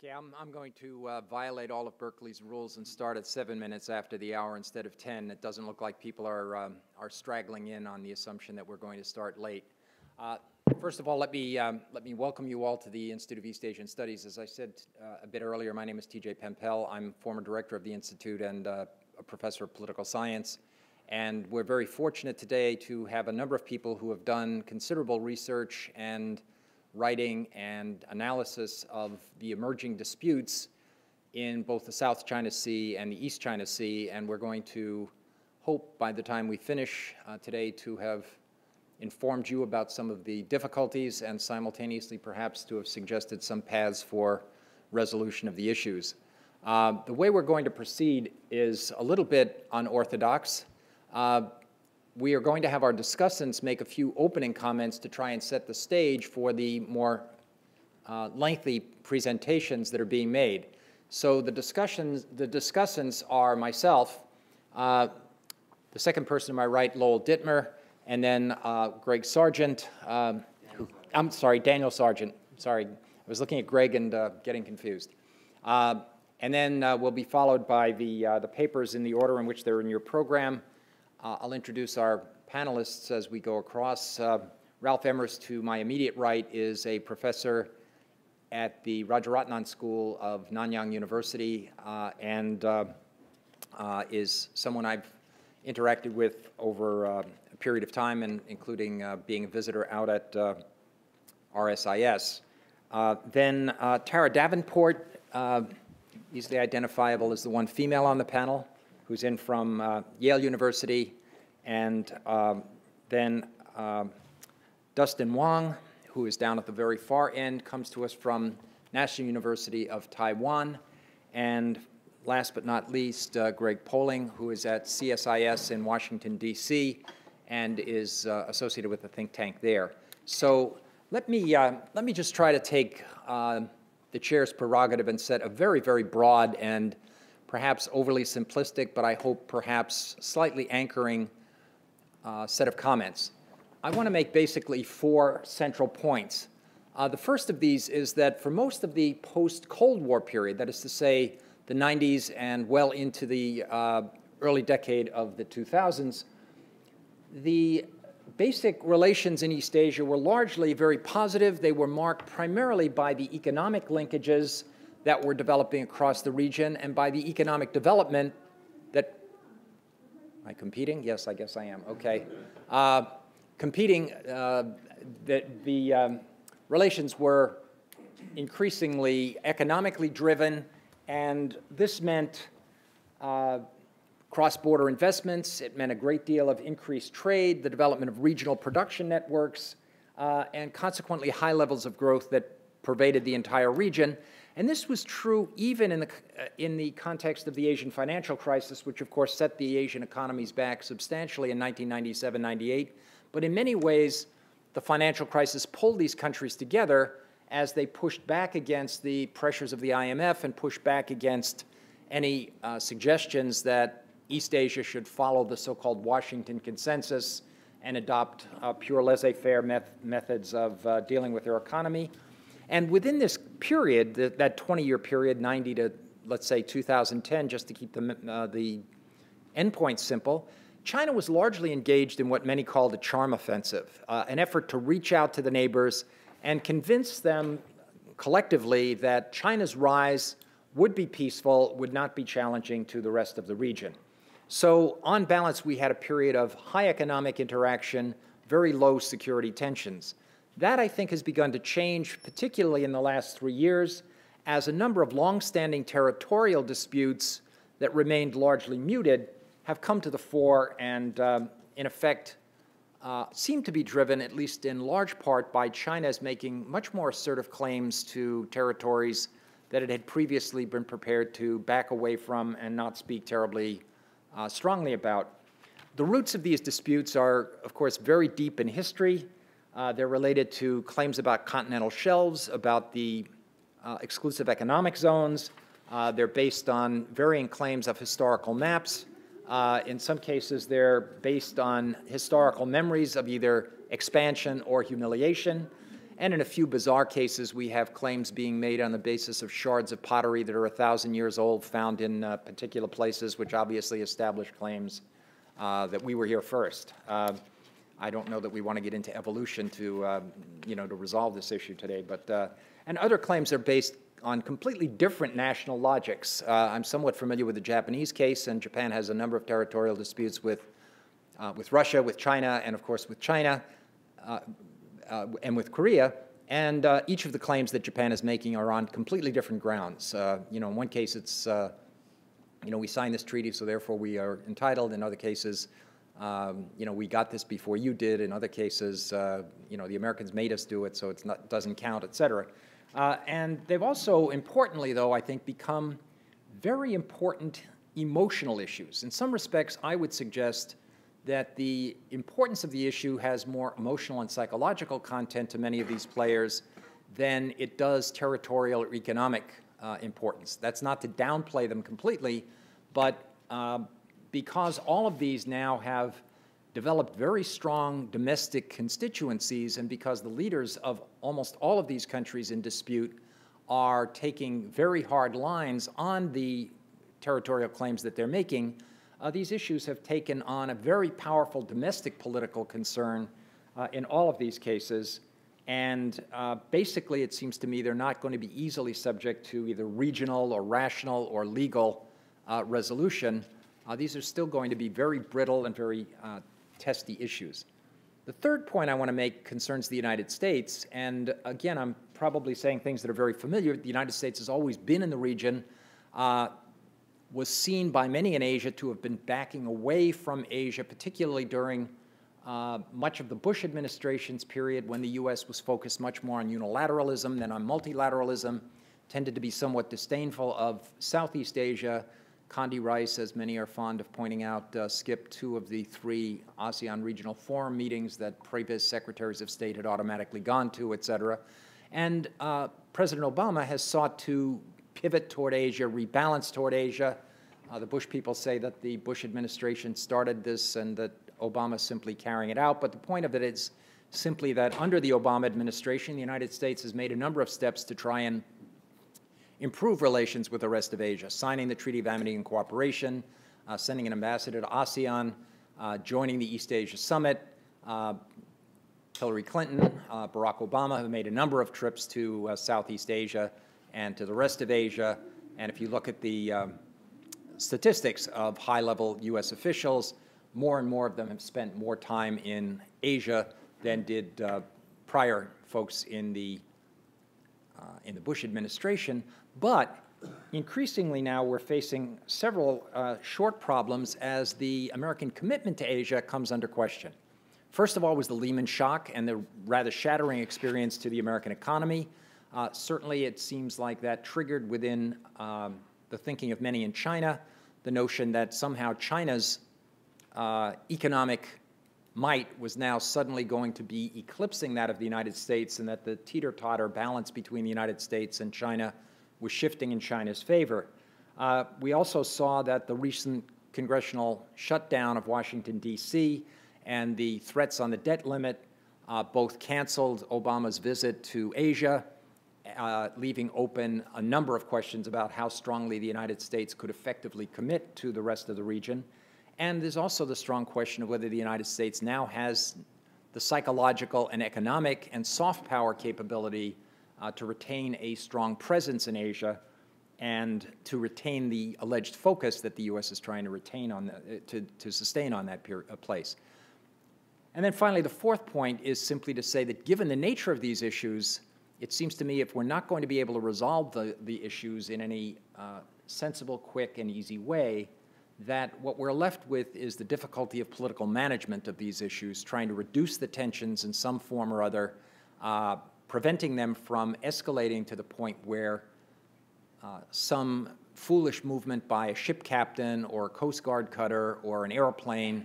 Okay, I'm going to violate all of Berkeley's rules and start at 7 minutes after the hour instead of 10. It doesn't look like people are straggling in on the assumption that we're going to start late. First of all, let me welcome you all to the Institute of East Asian Studies. As I said a bit earlier, my name is T.J. Pempel. I'm former director of the Institute and a professor of political science. And we're very fortunate today to have a number of people who have done considerable research and writing and analysis of the emerging disputes in both the South China Sea and the East China Sea, and we're going to hope by the time we finish today to have informed you about some of the difficulties and simultaneously perhaps to have suggested some paths for resolution of the issues. The way we're going to proceed is a little bit unorthodox. We are going to have our discussants make a few opening comments to try and set the stage for the more lengthy presentations that are being made. So the discussants are myself, the second person to my right, Lowell Dittmer, and then Greg Sargent, I'm sorry, Daniel Sargent. Sorry, I was looking at Greg and getting confused. And then we'll be followed by the papers in the order in which they're in your program. I'll introduce our panelists as we go across. Ralf Emmers, to my immediate right, is a professor at the Rajaratnam School of Nanyang University and is someone I've interacted with over a period of time, and including being a visitor out at RSIS. Then Tara Davenport, easily identifiable as the one female on the panel, who's in from Yale University, and then Dustin Wang, who is down at the very far end, comes to us from National University of Taiwan, and last but not least, Greg Poling, who is at CSIS in Washington, D.C., and is associated with the think tank there. So let me just try to take the chair's prerogative and set a very, very broad and perhaps overly simplistic, but I hope perhaps slightly anchoring set of comments. I want to make basically four central points. The first of these is that for most of the post-Cold War period, that is to say the 90s and well into the early decade of the 2000s, the basic relations in East Asia were largely very positive. They were marked primarily by the economic linkages that were developing across the region and by the economic development that, am I competing? Yes, I guess I am, okay. The relations were increasingly economically driven, and this meant cross-border investments. It meant a great deal of increased trade, the development of regional production networks, and consequently high levels of growth that pervaded the entire region. And this was true even in the context of the Asian financial crisis, which of course set the Asian economies back substantially in 1997-98. But in many ways, the financial crisis pulled these countries together as they pushed back against the pressures of the IMF and pushed back against any suggestions that East Asia should follow the so-called Washington Consensus and adopt pure laissez-faire methods of dealing with their economy. And within this period, that 20-year period, 90 to, let's say, 2010, just to keep the endpoint simple, China was largely engaged in what many called a charm offensive, an effort to reach out to the neighbors and convince them collectively that China's rise would be peaceful, would not be challenging to the rest of the region. So on balance, we had a period of high economic interaction, very low security tensions. That, I think, has begun to change, particularly in the last 3 years, as a number of long-standing territorial disputes that remained largely muted have come to the fore and, in effect, seem to be driven, at least in large part, by China's making much more assertive claims to territories that it had previously been prepared to back away from and not speak terribly strongly about. The roots of these disputes are, of course, very deep in history. They're related to claims about continental shelves, about the exclusive economic zones. They're based on varying claims of historical maps. In some cases, they're based on historical memories of either expansion or humiliation. And in a few bizarre cases, we have claims being made on the basis of shards of pottery that are 1,000 years old, found in particular places, which obviously establish claims that we were here first. I don't know that we want to get into evolution to, to resolve this issue today, but, and other claims are based on completely different national logics. I'm somewhat familiar with the Japanese case, and Japan has a number of territorial disputes with Russia, with China, and of course with China, and with Korea, and each of the claims that Japan is making are on completely different grounds. In one case it's, we signed this treaty, so therefore we are entitled. In other cases, we got this before you did. In other cases, the Americans made us do it, so it doesn't count, et cetera. And they've also, importantly, though, I think, become very important emotional issues. In some respects, I would suggest that the importance of the issue has more emotional and psychological content to many of these players than it does territorial or economic importance. That's not to downplay them completely, but because all of these now have developed very strong domestic constituencies, and because the leaders of almost all of these countries in dispute are taking very hard lines on the territorial claims that they're making, these issues have taken on a very powerful domestic political concern in all of these cases. And basically, it seems to me they're not going to be easily subject to either regional or rational or legal resolution. These are still going to be very brittle and very testy issues. The third point I want to make concerns the United States. And again, I'm probably saying things that are very familiar. The United States has always been in the region, was seen by many in Asia to have been backing away from Asia, particularly during much of the Bush administration's period when the U.S. was focused much more on unilateralism than on multilateralism, tended to be somewhat disdainful of Southeast Asia. Condi Rice, as many are fond of pointing out, skipped 2 of the 3 ASEAN Regional Forum meetings that previous secretaries of state had automatically gone to, et cetera. And President Obama has sought to pivot toward Asia, rebalance toward Asia. The Bush people say that the Bush administration started this and that Obama's simply carrying it out. But the point of it is simply that under the Obama administration, the United States has made a number of steps to try and improve relations with the rest of Asia, signing the Treaty of Amity and Cooperation, sending an ambassador to ASEAN, joining the East Asia Summit. Hillary Clinton, Barack Obama have made a number of trips to Southeast Asia and to the rest of Asia. And if you look at the statistics of high-level U.S. officials, more and more of them have spent more time in Asia than did prior folks in the Bush administration. But increasingly now we're facing several short problems as the American commitment to Asia comes under question. First of all was the Lehman shock and the rather shattering experience to the American economy. Certainly it seems like that triggered within the thinking of many in China the notion that somehow China's economic might was now suddenly going to be eclipsing that of the United States, and that the teeter-totter balance between the United States and China was shifting in China's favor. We also saw that the recent congressional shutdown of Washington, D.C., and the threats on the debt limit both canceled Obama's visit to Asia, leaving open a number of questions about how strongly the United States could effectively commit to the rest of the region. And there's also the strong question of whether the United States now has the psychological and economic and soft power capability to retain a strong presence in Asia and to retain the alleged focus that the U.S. is trying to retain on to sustain on that place. And then finally, the fourth point is simply to say that given the nature of these issues, it seems to me if we're not going to be able to resolve the issues in any sensible, quick, and easy way, that what we're left with is the difficulty of political management of these issues, trying to reduce the tensions in some form or other, preventing them from escalating to the point where some foolish movement by a ship captain or a Coast Guard cutter or an airplane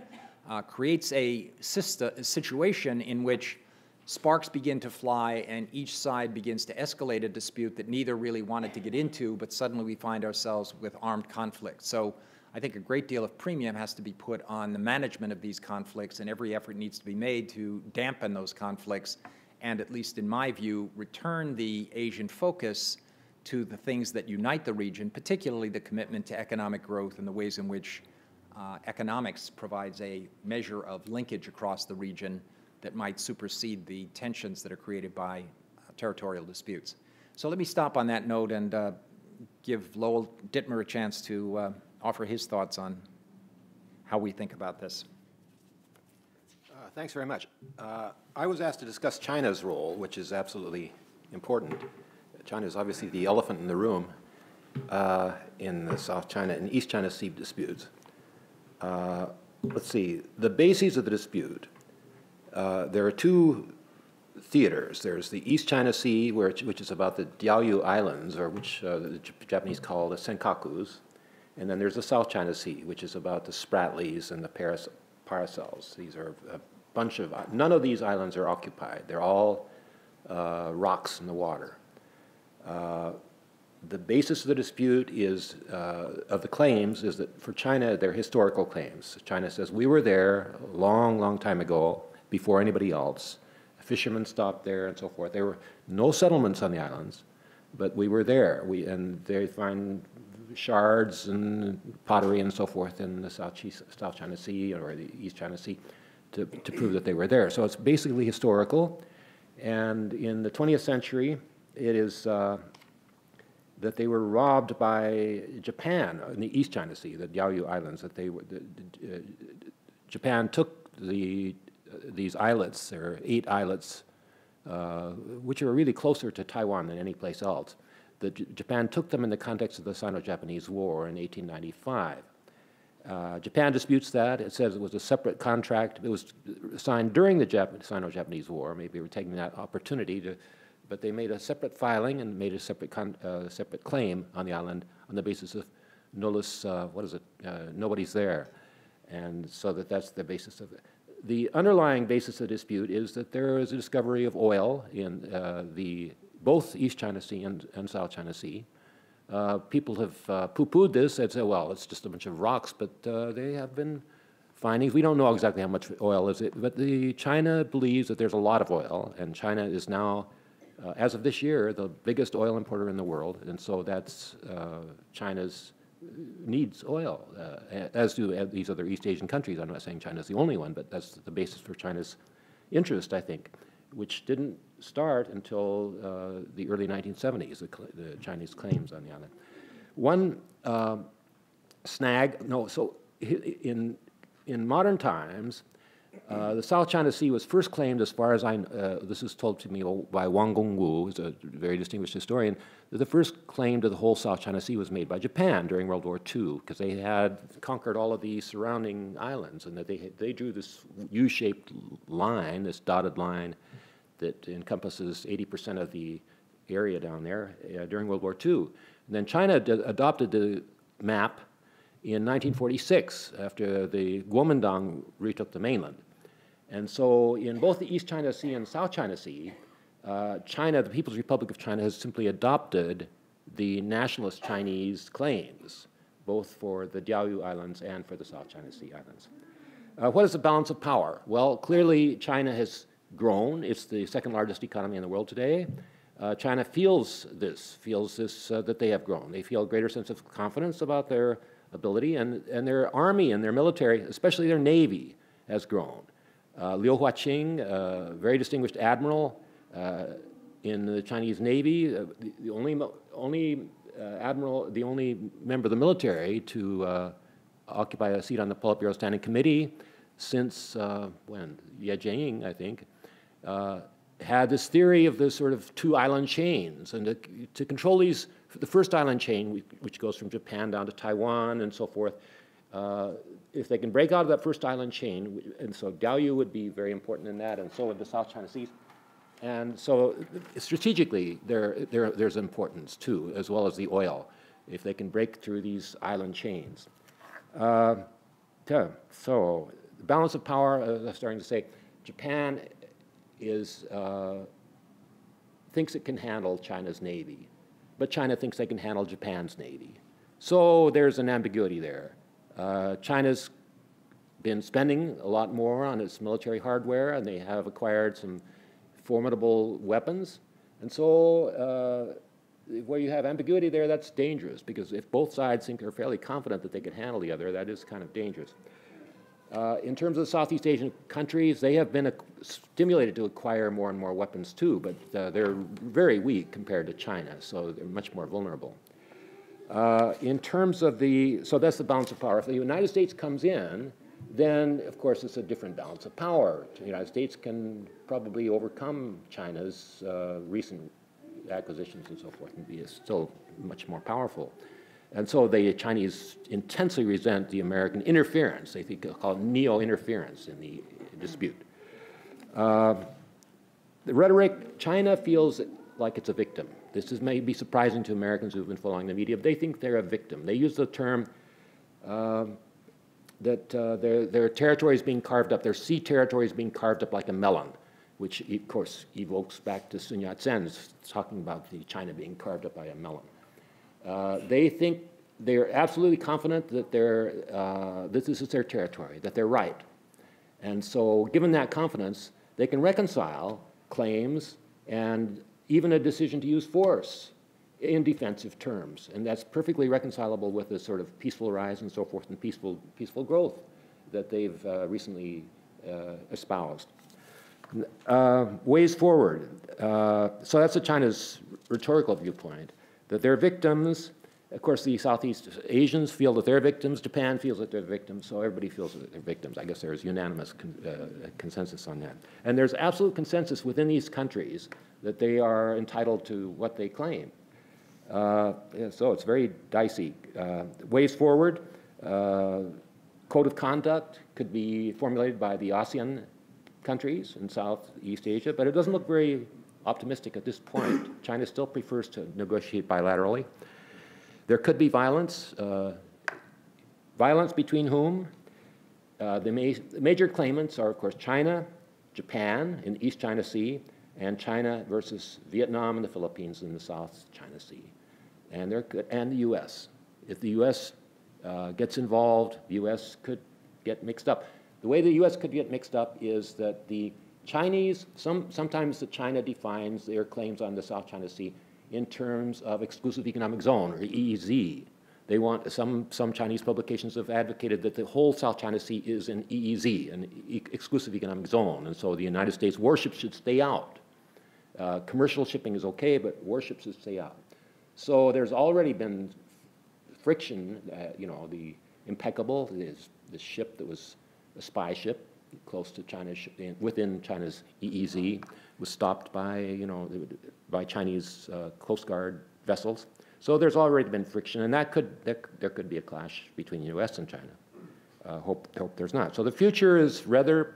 creates a situation in which sparks begin to fly and each side begins to escalate a dispute that neither really wanted to get into, but suddenly we find ourselves with armed conflict. So I think a great deal of premium has to be put on the management of these conflicts, and every effort needs to be made to dampen those conflicts and at least in my view, return the Asian focus to the things that unite the region, particularly the commitment to economic growth and the ways in which economics provides a measure of linkage across the region that might supersede the tensions that are created by territorial disputes. So let me stop on that note and give Lowell Dittmer a chance to offer his thoughts on how we think about this. Thanks very much. I was asked to discuss China's role, which is absolutely important. China is obviously the elephant in the room in the South China and East China Sea disputes. Let's see, the bases of the dispute. There are two theaters. There's the East China Sea, which is about the Diaoyu Islands, or which the Japanese call the Senkakus. And then there's the South China Sea, which is about the Spratlys and the Paracels. These are a bunch of, none of these islands are occupied. They're all rocks in the water. The basis of the dispute is, of the claims, is that for China, they're historical claims. China says, we were there a long, long time ago, before anybody else. Fishermen stopped there and so forth. There were no settlements on the islands, but we were there. And they find shards and pottery and so forth in the South China Sea or the East China Sea to prove that they were there. So it's basically historical. And in the 20th century, it is that they were robbed by Japan in the East China Sea, the Diaoyu Islands. That they were, Japan took these islets. There are 8 islets, which are really closer to Taiwan than any place else. Japan took them in the context of the Sino-Japanese War in 1895. Japan disputes that. It says it was a separate contract. It was signed during the Sino-Japanese War. Maybe they were taking that opportunity to, but they made a separate filing and made a separate claim on the island on the basis of nullus, nobody's there. And so that's the basis of it. The underlying basis of the dispute is that there is a discovery of oil in both East China Sea and South China Sea. People have poo-pooed this and said, well, it's just a bunch of rocks, but they have been findings. We don't know exactly how much oil is it, but China believes that there's a lot of oil, and China is now, as of this year, the biggest oil importer in the world, and so that's China's needs oil, as do these other East Asian countries. I'm not saying China's the only one, but that's the basis for China's interest, I think, which didn't start until the early 1970s, the Chinese claims on the island. One in modern times, the South China Sea was first claimed, as far as this is told to me by Wang Gongwu, who's a very distinguished historian, that the first claim to the whole South China Sea was made by Japan during World War II, because they had conquered all of the surrounding islands, and that they drew this U-shaped line, this dotted line, that encompasses 80% of the area down there during World War II. And then China adopted the map in 1946, after the Kuomintang retook the mainland. And so in both the East China Sea and South China Sea, China, the People's Republic of China, has simply adopted the nationalist Chinese claims, both for the Diaoyu Islands and for the South China Sea islands. What is the balance of power? Well, clearly China has grown. It's the second largest economy in the world today. China feels this that they have grown. They feel a greater sense of confidence about their ability, and their army and their military, especially their navy, has grown. Liu Huaqing, a very distinguished admiral in the Chinese Navy, the only admiral, the only member of the military to occupy a seat on the Politburo Standing Committee since when? Ye Jianying, I think, had this theory of the sort of 2 island chains, and to control these, the first island chain, which goes from Japan down to Taiwan and so forth, if they can break out of that first island chain, and so Diaoyu would be very important in that, and so would the South China Sea. And so strategically, there's importance too, as well as the oil, if they can break through these island chains. So the balance of power, I'm starting to say, Japan thinks it can handle China's navy, but China thinks they can handle Japan's navy. So there's an ambiguity there. China's been spending a lot more on its military hardware, and they have acquired some formidable weapons. And so where you have ambiguity there, that's dangerous, because if both sides think they're fairly confident that they can handle the other, that is kind of dangerous. In terms of the Southeast Asian countries, they have been stimulated to acquire more and more weapons too, but they're very weak compared to China, so they're much more vulnerable. In terms of so that's the balance of power. If the United States comes in, then of course it's a different balance of power. The United States can probably overcome China's recent acquisitions and so forth and be still much more powerful. And so the Chinese intensely resent the American interference. They call it neo-interference in the dispute. The rhetoric, China feels like it's a victim. This may be surprising to Americans who've been following the media, but they think they're a victim. They use the term that their territory is being carved up, their sea territory is being carved up like a melon, which of course evokes back to Sun Yat-sen's talking about China being carved up by a melon. They think they're absolutely confident that this is their territory, that they're right. And so given that confidence, they can reconcile claims and even a decision to use force in defensive terms. And that's perfectly reconcilable with the sort of peaceful rise and so forth and peaceful growth that they've recently espoused. Ways forward. So that's China's rhetorical viewpoint, that they're victims. Of course, the Southeast Asians feel that they're victims. Japan feels that they're victims. So everybody feels that they're victims. I guess there's unanimous consensus on that. And there's absolute consensus within these countries that they are entitled to what they claim. So it's very dicey. Ways forward. Code of conduct could be formulated by the ASEAN countries in Southeast Asia, but it doesn't look very optimistic at this point. China still prefers to negotiate bilaterally. There could be violence. Violence between whom? The major claimants are, of course, China, Japan in the East China Sea, and China versus Vietnam and the Philippines in the South China Sea. And the U.S. If the U.S. Gets involved, the U.S. could get mixed up. The way the U.S. could get mixed up is that the Chinese, sometimes China defines their claims on the South China Sea in terms of exclusive economic zone, or EEZ. They want, some Chinese publications have advocated that the whole South China Sea is an EEZ, an exclusive economic zone, and so the United States warships should stay out. Commercial shipping is okay, but warships should stay out. So there's already been friction, the Impeccable, the ship that was a spy ship close to China, within China's EEZ, was stopped by, by Chinese Coast Guard vessels. So there's already been friction, and there could be a clash between the U.S. and China. Hope there's not. So the future is rather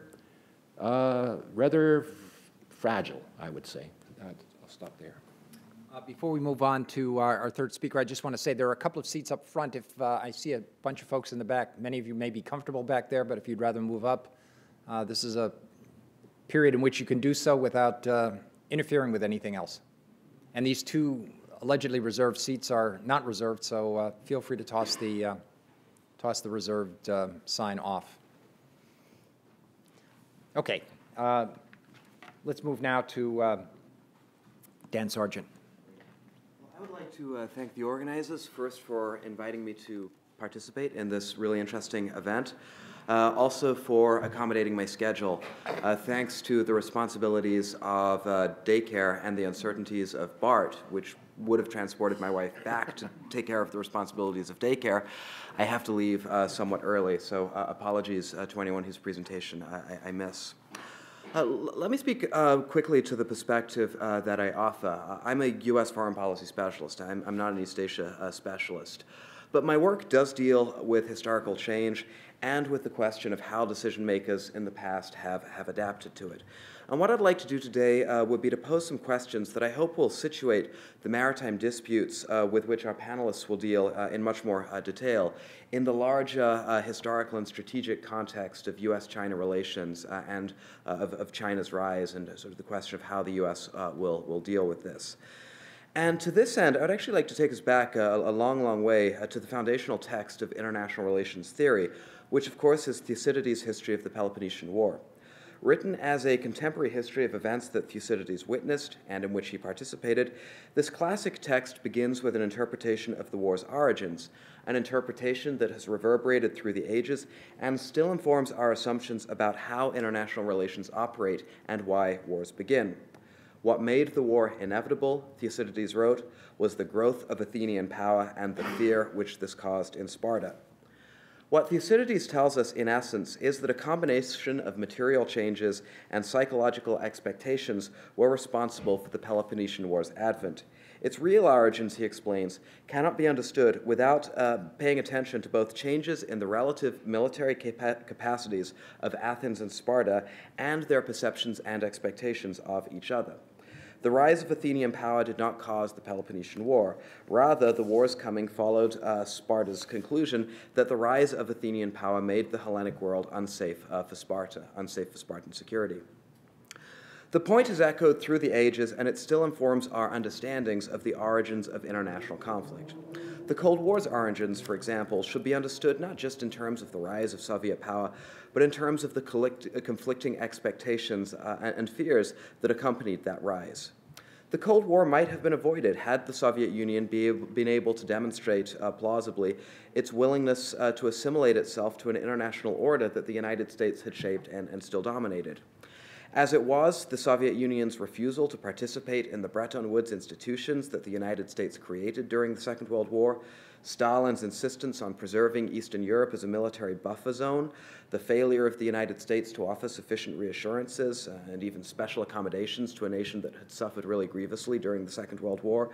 fragile, I would say. I'll stop there. Before we move on to our third speaker, I just want to say there are a couple of seats up front. If I see a bunch of folks in the back, many of you may be comfortable back there, but if you'd rather move up, this is a period in which you can do so without interfering with anything else. And these two allegedly reserved seats are not reserved, so feel free to toss the reserved sign off. Okay, let's move now to Dan Sargent. I would like to thank the organizers first for inviting me to participate in this really interesting event, also for accommodating my schedule. Thanks to the responsibilities of daycare and the uncertainties of BART, which would have transported my wife back to take care of the responsibilities of daycare, I have to leave somewhat early, so apologies to anyone whose presentation I miss. Let me speak quickly to the perspective that I offer. I'm a U.S. foreign policy specialist. I'm not an East Asia specialist. But my work does deal with historical change and with the question of how decision makers in the past have adapted to it. And what I'd like to do today would be to pose some questions that I hope will situate the maritime disputes with which our panelists will deal in much more detail in the larger historical and strategic context of U.S.-China relations and of China's rise and sort of the question of how the U.S. will deal with this. And to this end, I would actually like to take us back a long, long way to the foundational text of international relations theory, which of course is Thucydides' History of the Peloponnesian War. Written as a contemporary history of events that Thucydides witnessed and in which he participated, this classic text begins with an interpretation of the war's origins, an interpretation that has reverberated through the ages and still informs our assumptions about how international relations operate and why wars begin. What made the war inevitable, Thucydides wrote, was the growth of Athenian power and the fear which this caused in Sparta. What Thucydides tells us, in essence, is that a combination of material changes and psychological expectations were responsible for the Peloponnesian War's advent. Its real origins, he explains, cannot be understood without paying attention to both changes in the relative military capacities of Athens and Sparta and their perceptions and expectations of each other. The rise of Athenian power did not cause the Peloponnesian War. Rather, the war's coming followed Sparta's conclusion that the rise of Athenian power made the Hellenic world unsafe for Sparta, unsafe for Spartan security. The point is echoed through the ages, and it still informs our understandings of the origins of international conflict. The Cold War's origins, for example, should be understood not just in terms of the rise of Soviet power, but in terms of the conflicting expectations and fears that accompanied that rise. The Cold War might have been avoided had the Soviet Union been able to demonstrate plausibly its willingness to assimilate itself to an international order that the United States had shaped and still dominated. As it was, the Soviet Union's refusal to participate in the Bretton Woods institutions that the United States created during the Second World War, Stalin's insistence on preserving Eastern Europe as a military buffer zone, the failure of the United States to offer sufficient reassurances and even special accommodations to a nation that had suffered really grievously during the Second World War,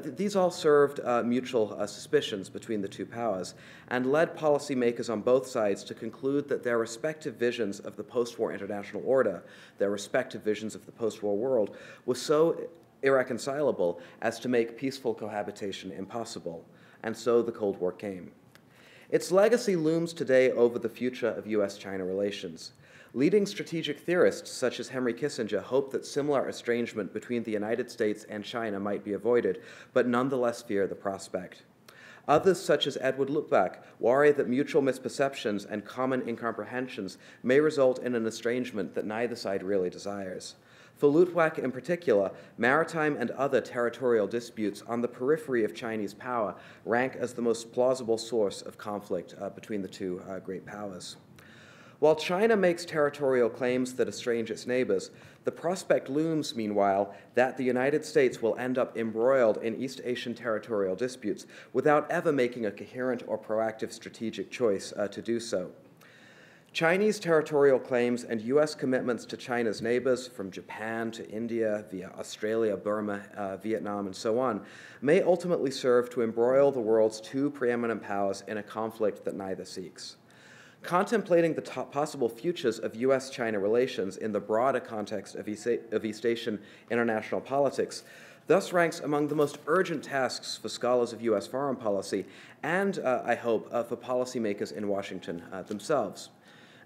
these all served mutual suspicions between the two powers and led policymakers on both sides to conclude that their respective visions of the post-war international order, their respective visions of the post-war world, were so irreconcilable as to make peaceful cohabitation impossible. And so the Cold War came. Its legacy looms today over the future of U.S.-China relations. Leading strategic theorists such as Henry Kissinger hope that similar estrangement between the United States and China might be avoided, but nonetheless fear the prospect. Others, such as Edward Luttwak, worry that mutual misperceptions and common incomprehensions may result in an estrangement that neither side really desires. For Luttwak in particular, maritime and other territorial disputes on the periphery of Chinese power rank as the most plausible source of conflict between the two great powers. While China makes territorial claims that estrange its neighbors, the prospect looms, meanwhile, that the United States will end up embroiled in East Asian territorial disputes without ever making a coherent or proactive strategic choice to do so. Chinese territorial claims and U.S. commitments to China's neighbors, from Japan to India, via Australia, Burma, Vietnam, and so on, may ultimately serve to embroil the world's two preeminent powers in a conflict that neither seeks. Contemplating the possible futures of U.S.-China relations in the broader context of East Asian international politics thus ranks among the most urgent tasks for scholars of U.S. foreign policy and, I hope, for policymakers in Washington themselves.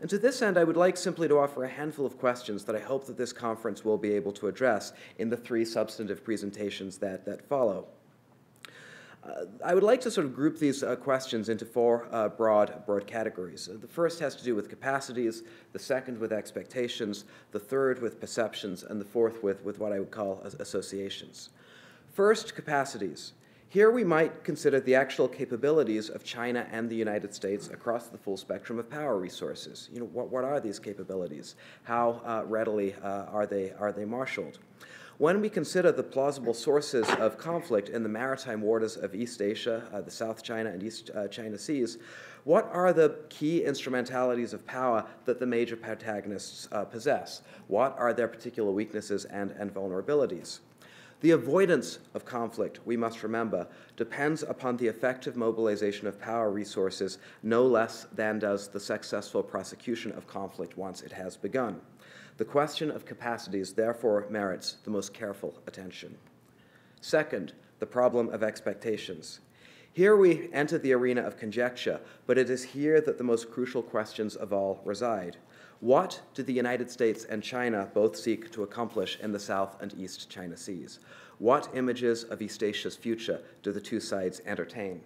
And to this end, I would like simply to offer a handful of questions that I hope that this conference will be able to address in the three substantive presentations that follow. I would like to sort of group these questions into four broad categories. The first has to do with capacities, the second with expectations, the third with perceptions, and the fourth with what I would call associations. First, capacities. Here we might consider the actual capabilities of China and the United States across the full spectrum of power resources. You know, what are these capabilities? How readily are they marshaled? When we consider the plausible sources of conflict in the maritime waters of East Asia, the South China and East China Seas, what are the key instrumentalities of power that the major protagonists possess? What are their particular weaknesses and vulnerabilities? The avoidance of conflict, we must remember, depends upon the effective mobilization of power resources no less than does the successful prosecution of conflict once it has begun. The question of capacities therefore merits the most careful attention. Second, the problem of expectations. Here we enter the arena of conjecture, but it is here that the most crucial questions of all reside. What do the United States and China both seek to accomplish in the South and East China Seas? What images of East Asia's future do the two sides entertain?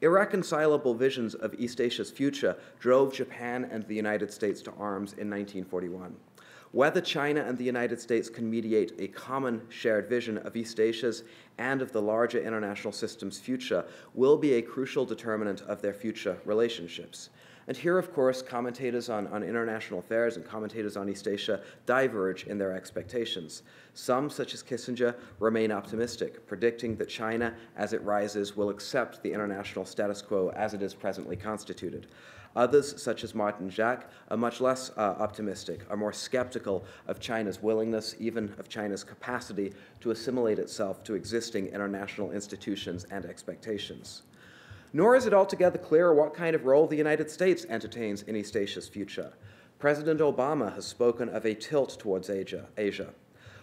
Irreconcilable visions of East Asia's future drove Japan and the United States to arms in 1941. Whether China and the United States can mediate a common shared vision of East Asia's and of the larger international system's future will be a crucial determinant of their future relationships. And here, of course, commentators on international affairs and commentators on East Asia diverge in their expectations. Some, such as Kissinger, remain optimistic, predicting that China, as it rises, will accept the international status quo as it is presently constituted. Others, such as Martin Jacques, are much less optimistic, are more skeptical of China's willingness, even of China's capacity to assimilate itself to existing international institutions and expectations. Nor is it altogether clear what kind of role the United States entertains in East Asia's future. President Obama has spoken of a tilt towards Asia.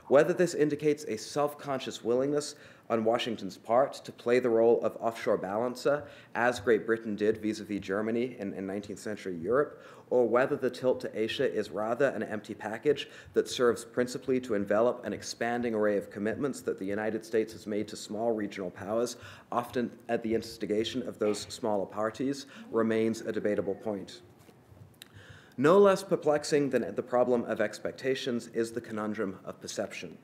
Whether this indicates a self-conscious willingness on Washington's part to play the role of offshore balancer, as Great Britain did vis-a-vis Germany in 19th century Europe, or whether the tilt to Asia is rather an empty package that serves principally to envelop an expanding array of commitments that the United States has made to small regional powers, often at the instigation of those smaller parties, remains a debatable point. No less perplexing than the problem of expectations is the conundrum of perception.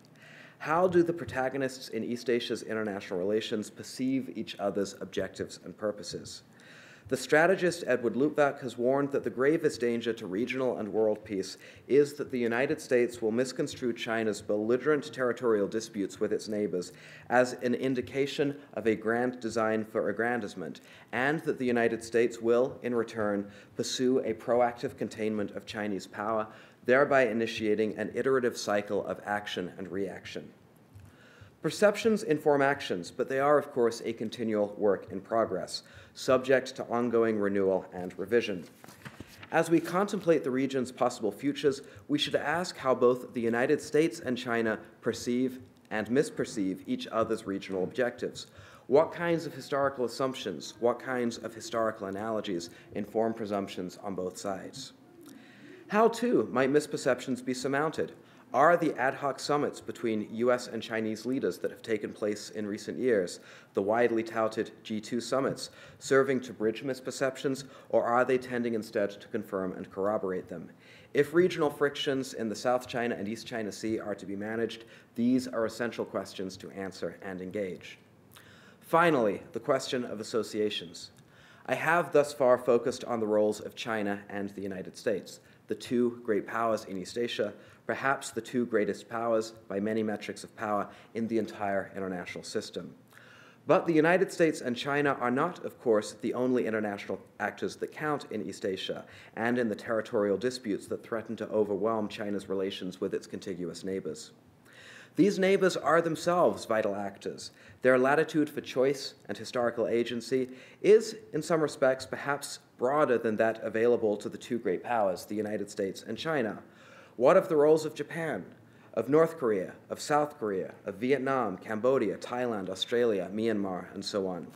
How do the protagonists in East Asia's international relations perceive each other's objectives and purposes? The strategist Edward Luttwak has warned that the gravest danger to regional and world peace is that the United States will misconstrue China's belligerent territorial disputes with its neighbors as an indication of a grand design for aggrandizement, and that the United States will, in return, pursue a proactive containment of Chinese power, thereby initiating an iterative cycle of action and reaction. Perceptions inform actions, but they are, of course, a continual work in progress, subject to ongoing renewal and revision. As we contemplate the region's possible futures, we should ask how both the United States and China perceive and misperceive each other's regional objectives. What kinds of historical assumptions, what kinds of historical analogies inform presumptions on both sides? How, too, might misperceptions be surmounted? Are the ad hoc summits between U.S. and Chinese leaders that have taken place in recent years, the widely touted G2 summits, serving to bridge misperceptions, or are they tending instead to confirm and corroborate them? If regional frictions in the South China and East China Sea are to be managed, these are essential questions to answer and engage. Finally, the question of associations. I have thus far focused on the roles of China and the United States, the two great powers in East Asia, perhaps the two greatest powers by many metrics of power in the entire international system. But the United States and China are not, of course, the only international actors that count in East Asia and in the territorial disputes that threaten to overwhelm China's relations with its contiguous neighbors. These neighbors are themselves vital actors. Their latitude for choice and historical agency is, in some respects, perhaps broader than that available to the two great powers, the United States and China. What of the roles of Japan, of North Korea, of South Korea, of Vietnam, Cambodia, Thailand, Australia, Myanmar, and so on?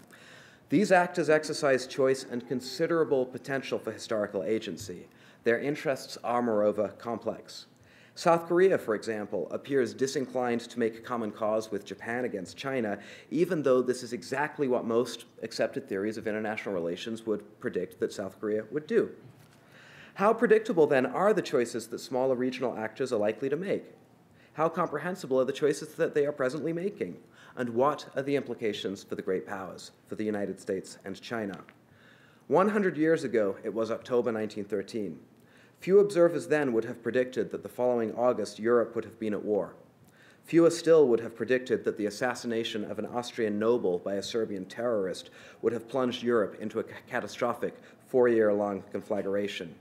These actors exercise choice and considerable potential for historical agency. Their interests are, moreover, complex. South Korea, for example, appears disinclined to make common cause with Japan against China, even though this is exactly what most accepted theories of international relations would predict that South Korea would do. How predictable, then, are the choices that smaller regional actors are likely to make? How comprehensible are the choices that they are presently making? And what are the implications for the great powers, for the United States and China? 100 years ago, it was October 1913. Few observers then would have predicted that the following August, Europe would have been at war. Fewer still would have predicted that the assassination of an Austrian noble by a Serbian terrorist would have plunged Europe into a catastrophic 4-year-long conflagration.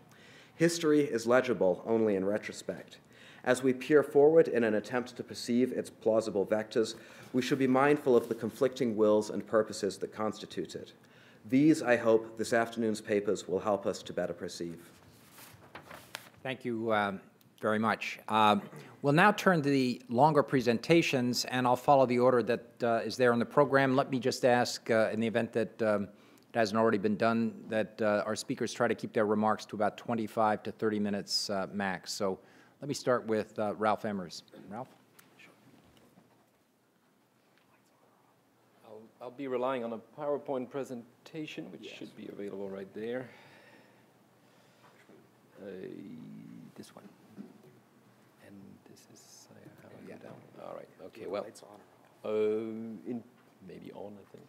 History is legible only in retrospect. As we peer forward in an attempt to perceive its plausible vectors, we should be mindful of the conflicting wills and purposes that constitute it. These, I hope, this afternoon's papers will help us to better perceive. Thank you very much. We'll now turn to the longer presentations, and I'll follow the order that is there on the program. Let me just ask, in the event that it hasn't already been done, that our speakers try to keep their remarks to about 25 to 30 minutes max. So let me start with Ralf Emmers. Ralf? I'll be relying on a PowerPoint presentation, which should be available right there. This one. And this is, how do I get down? All right, okay, well, maybe on, I think.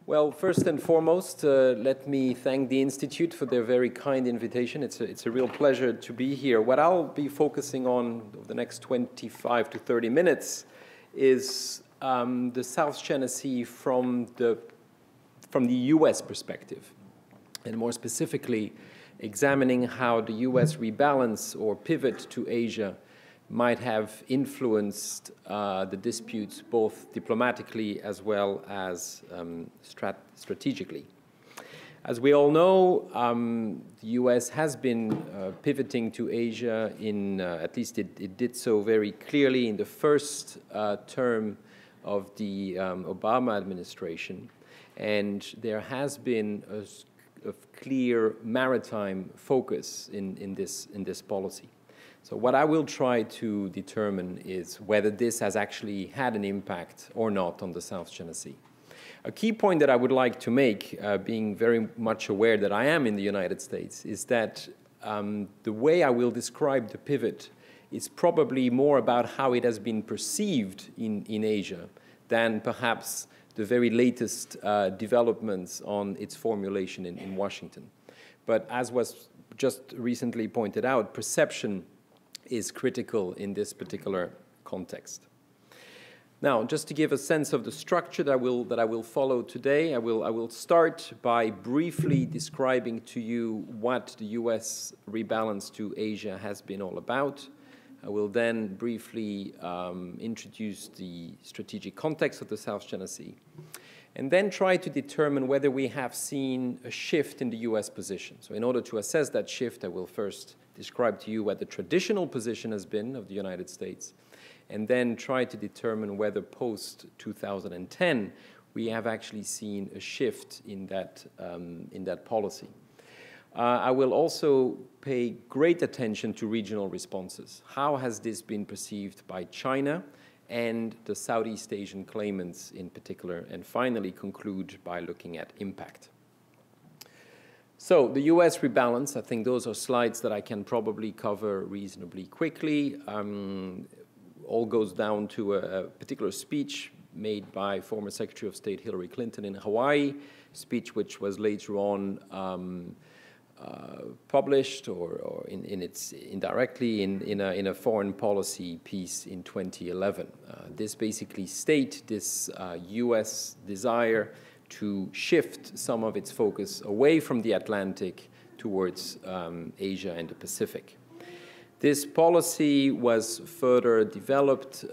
Well, first and foremost, let me thank the Institute for their very kind invitation. It's a real pleasure to be here. What I'll be focusing on over the next 25 to 30 minutes is the South China Sea from the U.S. perspective, and more specifically, examining how the U.S. rebalance or pivot to Asia might have influenced the disputes both diplomatically as well as strategically. As we all know, the U.S. has been pivoting to Asia at least it did so very clearly in the first term of the Obama administration. And there has been a clear maritime focus in this policy. So what I will try to determine is whether this has actually had an impact or not on the South China Sea. A key point that I would like to make, being very much aware that I am in the United States, is that the way I will describe the pivot is probably more about how it has been perceived in Asia than perhaps the very latest developments on its formulation in Washington. But as was just recently pointed out, perception is critical in this particular context. Now, just to give a sense of the structure that I will follow today, I will start by briefly describing to you what the U.S. rebalance to Asia has been all about. I will then briefly introduce the strategic context of the South China Sea, and then try to determine whether we have seen a shift in the U.S. position. So in order to assess that shift, I will first describe to you what the traditional position has been of the United States, and then try to determine whether post-2010 we have actually seen a shift in that policy. I will also pay great attention to regional responses. How has this been perceived by China and the Southeast Asian claimants in particular, and finally conclude by looking at impact. So the US rebalance, I think those are slides that I can probably cover reasonably quickly. All goes down to a particular speech made by former Secretary of State Hillary Clinton in Hawaii, speech which was later on published or indirectly in a foreign policy piece in 2011. This basically states this U.S. desire to shift some of its focus away from the Atlantic towards Asia and the Pacific. This policy was further developed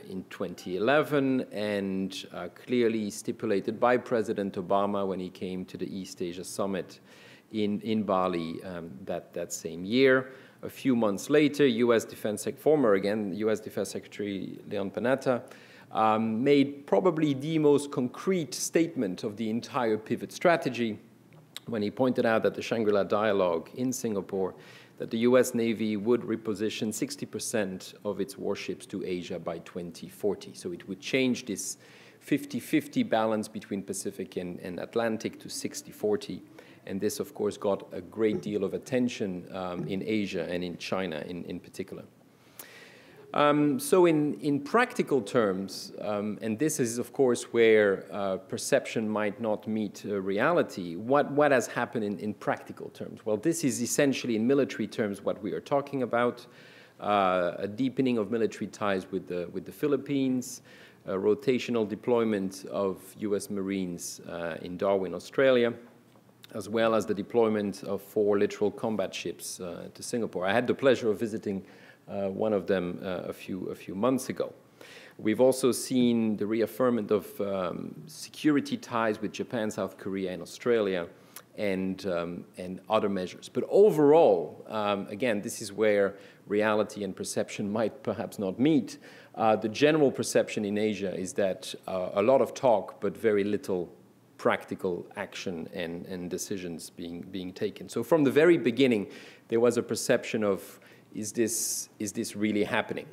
in 2011 and clearly stipulated by President Obama when he came to the East Asia Summit in Bali that same year. A few months later, former U.S. Defense Secretary Leon Panetta made probably the most concrete statement of the entire pivot strategy when he pointed out that the Shangri-La dialogue in Singapore that the U.S. Navy would reposition 60% of its warships to Asia by 2040. So it would change this 50-50 balance between Pacific and Atlantic to 60-40. And this, of course, got a great deal of attention in Asia and in China in particular. So in practical terms, and this is, of course, where perception might not meet reality, what has happened in practical terms? Well, this is essentially, in military terms, what we are talking about, a deepening of military ties with the Philippines, a rotational deployment of U.S. Marines in Darwin, Australia, as well as the deployment of 4 littoral combat ships to Singapore. I had the pleasure of visiting one of them a few months ago. We've also seen the reaffirmment of security ties with Japan, South Korea, and Australia, and other measures. But overall, again, this is where reality and perception might perhaps not meet. The general perception in Asia is that a lot of talk, but very little practical action and decisions being taken. So from the very beginning, there was a perception of, is this really happening?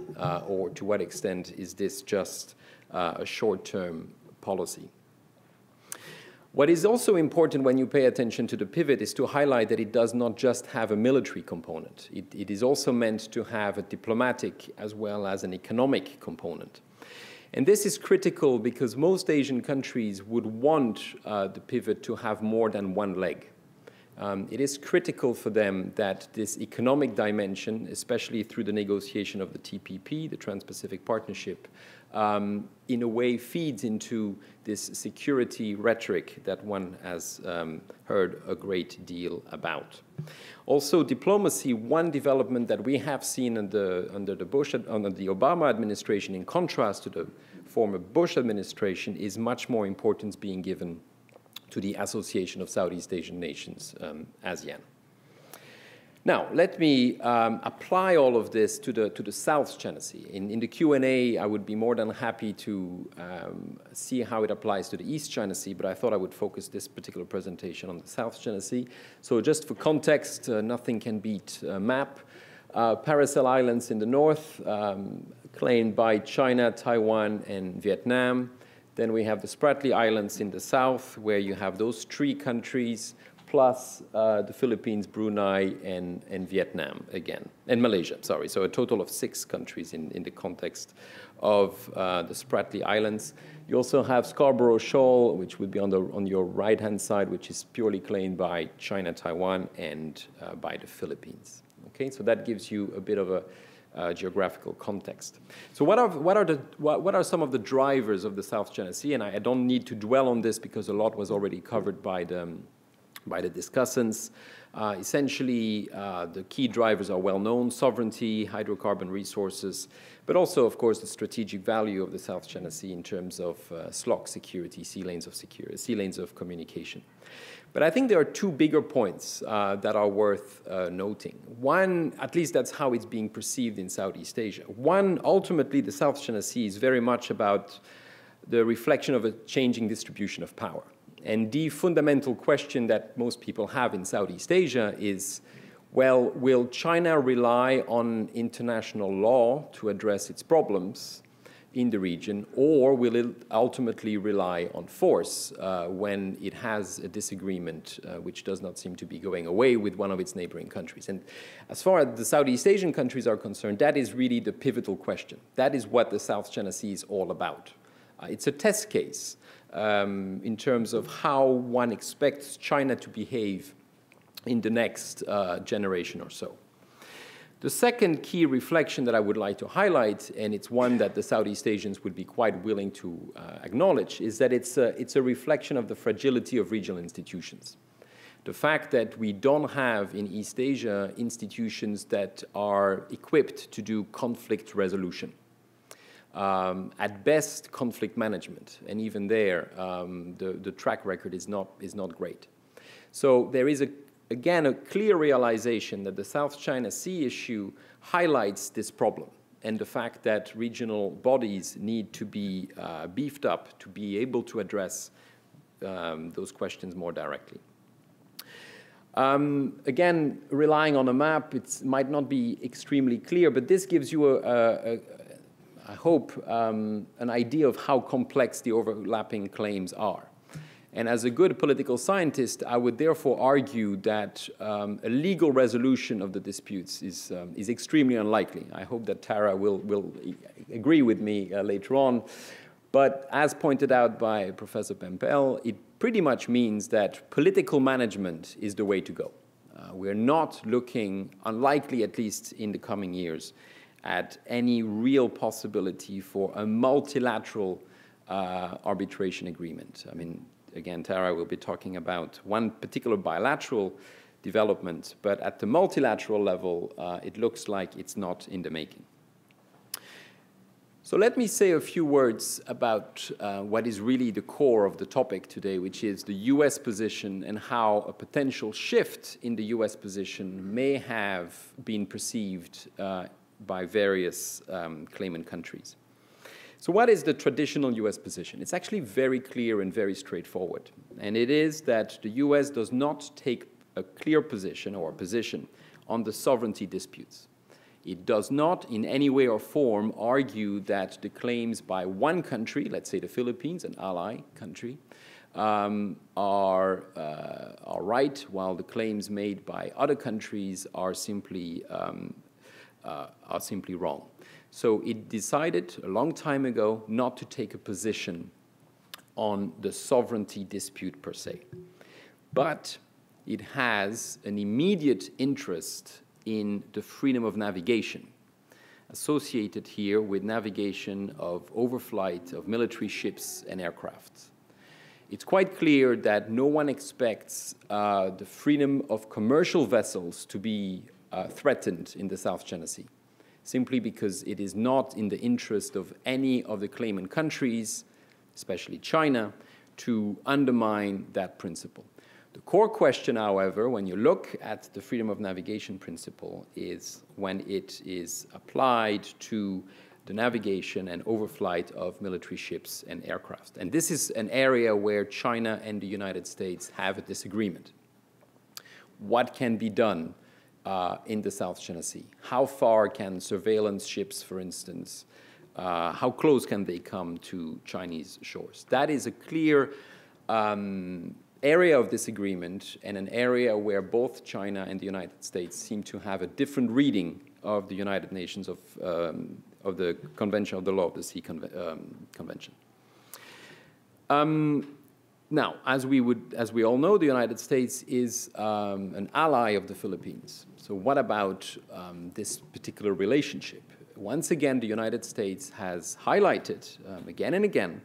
Or to what extent is this just a short-term policy. What is also important when you pay attention to the pivot is to highlight that it does not just have a military component. It is also meant to have a diplomatic as well as an economic component. And this is critical because most Asian countries would want the pivot to have more than one leg. It is critical for them that this economic dimension, especially through the negotiation of the TPP, the Trans-Pacific Partnership, in a way feeds into this security rhetoric that one has heard a great deal about. Also, diplomacy, one development that we have seen under the Obama administration, in contrast to the former Bush administration, is much more importance being given to the Association of Southeast Asian Nations, ASEAN. Now, let me apply all of this to the South China Sea. In the Q&A, I would be more than happy to see how it applies to the East China Sea, but I thought I would focus this particular presentation on the South China Sea. So just for context, nothing can beat a map. Paracel Islands in the north, claimed by China, Taiwan, and Vietnam. Then we have the Spratly Islands in the south, where you have those 3 countries, plus the Philippines, Brunei, and Vietnam again, and Malaysia, sorry. So a total of 6 countries in the context of the Spratly Islands. You also have Scarborough Shoal, which would be on your right-hand side, which is purely claimed by China, Taiwan, and by the Philippines. Okay, so that gives you a bit of a geographical context. So what are some of the drivers of the South China Sea? And I don't need to dwell on this because a lot was already covered by the discussants. Essentially, the key drivers are well known: sovereignty, hydrocarbon resources, but also, of course, the strategic value of the South China Sea in terms of SLOC security, sea lanes of communication. But I think there are 2 bigger points that are worth noting. One, at least that's how it's being perceived in Southeast Asia. One, ultimately, the South China Sea is very much about the reflection of a changing distribution of power. And the fundamental question that most people have in Southeast Asia is, well, will China rely on international law to address its problems in the region, or will it ultimately rely on force when it has a disagreement which does not seem to be going away with one of its neighboring countries? And as far as the Southeast Asian countries are concerned, that is really the pivotal question. That is what the South China Sea is all about. It's a test case in terms of how one expects China to behave in the next generation or so. The second key reflection that I would like to highlight, and it's one that the Southeast Asians would be quite willing to acknowledge, is that it's a reflection of the fragility of regional institutions. The fact that we don't have in East Asia institutions that are equipped to do conflict resolution. At best, conflict management, and even there, the track record is not great. So there is again, a clear realization that the South China Sea issue highlights this problem and the fact that regional bodies need to be beefed up to be able to address those questions more directly. Again, relying on a map, it might not be extremely clear, but this gives you I hope, an idea of how complex the overlapping claims are. And as a good political scientist, I would therefore argue that a legal resolution of the disputes is extremely unlikely. I hope that Tara will agree with me later on. But as pointed out by Professor Pempel, it pretty much means that political management is the way to go. We're not looking, unlikely at least in the coming years, at any real possibility for a multilateral arbitration agreement. I mean, again, Tara will be talking about one particular bilateral development, but at the multilateral level, it looks like it's not in the making. So let me say a few words about what is really the core of the topic today, which is the US position and how a potential shift in the US position may have been perceived by various claimant countries. So what is the traditional US position? It's actually very clear and very straightforward. And it is that the US does not take a clear position or a position on the sovereignty disputes. It does not in any way or form argue that the claims by one country, let's say the Philippines, an ally country, are right, while the claims made by other countries are simply wrong. So it decided a long time ago not to take a position on the sovereignty dispute per se. But it has an immediate interest in the freedom of navigation, associated here with navigation of overflight of military ships and aircraft. It's quite clear that no one expects the freedom of commercial vessels to be threatened in the South China Sea, simply because it is not in the interest of any of the claimant countries, especially China, to undermine that principle. The core question, however, when you look at the freedom of navigation principle, is when it is applied to the navigation and overflight of military ships and aircraft. And this is an area where China and the United States have a disagreement. What can be done in the South China Sea? How far can surveillance ships, for instance, how close can they come to Chinese shores? That is a clear area of disagreement and an area where both China and the United States seem to have a different reading of the United Nations of the Convention of the Law of the Sea Convention. Now, as we all know, the United States is an ally of the Philippines. So what about this particular relationship? Once again, the United States has highlighted again and again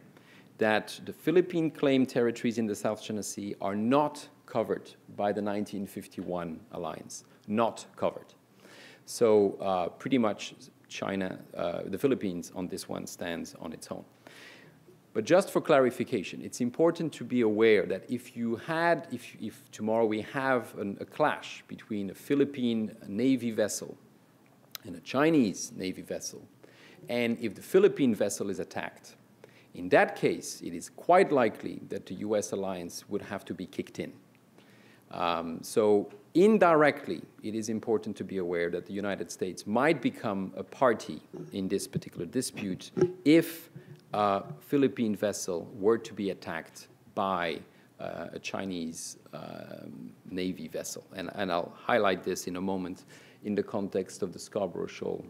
that the Philippine claimed territories in the South China Sea are not covered by the 1951 alliance, not covered. So pretty much China, the Philippines on this one stands on its own. But just for clarification, it's important to be aware that if tomorrow we have a clash between a Philippine Navy vessel and a Chinese Navy vessel, and if the Philippine vessel is attacked, in that case, it is quite likely that the US alliance would have to be kicked in. So indirectly, it is important to be aware that the United States might become a party in this particular dispute if a Philippine vessel were to be attacked by a Chinese Navy vessel. And I'll highlight this in a moment in the context of the Scarborough Shoal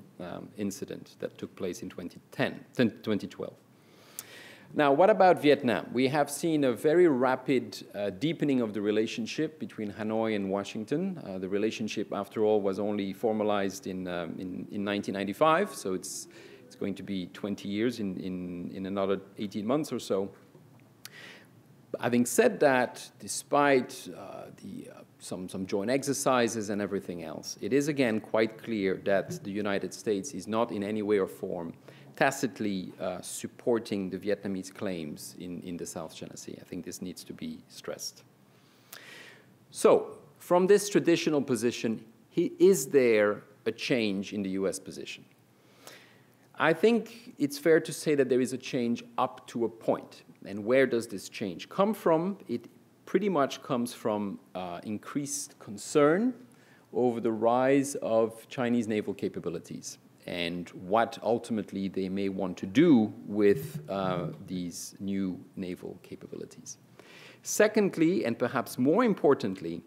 incident that took place in 2012. Now, what about Vietnam? We have seen a very rapid deepening of the relationship between Hanoi and Washington. The relationship, after all, was only formalized in 1995, so it's going to be 20 years in another 18 months or so. Having said that, despite some joint exercises and everything else, it is again quite clear that the United States is not in any way or form tacitly supporting the Vietnamese claims in the South China Sea. I think this needs to be stressed. So, from this traditional position, is there a change in the US position? I think it's fair to say that there is a change up to a point. And where does this change come from? It pretty much comes from increased concern over the rise of Chinese naval capabilities and what ultimately they may want to do with these new naval capabilities. Secondly, and perhaps more importantly,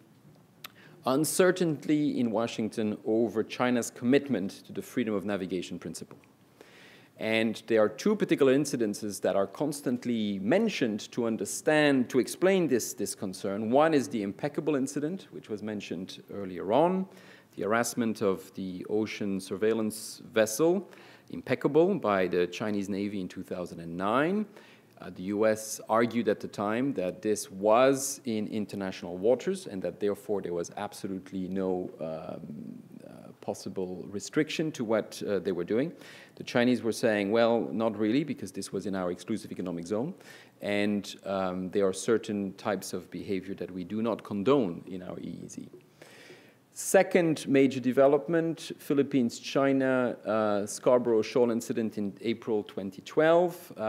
uncertainty in Washington over China's commitment to the freedom of navigation principle. And there are two particular incidences that are constantly mentioned to explain this concern. One is the Impeccable incident, which was mentioned earlier on, the harassment of the ocean surveillance vessel, Impeccable, by the Chinese Navy in 2009. The US argued at the time that this was in international waters and that therefore there was absolutely no possible restriction to what they were doing. The Chinese were saying, well, not really, because this was in our exclusive economic zone, and there are certain types of behavior that we do not condone in our EEZ. Second major development, Philippines-China Scarborough Shoal incident in April 2012, a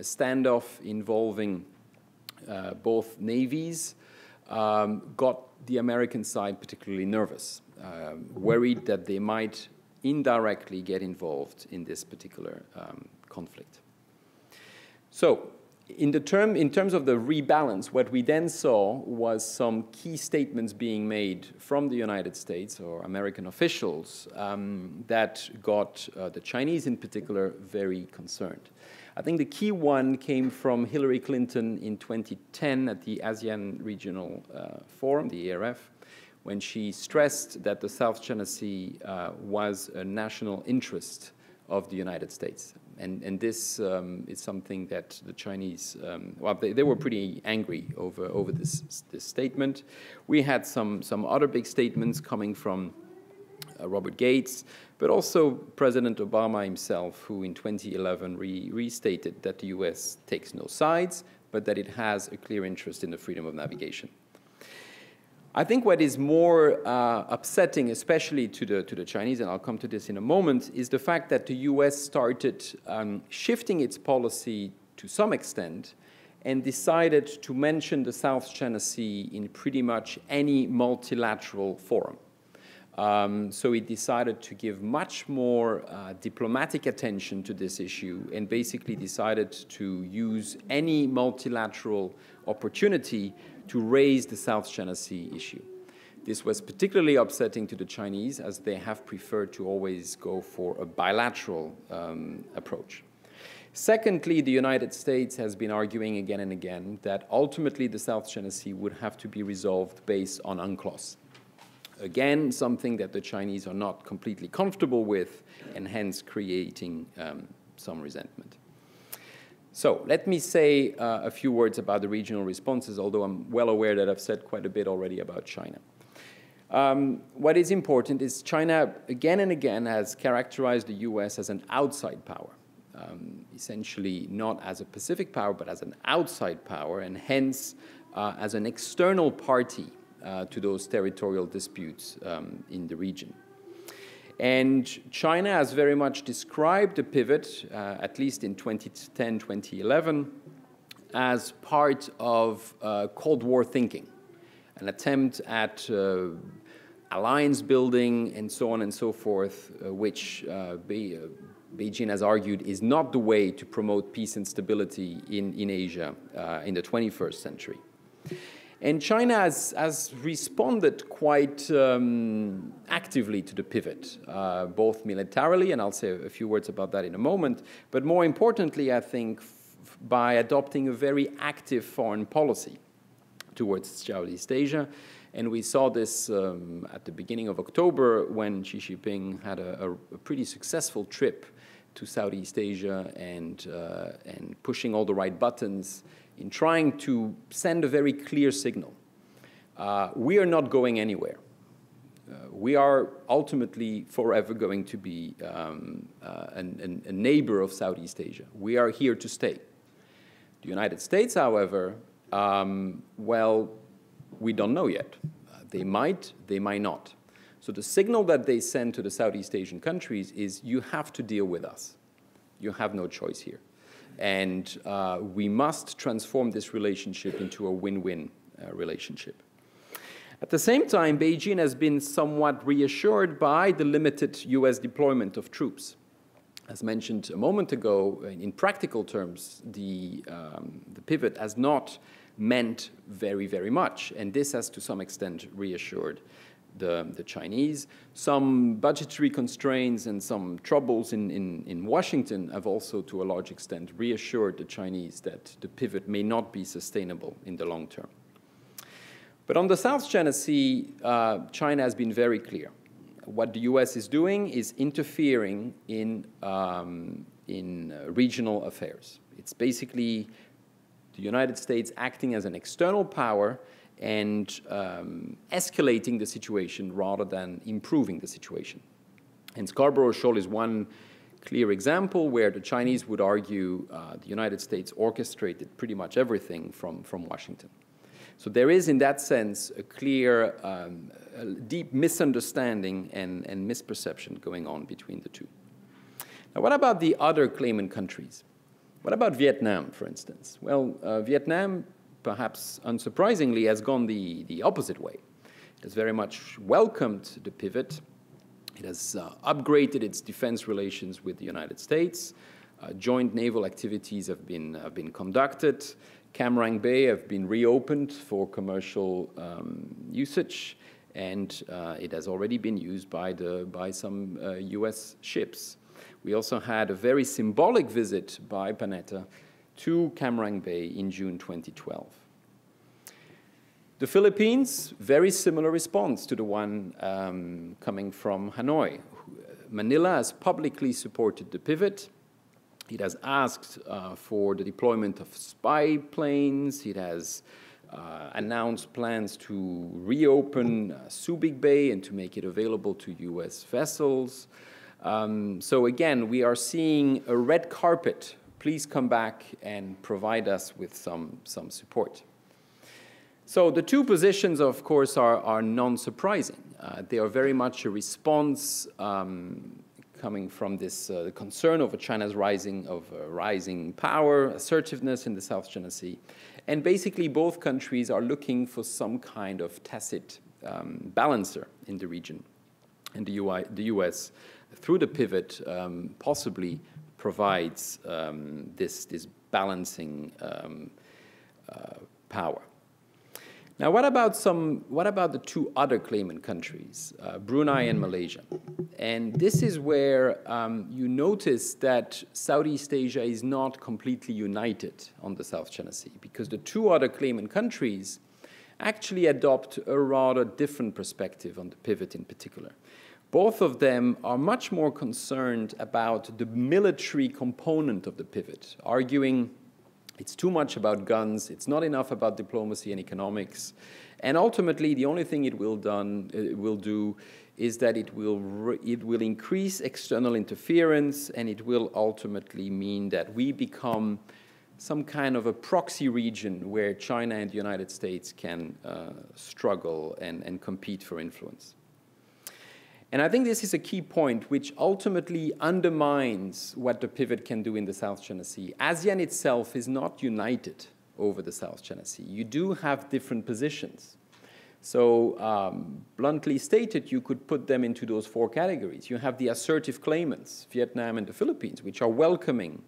standoff involving both navies, got the American side particularly nervous, worried that they might indirectly get involved in this particular conflict. So, in terms of the rebalance, what we then saw was some key statements being made from the United States or American officials that got the Chinese in particular very concerned. I think the key one came from Hillary Clinton in 2010 at the ASEAN Regional Forum, the ARF, when she stressed that the South China Sea was a national interest of the United States. And this is something that the Chinese, well, they were pretty angry over this statement. We had some other big statements coming from Robert Gates, but also President Obama himself, who in 2011 restated that the US takes no sides, but that it has a clear interest in the freedom of navigation. I think what is more upsetting, especially to the Chinese, and I'll come to this in a moment, is the fact that the US started shifting its policy to some extent and decided to mention the South China Sea in pretty much any multilateral forum. So it decided to give much more diplomatic attention to this issue and basically decided to use any multilateral opportunity to raise the South China Sea issue. This was particularly upsetting to the Chinese, as they have preferred to always go for a bilateral approach. Secondly, the United States has been arguing again and again that ultimately the South China Sea would have to be resolved based on UNCLOS. Again, something that the Chinese are not completely comfortable with, and hence creating some resentment. So let me say a few words about the regional responses, although I'm well aware that I've said quite a bit already about China. What is important is China again and again has characterized the US as an outside power, essentially not as a Pacific power, but as an outside power, and hence as an external party to those territorial disputes in the region. And China has very much described the pivot, at least in 2010, 2011, as part of Cold War thinking, an attempt at alliance building and so on and so forth, which Beijing has argued is not the way to promote peace and stability in Asia in the 21st century. And China has responded quite actively to the pivot, both militarily, and I'll say a few words about that in a moment, but more importantly, I think, by adopting a very active foreign policy towards Southeast Asia. And we saw this at the beginning of October when Xi Jinping had a pretty successful trip to Southeast Asia and pushing all the right buttons in trying to send a very clear signal. We are not going anywhere. We are ultimately forever going to be a neighbor of Southeast Asia. We are here to stay. The United States, however, well, we don't know yet. They might not. So the signal that they send to the Southeast Asian countries is, you have to deal with us. You have no choice here. And we must transform this relationship into a win-win relationship. At the same time, Beijing has been somewhat reassured by the limited US deployment of troops. As mentioned a moment ago, in practical terms, the pivot has not meant very, very much. And this has to some extent reassured the Chinese. Some budgetary constraints and some troubles in Washington have also, to a large extent, reassured the Chinese that the pivot may not be sustainable in the long term. But on the South China Sea, China has been very clear. What the US is doing is interfering in regional affairs. It's basically the United States acting as an external power and escalating the situation rather than improving the situation. And Scarborough Shoal is one clear example where the Chinese would argue the United States orchestrated pretty much everything from Washington. So there is, in that sense, a clear, deep misunderstanding and misperception going on between the two. Now, what about the other claimant countries? What about Vietnam, for instance? Well, Vietnam, perhaps unsurprisingly, has gone the opposite way. It has very much welcomed the pivot It has upgraded its defense relations with the United States. Joint naval activities have been conducted. Cam Ranh Bay have been reopened for commercial usage, and it has already been used by some US ships. We also had a very symbolic visit by Panetta to Cam Ranh Bay in June 2012. The Philippines, very similar response to the one coming from Hanoi. Manila has publicly supported the pivot. It has asked for the deployment of spy planes. It has announced plans to reopen Subic Bay and to make it available to US vessels. So again, we are seeing a red carpet. Please come back and provide us with some support. So the two positions, of course, are non-surprising. They are very much a response coming from this concern over China's rising power, assertiveness in the South China Sea. And basically, both countries are looking for some kind of tacit balancer in the region. And the US, through the pivot, possibly provides this balancing power. Now, what about the two other claimant countries, Brunei and Malaysia? And this is where you notice that Southeast Asia is not completely united on the South China Sea, because the two other claimant countries actually adopt a rather different perspective on the pivot in particular. Both of them are much more concerned about the military component of the pivot, arguing it's too much about guns, it's not enough about diplomacy and economics, and ultimately the only thing it will do is that it will increase external interference, and it will ultimately mean that we become some kind of a proxy region where China and the United States can struggle and compete for influence. And I think this is a key point which ultimately undermines what the pivot can do in the South China Sea. ASEAN itself is not united over the South China Sea. You do have different positions. So bluntly stated, you could put them into those four categories. You have the assertive claimants, Vietnam and the Philippines, which are welcoming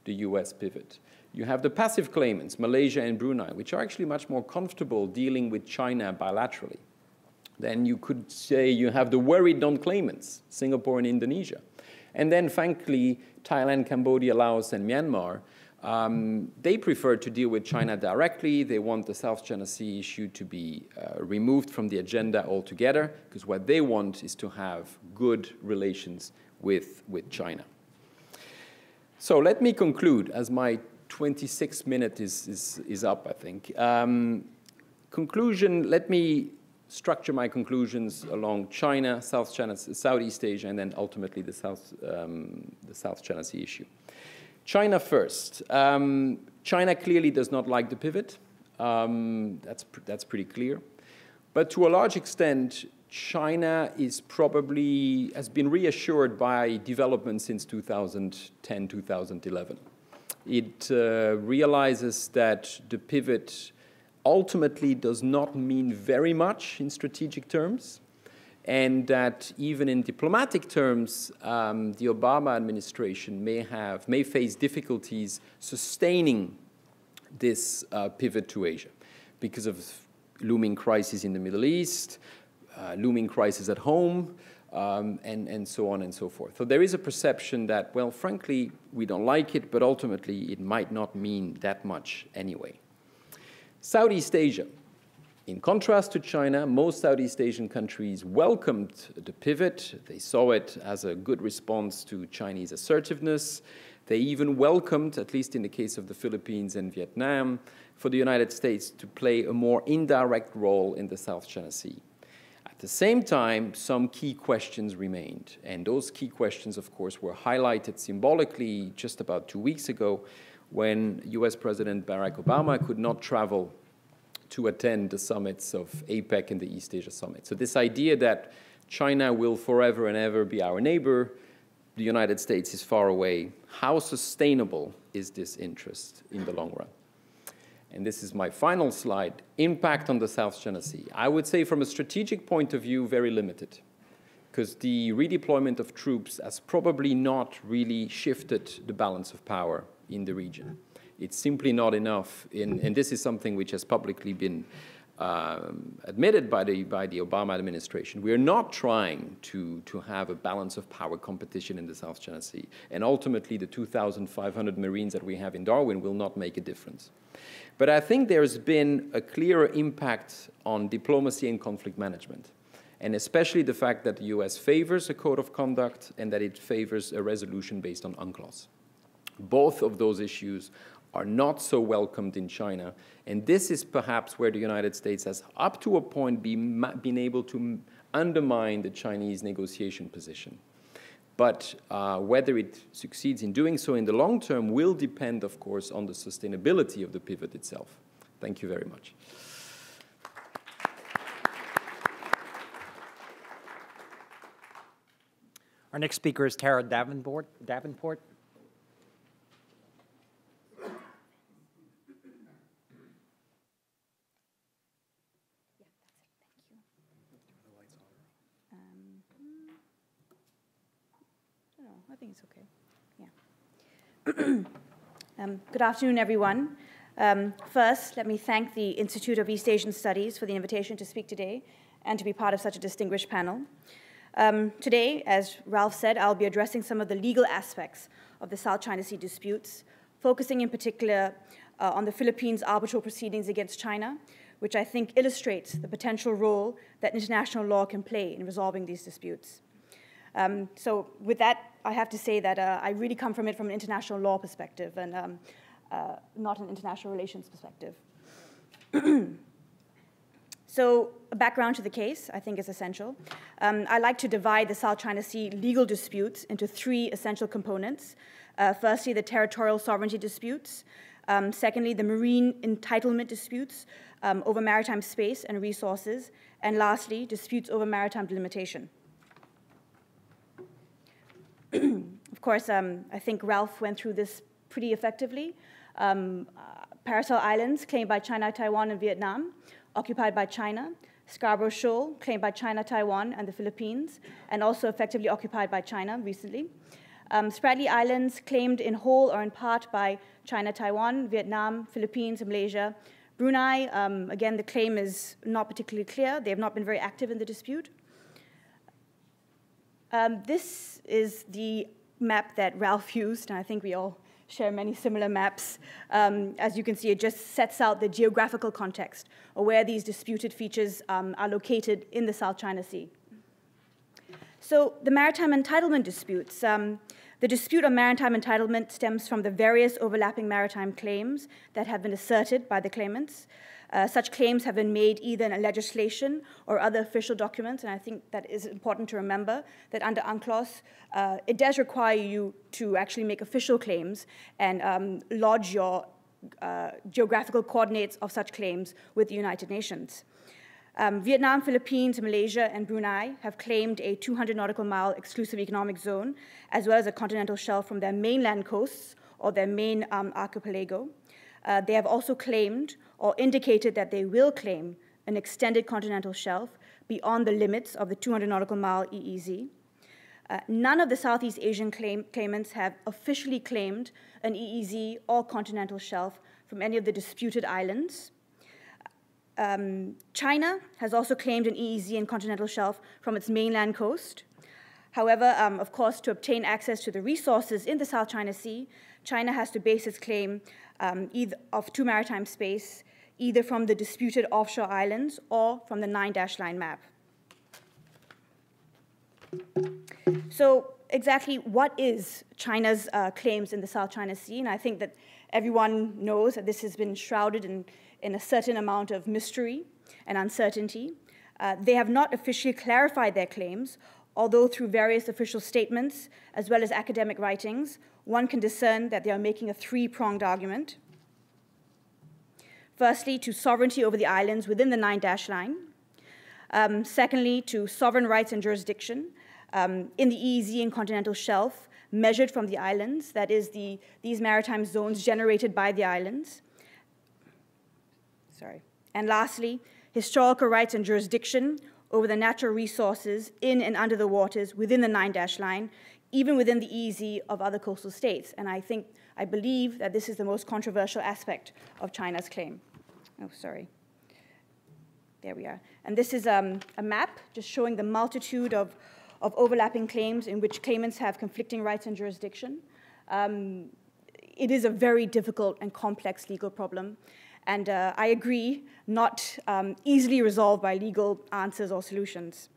the US pivot. You have the passive claimants, Malaysia and Brunei, which are actually much more comfortable dealing with China bilaterally. Then you could say you have the worried non-claimants, Singapore and Indonesia. And then, frankly, Thailand, Cambodia, Laos, and Myanmar, they prefer to deal with China directly. They want the South China Sea issue to be removed from the agenda altogether, because what they want is to have good relations with China. So let me conclude, as my 26 minute is up, I think. Conclusion, let me structure my conclusions along China, Southeast Asia, and then ultimately the South China Sea issue. China first. China clearly does not like the pivot. That's pretty clear. But to a large extent, China has been reassured by developments since 2010, 2011. It realizes that the pivot ultimately does not mean very much in strategic terms, and that even in diplomatic terms, the Obama administration may face difficulties sustaining this pivot to Asia because of looming crises in the Middle East, looming crises at home, and so on and so forth. So there is a perception that, well, frankly, we don't like it, but ultimately it might not mean that much anyway. Southeast Asia. In contrast to China, most Southeast Asian countries welcomed the pivot. They saw it as a good response to Chinese assertiveness. They even welcomed, at least in the case of the Philippines and Vietnam, for the United States to play a more indirect role in the South China Sea. At the same time, some key questions remained. And those key questions, of course, were highlighted symbolically just about 2 weeks ago when US President Barack Obama could not travel to attend the summits of APEC and the East Asia Summit. So this idea that China will forever and ever be our neighbor, the United States is far away, how sustainable is this interest in the long run? And this is my final slide, impact on the South China Sea. I would say from a strategic point of view, very limited. because the redeployment of troops has probably not really shifted the balance of power in the region. It's simply not enough, and this is something which has publicly been admitted by the Obama administration. We are not trying to have a balance of power competition in the South China Sea, and ultimately the 2,500 Marines that we have in Darwin will not make a difference. But I think there's been a clearer impact on diplomacy and conflict management, and especially the fact that the US favors a code of conduct and that it favors a resolution based on UNCLOS. Both of those issues are not so welcomed in China, and this is perhaps where the United States has, up to a point, been able to undermine the Chinese negotiation position. But whether it succeeds in doing so in the long term will depend, of course, on the sustainability of the pivot itself. Thank you very much. Our next speaker is Tara Davenport. I think it's okay. Yeah. Good afternoon, everyone. First, let me thank the Institute of East Asian Studies for the invitation to speak today and to be part of such a distinguished panel. Today, as Ralf said, I'll be addressing some of the legal aspects of the South China Sea disputes, focusing in particular on the Philippines' arbitral proceedings against China, which I think illustrates the potential role that international law can play in resolving these disputes. So with that, I have to say that I really come from it from an international law perspective and not an international relations perspective. So a background to the case, I think, is essential. I like to divide the South China Sea legal disputes into three essential components. Firstly, the territorial sovereignty disputes. Secondly, the marine entitlement disputes over maritime space and resources. And lastly, disputes over maritime delimitation. Of course, I think Ralf went through this pretty effectively. Paracel Islands, claimed by China, Taiwan, and Vietnam, occupied by China. Scarborough Shoal, claimed by China, Taiwan, and the Philippines, and also effectively occupied by China recently. Spratly Islands, claimed in whole or in part by China, Taiwan, Vietnam, Philippines, and Malaysia. Brunei, again, the claim is not particularly clear. They have not been very active in the dispute. This is the map that Ralf used, and I think we all share many similar maps. As you can see, it just sets out the geographical context of where these disputed features are located in the South China Sea. So the maritime entitlement disputes. The dispute on maritime entitlement stems from the various overlapping maritime claims that have been asserted by the claimants. Such claims have been made either in a legislation or other official documents, and I think that is important to remember that under UNCLOS, it does require you to actually make official claims and lodge your geographical coordinates of such claims with the United Nations. Vietnam, Philippines, Malaysia, and Brunei have claimed a 200 nautical mile exclusive economic zone, as well as a continental shelf from their mainland coasts or their main archipelago. They have also claimed or indicated that they will claim an extended continental shelf beyond the limits of the 200 nautical mile EEZ. None of the Southeast Asian claimants have officially claimed an EEZ or continental shelf from any of the disputed islands. China has also claimed an EEZ and continental shelf from its mainland coast. However, of course, to obtain access to the resources in the South China Sea, China has to base its claim either of to maritime space, either from the disputed offshore islands or from the 9-line map. So exactly what is China's claims in the South China Sea? And I think that everyone knows that this has been shrouded in a certain amount of mystery and uncertainty. They have not officially clarified their claims, although through various official statements, as well as academic writings, one can discern that they are making a three-pronged argument. Firstly, to sovereignty over the islands within the 9-line. Secondly, to sovereign rights and jurisdiction in the EEZ and continental shelf measured from the islands, that is, these maritime zones generated by the islands. And lastly, historical rights and jurisdiction over the natural resources in and under the waters within the 9-dash line, even within the EEZ of other coastal states. And I believe that this is the most controversial aspect of China's claim. Oh, sorry. There we are. And this is a map just showing the multitude of overlapping claims in which claimants have conflicting rights and jurisdiction. It is a very difficult and complex legal problem. And I agree, not easily resolved by legal answers or solutions.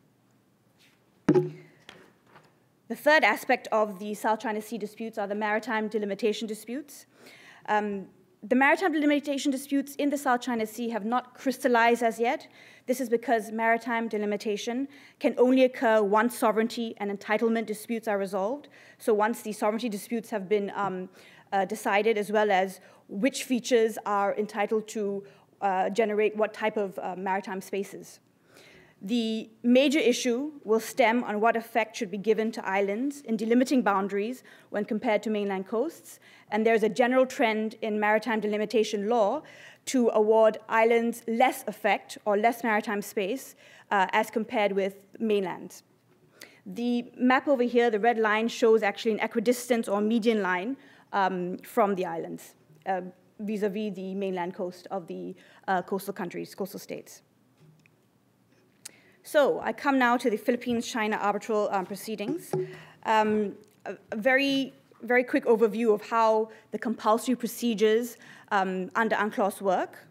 The third aspect of the South China Sea disputes are the maritime delimitation disputes. The maritime delimitation disputes in the South China Sea have not crystallized as yet. This is because maritime delimitation can only occur once sovereignty and entitlement disputes are resolved. So once the sovereignty disputes have been decided, as well as which features are entitled to generate what type of maritime spaces. The major issue will stem on what effect should be given to islands in delimiting boundaries when compared to mainland coasts. And there's a general trend in maritime delimitation law to award islands less effect or less maritime space as compared with mainland. The map over here, the red line, shows actually an equidistance or median line from the islands vis-a-vis the mainland coast of the coastal countries, coastal states. So I come now to the Philippines-China arbitral proceedings. A very quick overview of how the compulsory procedures under UNCLOS work.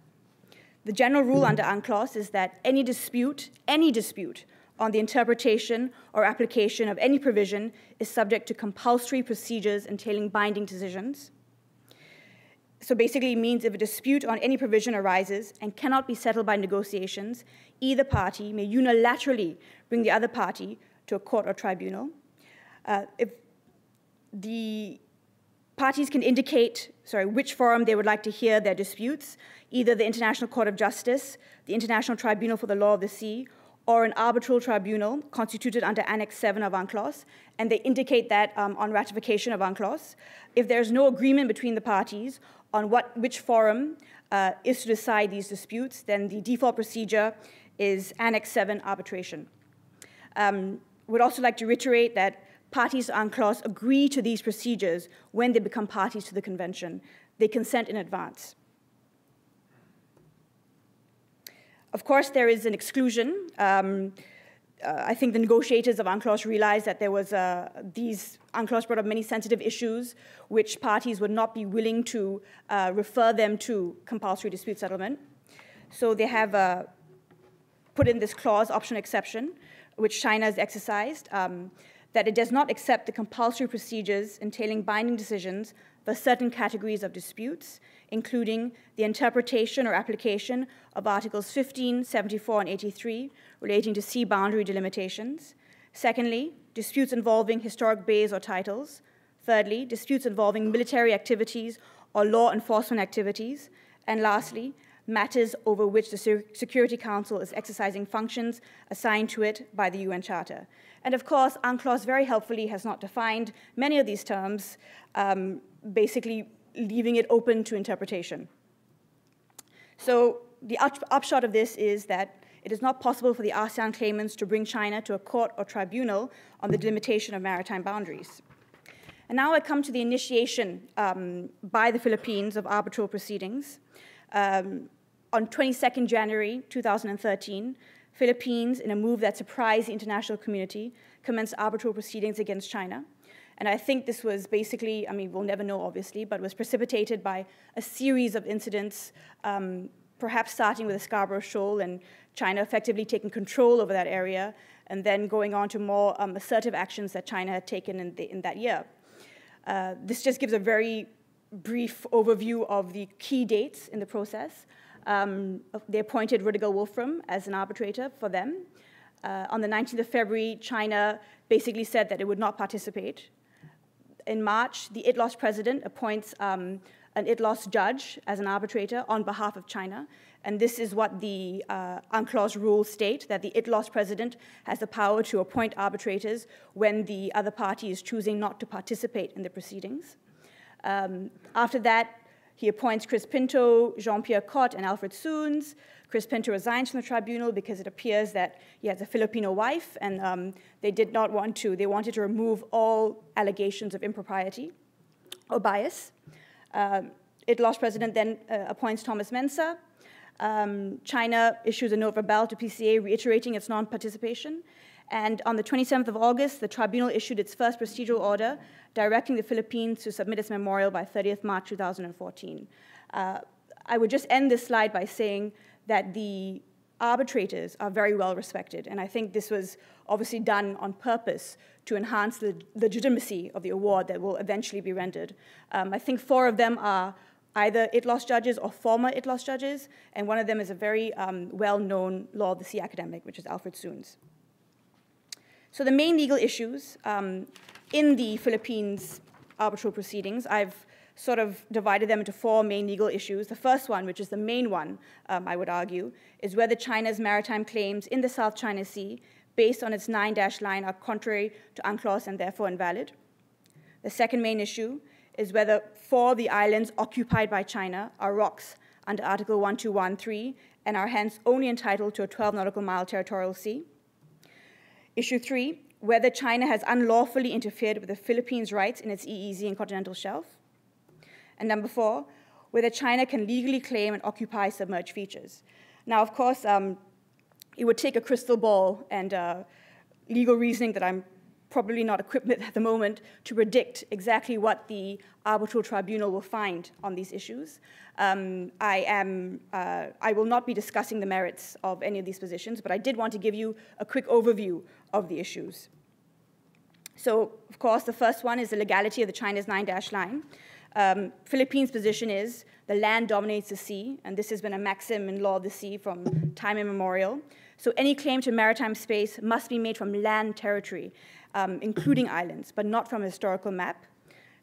The general rule under UNCLOS is that any dispute on the interpretation or application of any provision is subject to compulsory procedures entailing binding decisions. So basically it means if a dispute on any provision arises and cannot be settled by negotiations, either party may unilaterally bring the other party to a court or tribunal. If the parties can indicate, which forum they would like to hear their disputes, either the International Court of Justice, the International Tribunal for the Law of the Sea, or an arbitral tribunal constituted under Annex 7 of UNCLOS, and they indicate that on ratification of UNCLOS. If there's no agreement between the parties on which forum is to decide these disputes, then the default procedure is Annex 7 arbitration. Would also like to reiterate that parties to UNCLOS agree to these procedures when they become parties to the convention. They consent in advance. Of course, there is an exclusion. I think the negotiators of UNCLOS realized that there was UNCLOS brought up many sensitive issues which parties would not be willing to refer them to compulsory dispute settlement. So they have put in this clause, option exception, which China has exercised, that it does not accept the compulsory procedures entailing binding decisions for certain categories of disputes, including the interpretation or application of Articles 15, 74, and 83 relating to sea boundary delimitations. Secondly, disputes involving historic bays or titles. Thirdly, disputes involving military activities or law enforcement activities. And lastly, matters over which the Security Council is exercising functions assigned to it by the UN Charter. And of course, UNCLOS very helpfully has not defined many of these terms, basically leaving it open to interpretation. So the upshot of this is that it is not possible for the ASEAN claimants to bring China to a court or tribunal on the delimitation of maritime boundaries. And now I come to the initiation by the Philippines of arbitral proceedings. On 22nd January 2013, Philippines, in a move that surprised the international community, commenced arbitral proceedings against China. And I think this was basically, we'll never know obviously, but was precipitated by a series of incidents, perhaps starting with the Scarborough Shoal and China effectively taking control over that area, and then going on to more assertive actions that China had taken in that year. This just gives a very brief overview of the key dates in the process. They appointed Rudiger Wolfram as an arbitrator for them. On the 19th of February, China basically said that it would not participate. In March, the ITLOS president appoints an ITLOS judge as an arbitrator on behalf of China. And this is what the UNCLOS rules state, that the ITLOS president has the power to appoint arbitrators when the other party is choosing not to participate in the proceedings. After that, He appoints Chris Pinto, Jean-Pierre Cot, and Alfred Soons. Chris Pinto resigns from the tribunal because it appears that he has a Filipino wife, and they did not want to. They wanted to remove all allegations of impropriety or bias. ITLOS president then appoints Thomas Mensah. China issues a note verbal to PCA reiterating its non-participation. And on the 27th of August, the tribunal issued its first procedural order directing the Philippines to submit its memorial by 30th March 2014. I would just end this slide by saying that the arbitrators are very well respected, and I think this was obviously done on purpose to enhance the legitimacy of the award that will eventually be rendered. I think 4 of them are either ITLOS judges or former ITLOS judges, and one of them is a very well-known law of the sea academic, which is Alfred Soons. So the main legal issues in the Philippines arbitral proceedings, I've sort of divided them into 4 main legal issues. The first one, which is the main one, I would argue, is whether China's maritime claims in the South China Sea, based on its 9-dash line, are contrary to UNCLOS and therefore invalid. The second main issue is whether 4 of the islands occupied by China are rocks under Article 1213 and are hence only entitled to a 12 nautical mile territorial sea. Issue 3, whether China has unlawfully interfered with the Philippines' rights in its EEZ and continental shelf. And number 4, whether China can legally claim and occupy submerged features. Now, of course, it would take a crystal ball and legal reasoning that I'm probably not equipped with at the moment to predict exactly what the arbitral tribunal will find on these issues. I will not be discussing the merits of any of these positions, but I did want to give you a quick overview of the issues. So, of course, the first one is the legality of the China's 9-dash line. Philippines' position is the land dominates the sea, and this has been a maxim in law of the sea from time immemorial. So any claim to maritime space must be made from land territory, including islands, but not from a historical map.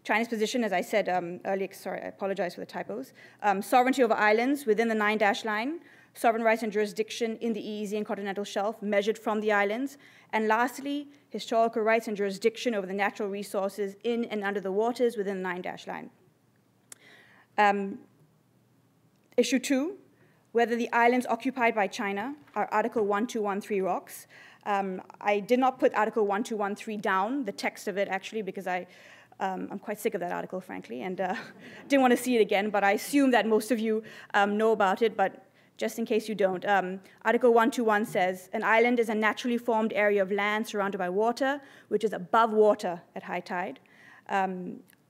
China's position, as I said earlier, sorry, I apologize for the typos, sovereignty over islands within the 9-dash line, sovereign rights and jurisdiction in the EEZ and continental shelf measured from the islands, and lastly, historical rights and jurisdiction over the natural resources in and under the waters within the 9-dash line. Issue 2, whether the islands occupied by China are Article 1213 rocks. I did not put Article 1213 down, the text of it actually, because I'm quite sick of that article, frankly, and didn't want to see it again, but I assume that most of you know about it, but just in case you don't. Article 121 says, an island is a naturally formed area of land surrounded by water, which is above water at high tide.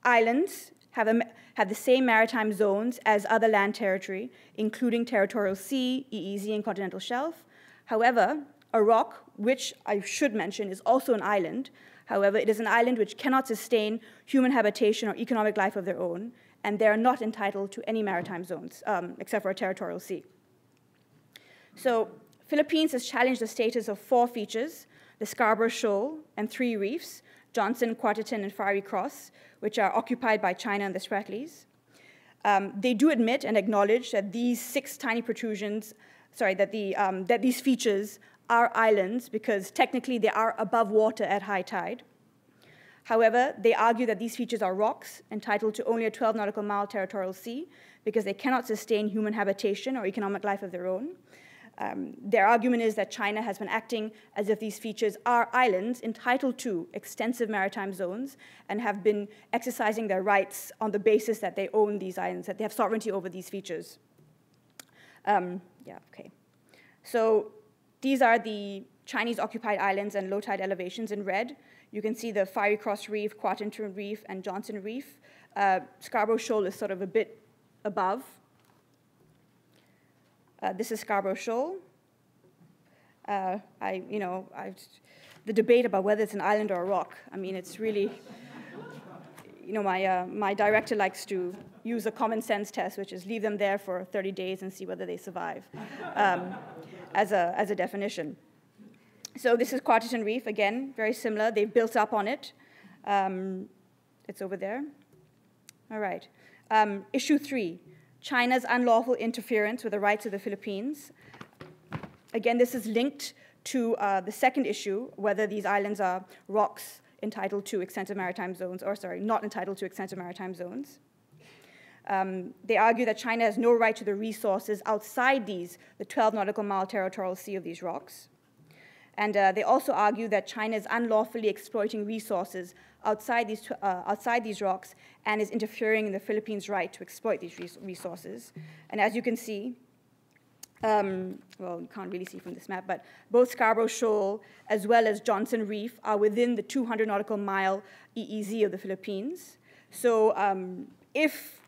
Islands have the same maritime zones as other land territory, including territorial sea, EEZ, and continental shelf. However, a rock, which I should mention is also an island, however, it is an island which cannot sustain human habitation or economic life of their own, and they are not entitled to any maritime zones, except for a territorial sea. So, Philippines has challenged the status of 4 features, the Scarborough Shoal and 3 reefs, Johnson, Quarterton, and Fiery Cross, which are occupied by China and the Spratlys. They do admit and acknowledge that these 6 tiny protrusions, that these features are islands because technically they are above water at high tide. However, they argue that these features are rocks entitled to only a 12 nautical mile territorial sea because they cannot sustain human habitation or economic life of their own. Their argument is that China has been acting as if these features are islands entitled to extensive maritime zones and have been exercising their rights on the basis that they own these islands, that they have sovereignty over these features. So these are the Chinese occupied islands and low tide elevations in red. You can see the Fiery Cross Reef, Quarterton Reef, and Johnson Reef. Scarborough Shoal is sort of a bit above. This is Scarborough Shoal. The debate about whether it's an island or a rock, I mean, it's really, my director likes to use a common sense test, which is leave them there for 30 days and see whether they survive, as a definition. So this is Quarterton Reef, again, very similar. They've built up on it. It's over there. All right. Issue 3. China's unlawful interference with the rights of the Philippines. Again, this is linked to the second issue, whether these islands are rocks entitled to extensive maritime zones, or sorry, not entitled to extensive maritime zones. They argue that China has no right to the resources outside the 12 nautical mile territorial sea of these rocks. And they also argue that China is unlawfully exploiting resources outside these rocks and is interfering in the Philippines' right to exploit these resources. And as you can see, well, you can't really see from this map, but both Scarborough Shoal as well as Johnson Reef are within the 200 nautical mile EEZ of the Philippines. So if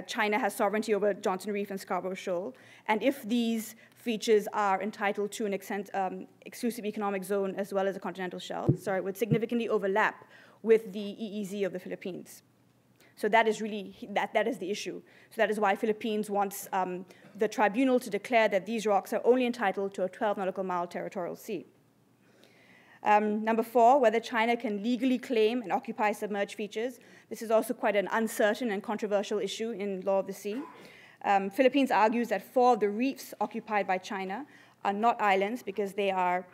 China has sovereignty over Johnson Reef and Scarborough Shoal, and if these features are entitled to an exclusive economic zone as well as a continental shelf, sorry, would significantly overlap with the EEZ of the Philippines. So that is really, that is the issue. So that is why Philippines wants the tribunal to declare that these rocks are only entitled to a 12 nautical mile territorial sea. Number 4, whether China can legally claim and occupy submerged features. This is also quite an uncertain and controversial issue in law of the sea. Philippines argues that 4 of the reefs occupied by China are not islands because they are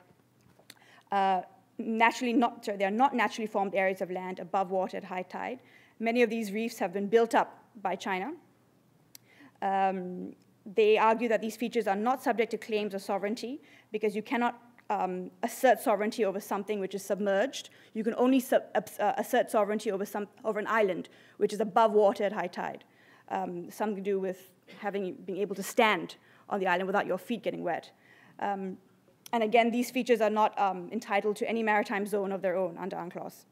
not naturally formed areas of land above water at high tide. Many of these reefs have been built up by China. They argue that these features are not subject to claims of sovereignty because you cannot assert sovereignty over something which is submerged. You can only assert sovereignty over an island which is above water at high tide. Something to do with being able to stand on the island without your feet getting wet. And again, these features are not entitled to any maritime zone of their own under UNCLOS.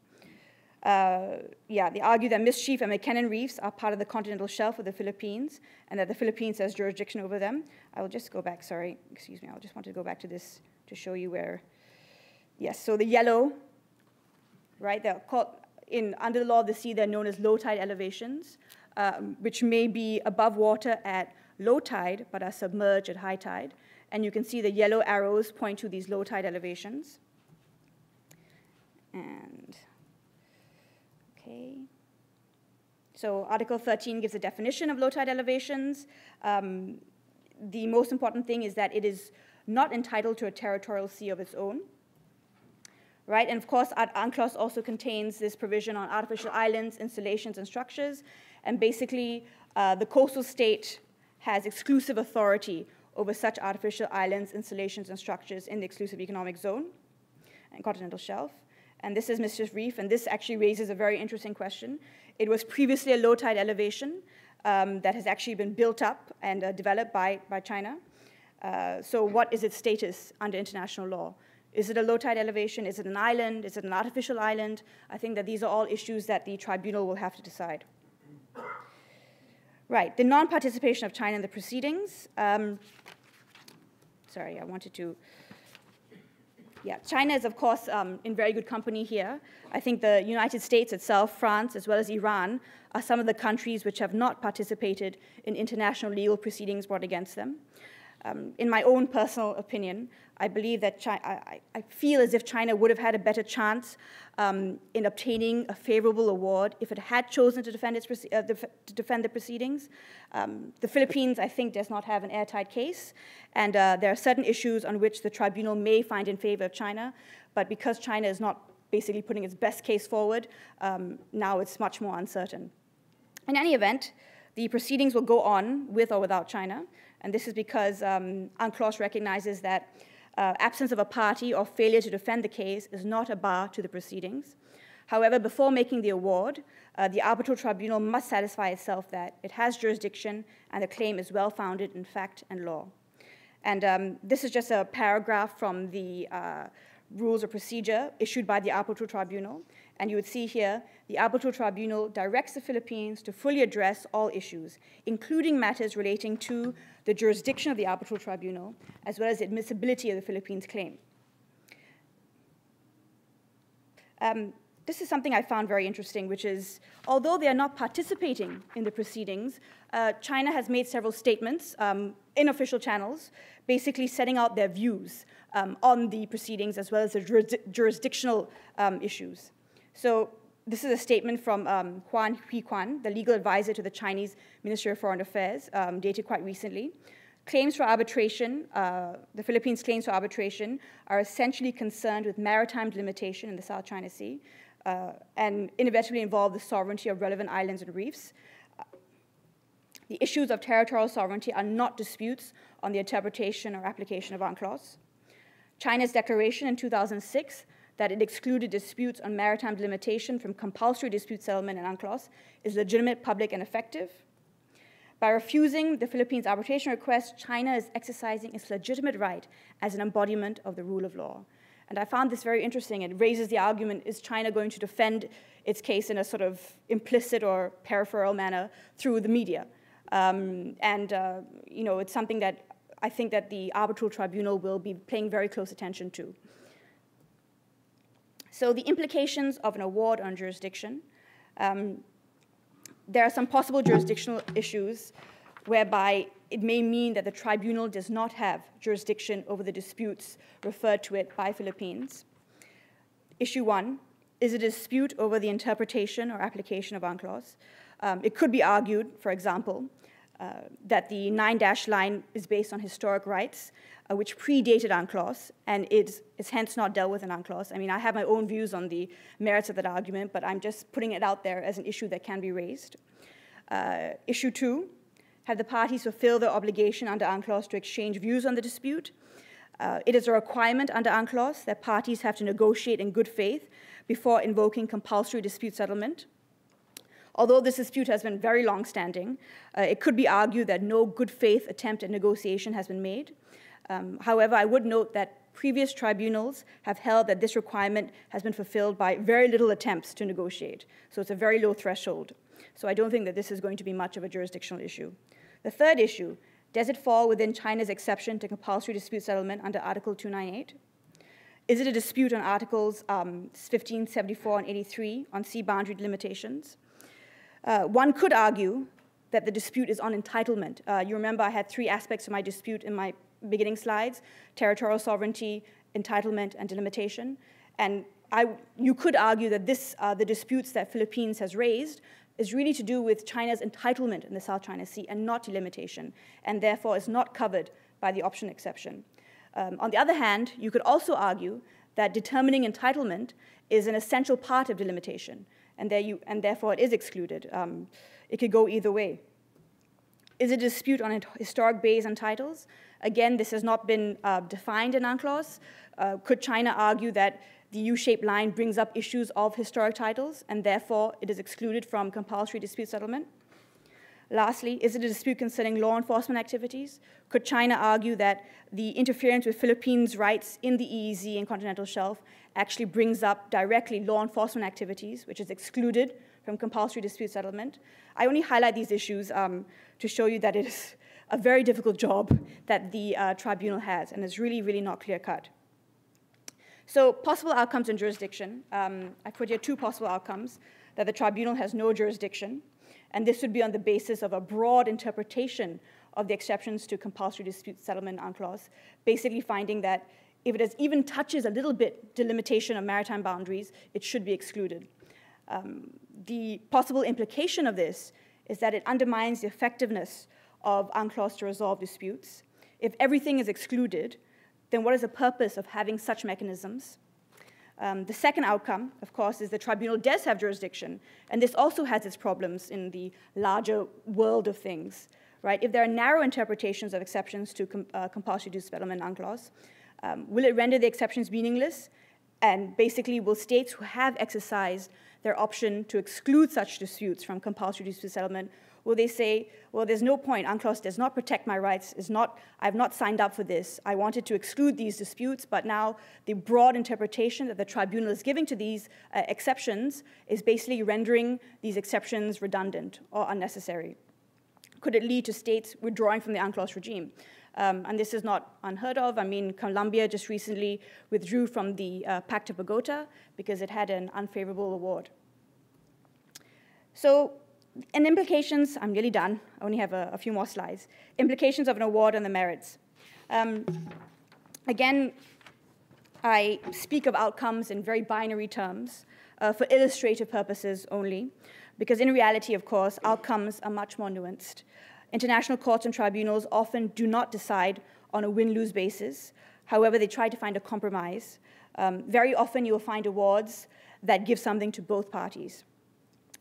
They argue that Mischief and McKinnon reefs are part of the continental shelf of the Philippines and that the Philippines has jurisdiction over them. I will just go back, sorry, excuse me, I just want to go back to this to show you where, yes, so the yellow, right, they're called, under the law of the sea, they're known as low tide elevations, which may be above water at low tide, but are submerged at high tide. And you can see the yellow arrows point to these low tide elevations. And okay. So Article 13 gives a definition of low tide elevations. The most important thing is that it is not entitled to a territorial sea of its own. Right? And of course, UNCLOS also contains this provision on artificial islands, installations, and structures. And basically, the coastal state has exclusive authority over such artificial islands, installations, and structures in the exclusive economic zone and continental shelf. And this is Mischief Reef, and this actually raises a very interesting question. It was previously a low tide elevation that has actually been built up and developed by China. So what is its status under international law? Is it a low tide elevation? Is it an island? Is it an artificial island? I think that these are all issues that the tribunal will have to decide. Right, the non-participation of China in the proceedings. Sorry, I wanted to. Yeah, China is, of course, in very good company here. I think the United States itself, France, as well as Iran, are some of the countries which have not participated in international legal proceedings brought against them. In my own personal opinion, I believe that I feel as if China would have had a better chance in obtaining a favorable award if it had chosen to defend the proceedings. The Philippines, I think, does not have an airtight case, and there are certain issues on which the tribunal may find in favor of China, but because China is not basically putting its best case forward, now it's much more uncertain. In any event, the proceedings will go on with or without China, and this is because UNCLOS recognizes that absence of a party or failure to defend the case is not a bar to the proceedings. However, before making the award, the arbitral tribunal must satisfy itself that it has jurisdiction and the claim is well-founded in fact and law. And this is just a paragraph from the rules of procedure issued by the arbitral tribunal. And you would see here, the arbitral tribunal directs the Philippines to fully address all issues, including matters relating to the jurisdiction of the arbitral tribunal, as well as the admissibility of the Philippines' claim. This is something I found very interesting, which is, although they are not participating in the proceedings, China has made several statements in official channels, basically setting out their views on the proceedings as well as the jurisdictional issues. So this is a statement from Kuan-Hsiung, the legal advisor to the Chinese Ministry of Foreign Affairs, dated quite recently. Claims for arbitration, the Philippines' claims for arbitration are essentially concerned with maritime delimitation in the South China Sea and inevitably involve the sovereignty of relevant islands and reefs. The issues of territorial sovereignty are not disputes on the interpretation or application of UNCLOS. China's declaration in 2006 that it excluded disputes on maritime delimitation from compulsory dispute settlement in UNCLOS is legitimate, public, and effective. By refusing the Philippines' arbitration request, China is exercising its legitimate right as an embodiment of the rule of law. And I found this very interesting. It raises the argument, is China going to defend its case in a sort of implicit or peripheral manner through the media? You know, it's something that I think that the arbitral tribunal will be paying very close attention to. So the implications of an award on jurisdiction. There are some possible jurisdictional issues whereby it may mean that the tribunal does not have jurisdiction over the disputes referred to it by Philippines. Issue 1, is a dispute over the interpretation or application of UNCLOS. It could be argued, for example, that the 9-dash line is based on historic rights, which predated UNCLOS, and is hence not dealt with in UNCLOS. I mean, I have my own views on the merits of that argument, but I'm just putting it out there as an issue that can be raised. Issue 2, have the parties fulfilled their obligation under UNCLOS to exchange views on the dispute? It is a requirement under UNCLOS that parties have to negotiate in good faith before invoking compulsory dispute settlement. Although this dispute has been very long-standing, it could be argued that no good faith attempt at negotiation has been made. However, I would note that previous tribunals have held that this requirement has been fulfilled by very little attempts to negotiate. So it's a very low threshold. So I don't think that this is going to be much of a jurisdictional issue. The third issue, does it fall within China's exception to compulsory dispute settlement under Article 298? Is it a dispute on Articles 15, 74, and 83 on sea boundary limitations? One could argue that the dispute is on entitlement. You remember I had 3 aspects of my dispute in my beginning slides: territorial sovereignty, entitlement, and delimitation. And you could argue that the disputes that Philippines has raised is really to do with China's entitlement in the South China Sea and not delimitation, and therefore is not covered by the option exception. On the other hand, you could also argue that determining entitlement is an essential part of delimitation, and therefore it is excluded. It could go either way. Is it a dispute on historic bays and titles? Again, this has not been defined in UNCLOS. Could China argue that the U-shaped line brings up issues of historic titles, and therefore it is excluded from compulsory dispute settlement? Lastly, is it a dispute concerning law enforcement activities? Could China argue that the interference with Philippines' rights in the EEZ and continental shelf actually brings up directly law enforcement activities, which is excluded from compulsory dispute settlement? I only highlight these issues to show you that it is a very difficult job that the tribunal has, and it's really, really not clear-cut. So possible outcomes in jurisdiction. I put here 2 possible outcomes: that the tribunal has no jurisdiction, and this would be on the basis of a broad interpretation of the exceptions to compulsory dispute settlement UNCLOS, basically finding that if it even touches a little bit delimitation of maritime boundaries, it should be excluded. The possible implication of this is that it undermines the effectiveness of UNCLOS to resolve disputes. If everything is excluded, then what is the purpose of having such mechanisms? The second outcome, of course, is the tribunal does have jurisdiction, and this also has its problems in the larger world of things, right? If there are narrow interpretations of exceptions to compulsory dispute settlement UNCLOS, will it render the exceptions meaningless? And basically, will states who have exercised their option to exclude such disputes from compulsory dispute settlement, will they say, well, there's no point, UNCLOS does not protect my rights, I've not signed up for this, I wanted to exclude these disputes, but now the broad interpretation that the tribunal is giving to these exceptions is basically rendering these exceptions redundant or unnecessary. Could it lead to states withdrawing from the UNCLOS regime? And this is not unheard of. I mean, Colombia just recently withdrew from the Pact of Bogota because it had an unfavorable award. So, and implications, I'm nearly done. I only have a few more slides. Implications of an award on the merits. Again, I speak of outcomes in very binary terms for illustrative purposes only, because in reality, of course, outcomes are much more nuanced. International courts and tribunals often do not decide on a win-lose basis. However, they try to find a compromise. Very often, you will find awards that give something to both parties.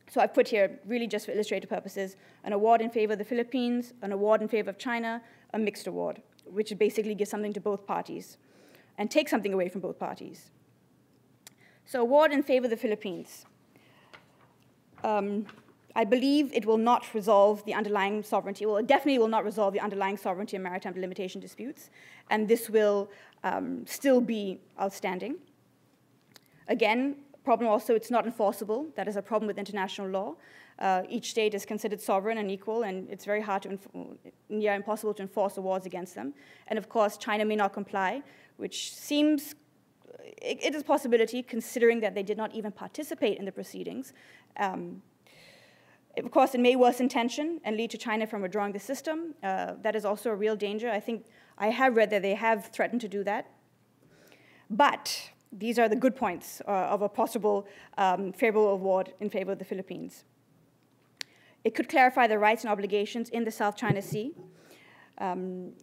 So I've put here, really just for illustrative purposes, an award in favor of the Philippines, an award in favor of China, a mixed award, which basically gives something to both parties and takes something away from both parties. So award in favor of the Philippines. I believe it will not resolve the underlying sovereignty. Well, it definitely will not resolve the underlying sovereignty and maritime delimitation disputes, and this will still be outstanding. Again, problem also, it's not enforceable. That is a problem with international law. Each state is considered sovereign and equal, and it's very hard to, near impossible to enforce awards against them. And of course, China may not comply, which seems, it is a possibility, considering that they did not even participate in the proceedings. Of course, it may worsen tension and lead to China from withdrawing the system. That is also a real danger. I think I have read that they have threatened to do that. But these are the good points of a possible favorable award in favor of the Philippines. It could clarify the rights and obligations in the South China Sea,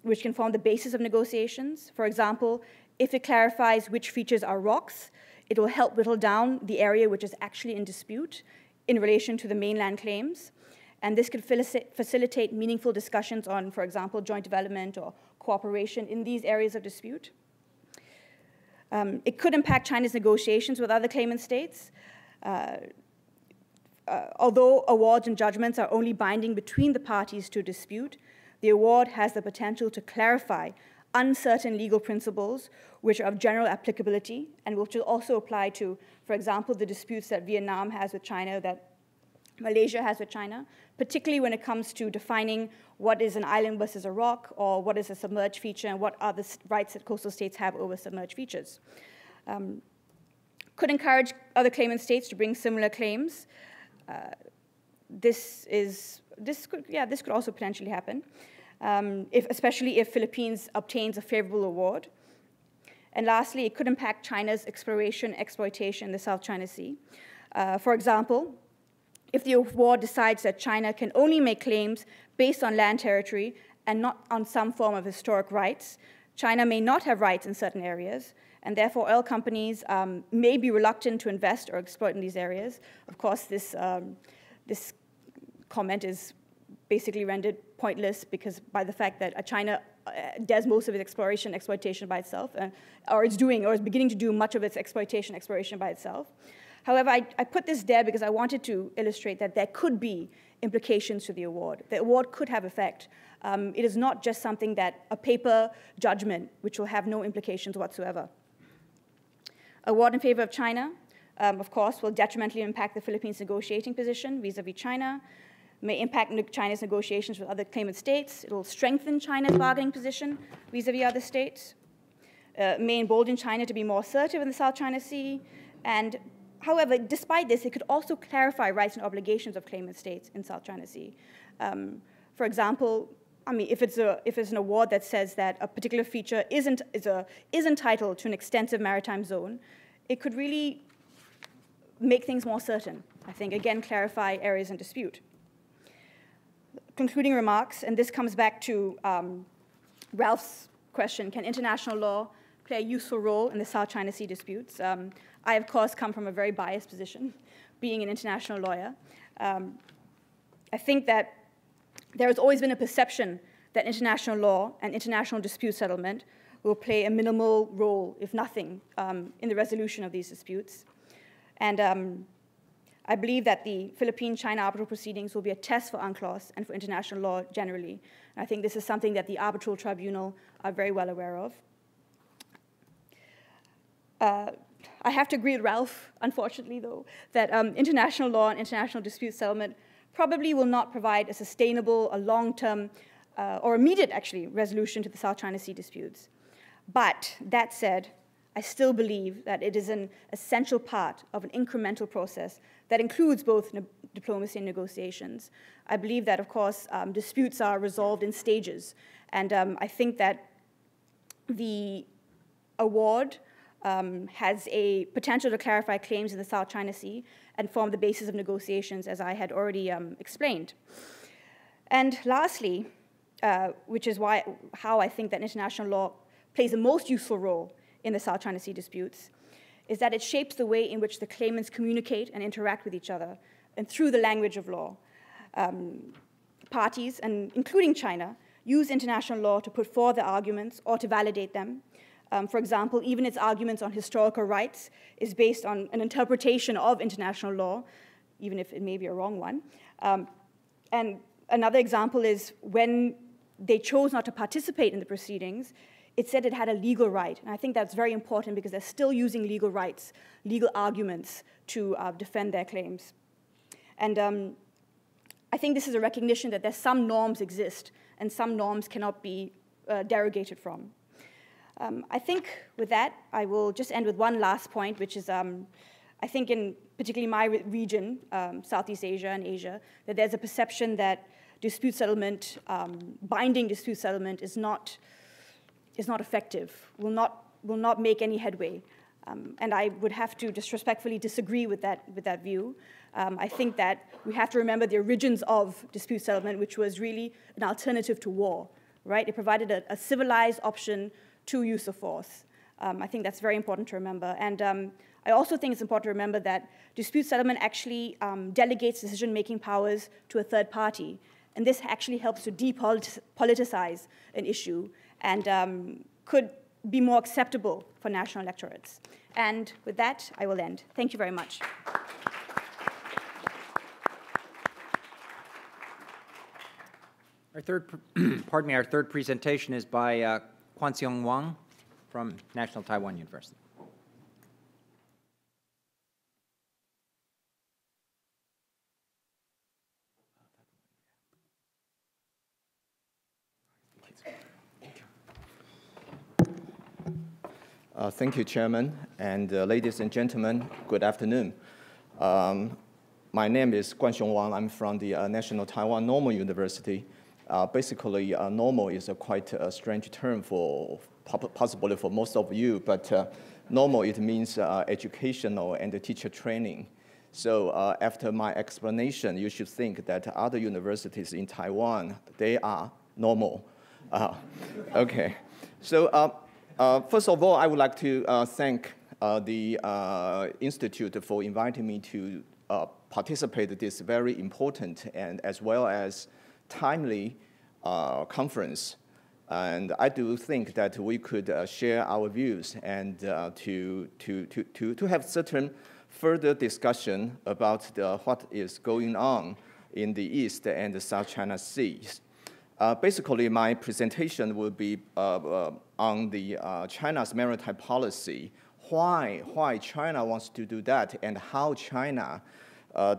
which can form the basis of negotiations. For example, if it clarifies which features are rocks, it will help whittle down the area which is actually in dispute in relation to the mainland claims. And this could facilitate meaningful discussions on, for example, joint development or cooperation in these areas of dispute. It could impact China's negotiations with other claimant states. Although awards and judgments are only binding between the parties to a dispute, the award has the potential to clarify uncertain legal principles which are of general applicability and which will also apply to, for example, the disputes that Vietnam has with China, that Malaysia has with China, particularly when it comes to defining what is an island versus a rock, or what is a submerged feature, and what are the rights that coastal states have over submerged features. Could encourage other claimant states to bring similar claims. This could also potentially happen, especially if Philippines obtains a favorable award. And lastly, it could impact China's exploration and exploitation in the South China Sea. For example, if the award decides that China can only make claims based on land territory and not on some form of historic rights, China may not have rights in certain areas, and therefore oil companies may be reluctant to invest or exploit in these areas. Of course, this comment is basically rendered pointless because by the fact that China does most of its exploration and exploitation by itself, or is beginning to do much of its exploration by itself. However, I put this there because I wanted to illustrate that there could be implications to the award. The award could have effect. It is not just something that a paper judgment, which will have no implications whatsoever. Award in favor of China, of course, will detrimentally impact the Philippines' negotiating position vis-a-vis China, may impact China's negotiations with other claimant states. It will strengthen China's bargaining position vis-a-vis other states, may embolden China to be more assertive in the South China Sea, and however, despite this, it could also clarify rights and obligations of claimant states in South China Sea. For example, I mean, if it's an award that says that a particular feature is entitled to an extensive maritime zone, it could really make things more certain. I think, again, clarify areas in dispute. Concluding remarks, and this comes back to Ralph's question, can international law play a useful role in the South China Sea disputes? I, of course, come from a very biased position, being an international lawyer. I think that there has always been a perception that international law and international dispute settlement will play a minimal role, if nothing, in the resolution of these disputes. And I believe that the Philippine-China arbitral proceedings will be a test for UNCLOS and for international law generally. And I think this is something that the arbitral tribunal are very well aware of. I have to agree with Ralf, unfortunately, though, that international law and international dispute settlement probably will not provide a sustainable, a long-term, or immediate, actually, resolution to the South China Sea disputes. But that said, I still believe that it is an essential part of an incremental process that includes both diplomacy and negotiations. I believe that, of course, disputes are resolved in stages. And I think that the award has a potential to clarify claims in the South China Sea and form the basis of negotiations, as I had already explained. And lastly, which is how I think that international law plays the most useful role in the South China Sea disputes, is that it shapes the way in which the claimants communicate and interact with each other, and through the language of law. Parties, and including China, use international law to put forth their arguments or to validate them. For example, even its arguments on historical rights is based on an interpretation of international law, even if it may be a wrong one. And another example is when they chose not to participate in the proceedings, it said it had a legal right. And I think that's very important because they're still using legal rights, legal arguments to defend their claims. And I think this is a recognition that there's some norms exist and some norms cannot be derogated from. I think with that, I will just end with one last point, which is I think in particularly my region, Southeast Asia and Asia, that there's a perception that dispute settlement, binding dispute settlement is not effective, will not make any headway. And I would have to just respectfully disagree with that view. I think that we have to remember the origins of dispute settlement, which was really an alternative to war, right? It provided a civilized option to use of force. I think that's very important to remember. And I also think it's important to remember that dispute settlement actually delegates decision-making powers to a third party. And this actually helps to depoliticize an issue and could be more acceptable for national electorates. And with that, I will end. Thank you very much. Our third presentation is by Kuan-Hsiung Wang from National Taiwan University. Thank you, Chairman, and ladies and gentlemen, good afternoon. My name is Kuan-Hsiung Wang. I'm from the National Taiwan Normal University. Basically, normal is a quite strange term for possibly for most of you, but normal, it means educational and teacher training. So after my explanation, you should think that other universities in Taiwan, they are normal. Okay, so first of all, I would like to thank the Institute for inviting me to participate in this very important and as well as timely conference. And I do think that we could share our views and to have certain further discussion about what is going on in the East and the South China Seas. Basically, my presentation will be on the China's maritime policy, why China wants to do that, and how China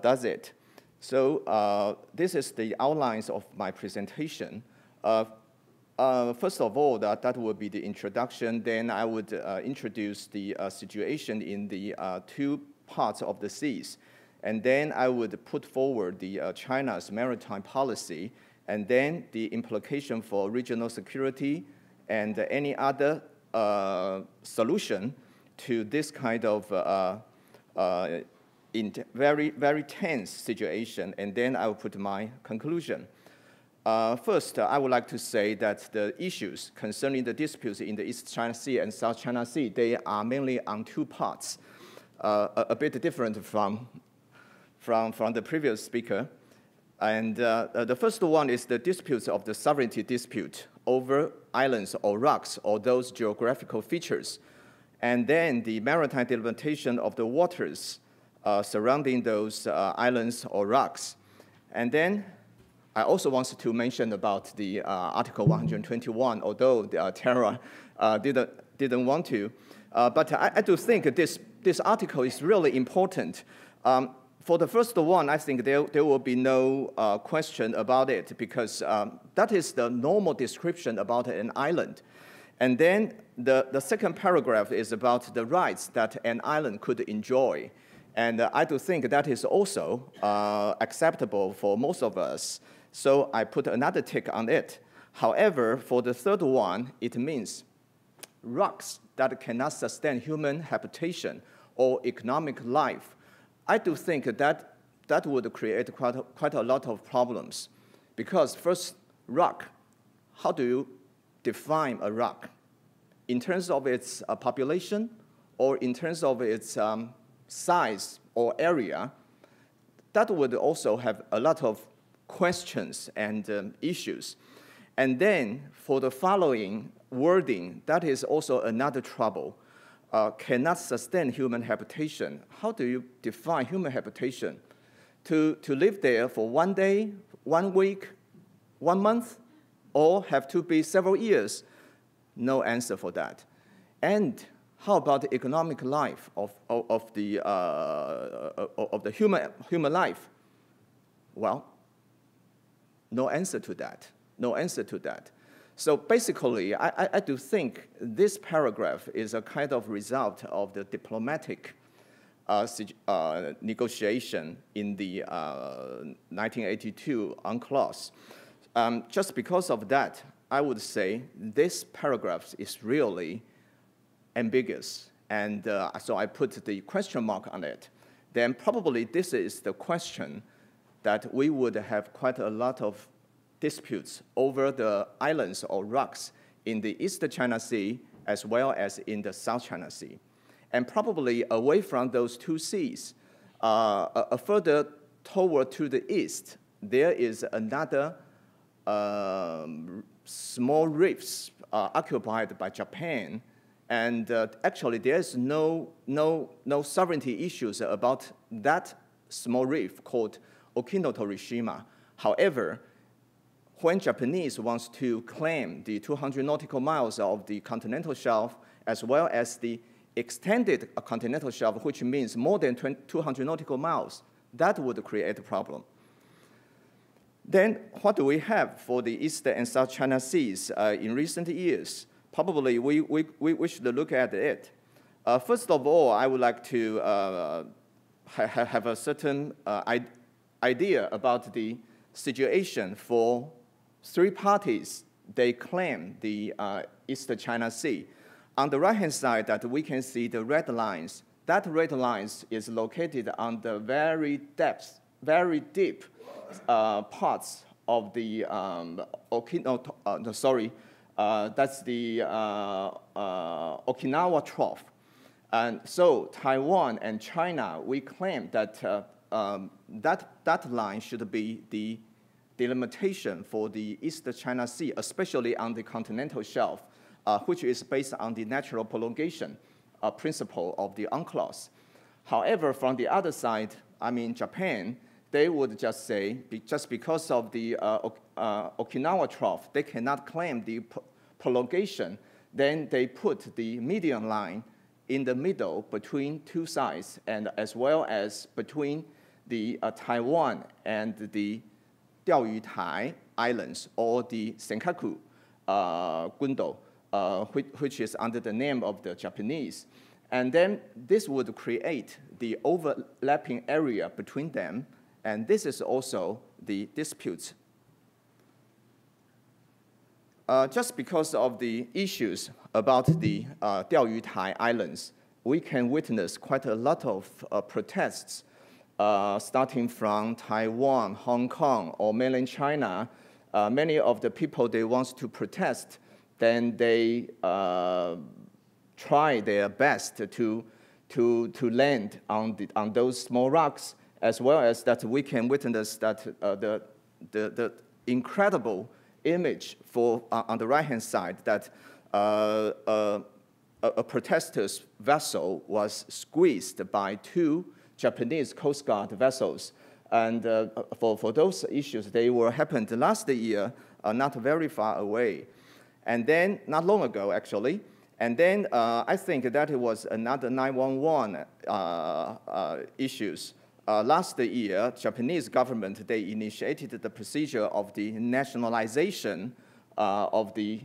does it. So this is the outlines of my presentation. First of all, that would be the introduction. Then I would introduce the situation in the two parts of the seas. And then I would put forward the China's maritime policy, and then the implication for regional security and any other solution to this kind of in very, very tense situation, and then I will put my conclusion. First, I would like to say that the issues concerning the disputes in the East China Sea and South China Sea, they are mainly on two parts, a bit different from the previous speaker. And the first one is the disputes of the sovereignty dispute over islands or rocks or those geographical features. And then the maritime delimitation of the waters surrounding those islands or rocks. And then I also want to mention about the Article 121, although the Tara didn't want to. But I do think this article is really important. For the first one, I think there will be no question about it because that is the normal description about an island. And then the second paragraph is about the rights that an island could enjoy. And I do think that is also acceptable for most of us. So I put another tick on it. However, for the third one, it means rocks that cannot sustain human habitation or economic life. I do think that would create quite a lot of problems. Because first, rock, how do you define a rock? In terms of its population or in terms of its size or area, that would also have a lot of questions and issues. And then for the following wording, that is also another trouble. Cannot sustain human habitation. How do you define human habitation? To live there for 1 day, 1 week, 1 month, or have to be several years? No answer for that. And how about the economic life of the human life? Well, no answer to that. No answer to that. So basically, I do think this paragraph is a kind of result of the diplomatic negotiation in the 1982 UNCLOS. Just because of that, I would say this paragraph is really ambiguous. And so I put the question mark on it. Then probably this is the question that we would have quite a lot of disputes over the islands or rocks in the East China Sea as well as in the South China Sea. And probably away from those two seas, further toward to the east, there is another small reefs occupied by Japan. And actually, there's no sovereignty issues about that small reef called Okino-Torishima. However, when Japanese wants to claim the 200 nautical miles of the continental shelf, as well as the extended continental shelf, which means more than 200 nautical miles, that would create a problem. Then what do we have for the East and South China Seas in recent years? Probably we should look at it. First of all, I would like to have a certain idea about the situation for 3 parties. They claim the East China Sea. On the right-hand side, that we can see the red lines. That red lines is located on the very deep parts of the that's the Okinawa Trough. And so Taiwan and China, we claim that that line should be the delimitation for the East China Sea, especially on the continental shelf, which is based on the natural prolongation principle of the UNCLOS. However, from the other side, I mean Japan, they would just say, just because of the Okinawa Trough, they cannot claim the prolongation. Then they put the median line in the middle between two sides, and as well as between the Taiwan and the Diaoyu Islands, or the Senkaku Gundo, which is under the name of the Japanese. And then this would create the overlapping area between them, and this is also the dispute. Just because of the issues about the Diaoyu Islands, we can witness quite a lot of protests starting from Taiwan, Hong Kong, or mainland China. Many of the people, they want to protest, then they try their best to land on those small rocks, as well as that we can witness that the incredible image on the right-hand side that a protester's vessel was squeezed by 2 Japanese Coast Guard vessels. And for those issues, they happened last year, not very far away. And then, not long ago, actually. And then I think that it was another 911 issues. Last year, Japanese government, they initiated the procedure of the nationalization of the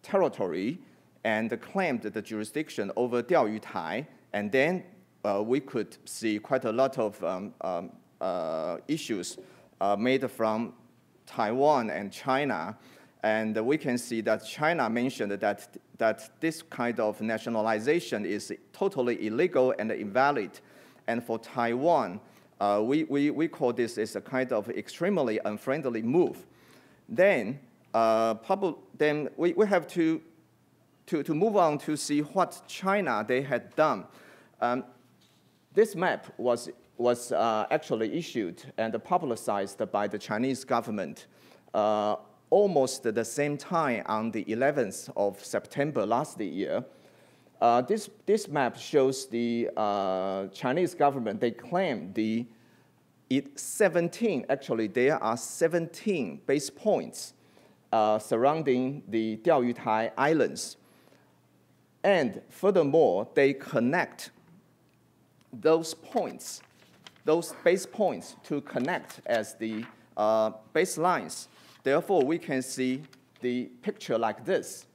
territory and claimed the jurisdiction over Diaoyu. And then we could see quite a lot of issues made from Taiwan and China. And we can see that China mentioned that this kind of nationalization is totally illegal and invalid. And for Taiwan, we call this as a kind of extremely unfriendly move. Then, then we have to move on to see what China they had done. This map was actually issued and publicized by the Chinese government almost at the same time on the 11th of September last year. This map shows the Chinese government, they claim there are 17 base points surrounding the Diaoyu Islands. And furthermore, they connect those points, those base points to connect as the baselines. Therefore, we can see the picture like this.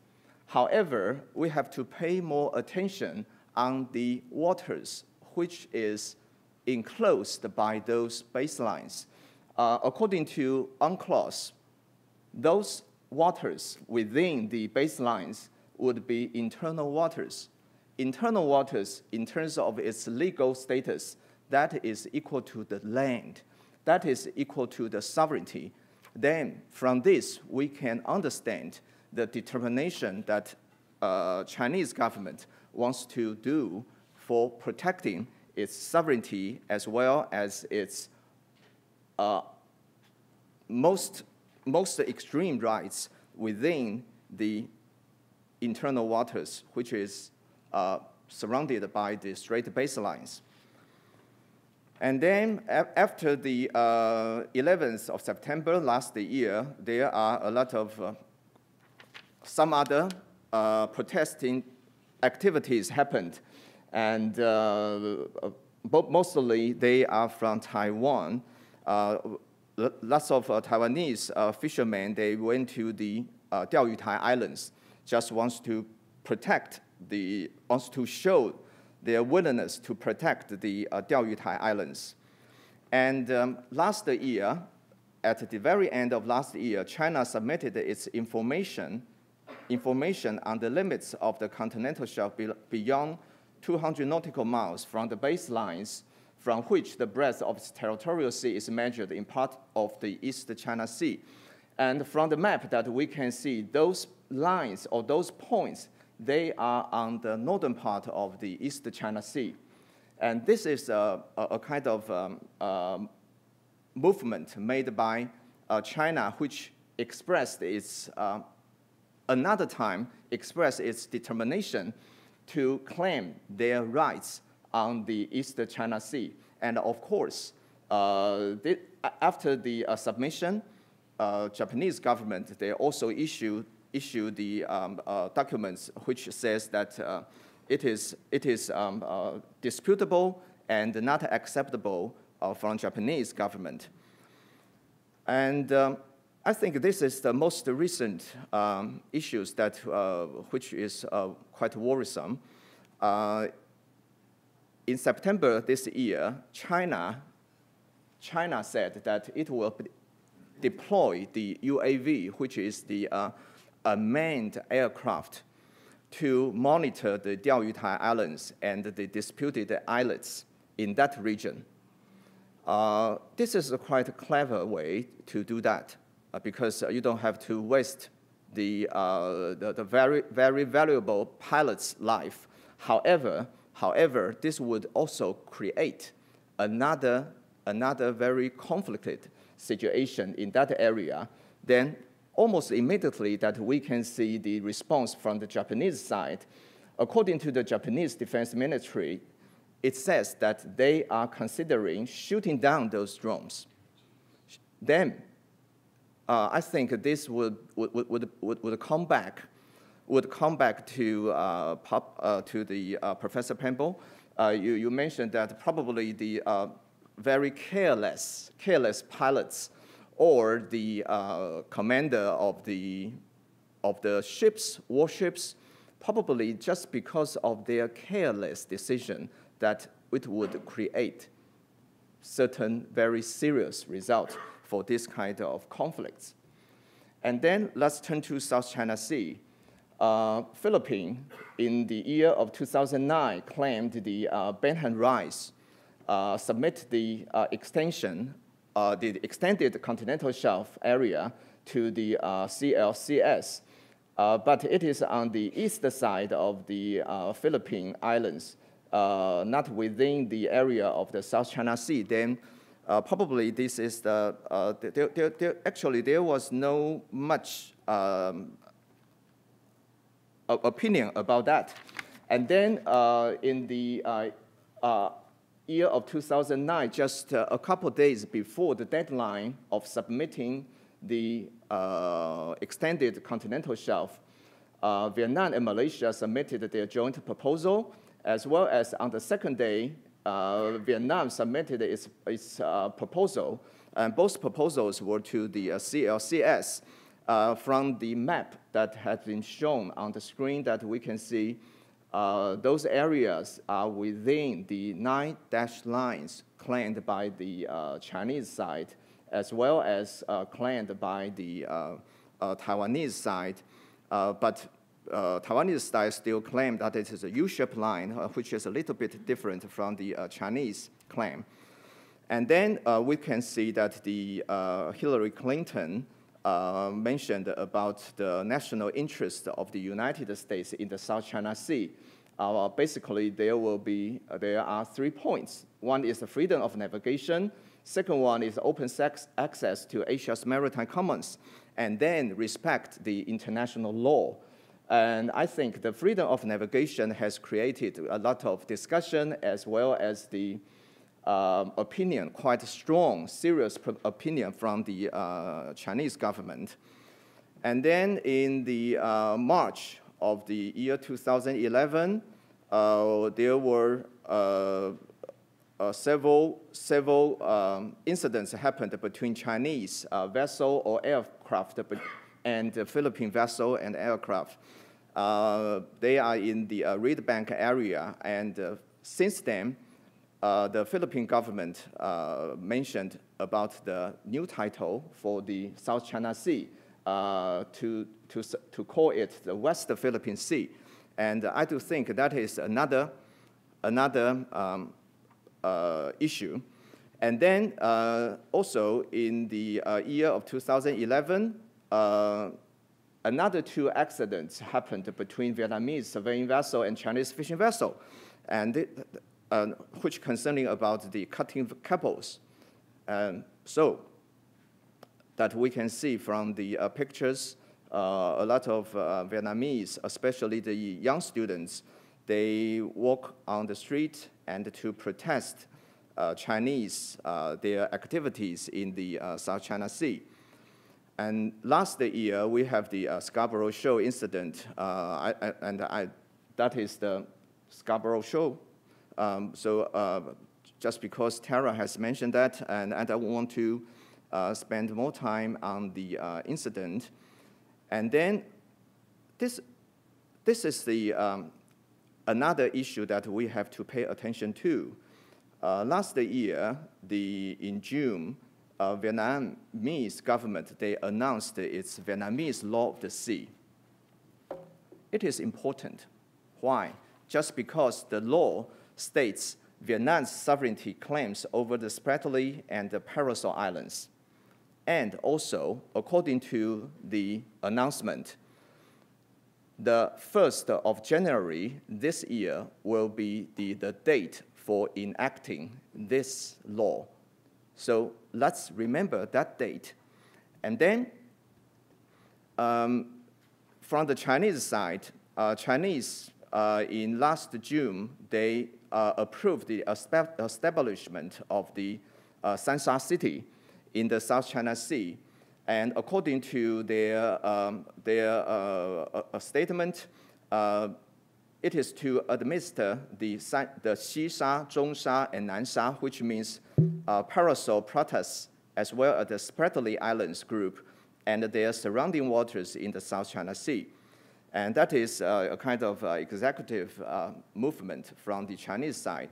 However, we have to pay more attention on the waters, which is enclosed by those baselines. According to UNCLOS, those waters within the baselines would be internal waters. Internal waters, in terms of its legal status, that is equal to the land. That is equal to the sovereignty. Then, from this, we can understand the determination that Chinese government wants to do for protecting its sovereignty as well as its most extreme rights within the internal waters, which is surrounded by the straight baselines. And then after the 11th of September last year, there are a lot of some other protesting activities happened. And mostly they are from Taiwan. Lots of Taiwanese fishermen, they went to the Diaoyu Islands, just wants to show their willingness to protect the Diaoyu Islands. And last year, at the very end of last year, China submitted its information on the limits of the continental shelf beyond 200 nautical miles from the baselines from which the breadth of its territorial sea is measured in part of the East China Sea. And from the map that we can see, those lines or those points, they are on the northern part of the East China Sea. And this is a kind of movement made by China, which expressed its, another time, expressed its determination to claim their rights on the East China Sea. And of course, after the submission, Japanese government, they also issue the documents which says that it is disputable and not acceptable from Japanese government. And I think this is the most recent issues that which is quite worrisome. In September this year, China said that it will deploy the UAV, which is the unmanned aircraft, to monitor the Diaoyu Islands and the disputed islets in that region. This is a quite clever way to do that because you don't have to waste the very, very valuable pilot's life. However, this would also create another very conflicted situation in that area. Then almost immediately that we can see the response from the Japanese side. According to the Japanese Defense Ministry, it says that they are considering shooting down those drones. Then I think this would come back to the Professor Pemble. You mentioned that probably the very careless pilots or the commander of the warships, probably just because of their careless decision that it would create certain very serious results for this kind of conflicts. And then let's turn to South China Sea. Philippines, in the year of 2009, claimed the Benhan rights, submit the the extended continental shelf area to the CLCS, but it is on the east side of the Philippine Islands. not within the area of the South China Sea, then probably this is the, actually there was no much opinion about that. And then in the year of 2009, just a couple days before the deadline of submitting the extended continental shelf, Vietnam and Malaysia submitted their joint proposal, as well as on the second day, Vietnam submitted its proposal, and both proposals were to the CLCS. From the map that has been shown on the screen, that we can see those areas are within the 9 dashed lines claimed by the Chinese side, as well as claimed by the Taiwanese side. But Taiwanese side still claim that it is a U-shaped line, which is a little bit different from the Chinese claim. And then we can see that the Hillary Clinton mentioned about the national interest of the United States in the South China Sea. Basically, there are 3 points. One is the freedom of navigation. Second one is open access to Asia's maritime commons, and then respect the international law. And I think the freedom of navigation has created a lot of discussion, as well as the opinion, quite strong, serious opinion from the Chinese government. And then in the March of the year 2011, there were several incidents happened between Chinese vessel or aircraft and the Philippine vessel and aircraft. They are in the Reed Bank area, and since then, the Philippine government mentioned about the new title for the South China Sea to call it the West Philippine Sea. And I do think that is another issue. And then also in the year of 2011, another 2 accidents happened between Vietnamese surveying vessel and Chinese fishing vessel, and which concerning about the cutting cables. So that we can see from the pictures, a lot of Vietnamese, especially the young students, they walk on the street and to protest Chinese, their activities in the South China Sea. And last year, we have the Scarborough Shoal incident, that is the Scarborough Shoal. Just because Tara has mentioned that, and I don't want to spend more time on the incident. And then this is the another issue that we have to pay attention to. Last year, in June, Vietnamese government, they announced its Vietnamese law of the sea. It is important. Why? Just because the law states Vietnam's sovereignty claims over the Spratly and the Paracel Islands. And also, according to the announcement, the 1st of January this year will be the date for enacting this law. So let's remember that date. And then from the Chinese side, in last June, they approved the establishment of the Sansha City in the South China Sea. And according to their statement, it is to administer the Xisha, Zhongsha, and Nansha, which means Paracel Pratas, as well as the Spratly Islands group, and their surrounding waters in the South China Sea. And that is a kind of executive movement from the Chinese side.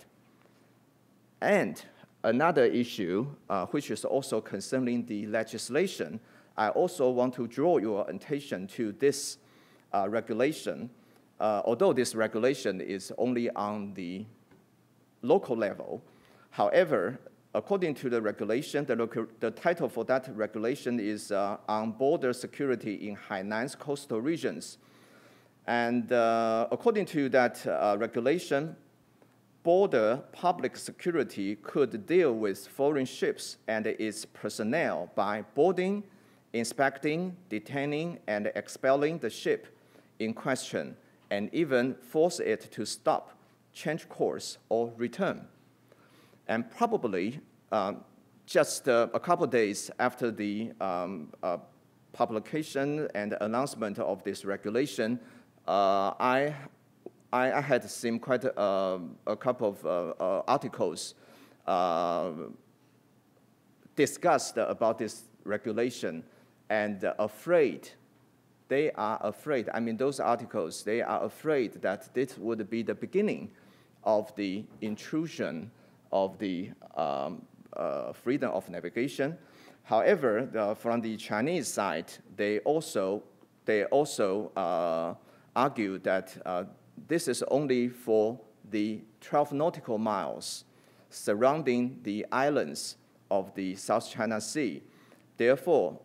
And another issue, which is also concerning the legislation, I also want to draw your attention to this regulation. Although this regulation is only on the local level, however, according to the regulation, the title for that regulation is on border security in Hainan's coastal regions. And according to that regulation, border public security could deal with foreign ships and its personnel by boarding, inspecting, detaining, and expelling the ship in question, and even force it to stop, change course, or return. And probably just a couple of days after the publication and announcement of this regulation, I had seen quite a couple of articles discussed about this regulation, and they are afraid, I mean, those articles, they are afraid that this would be the beginning of the intrusion of the freedom of navigation. However, from the Chinese side, they also argue that this is only for the 12 nautical miles surrounding the islands of the South China Sea. Therefore,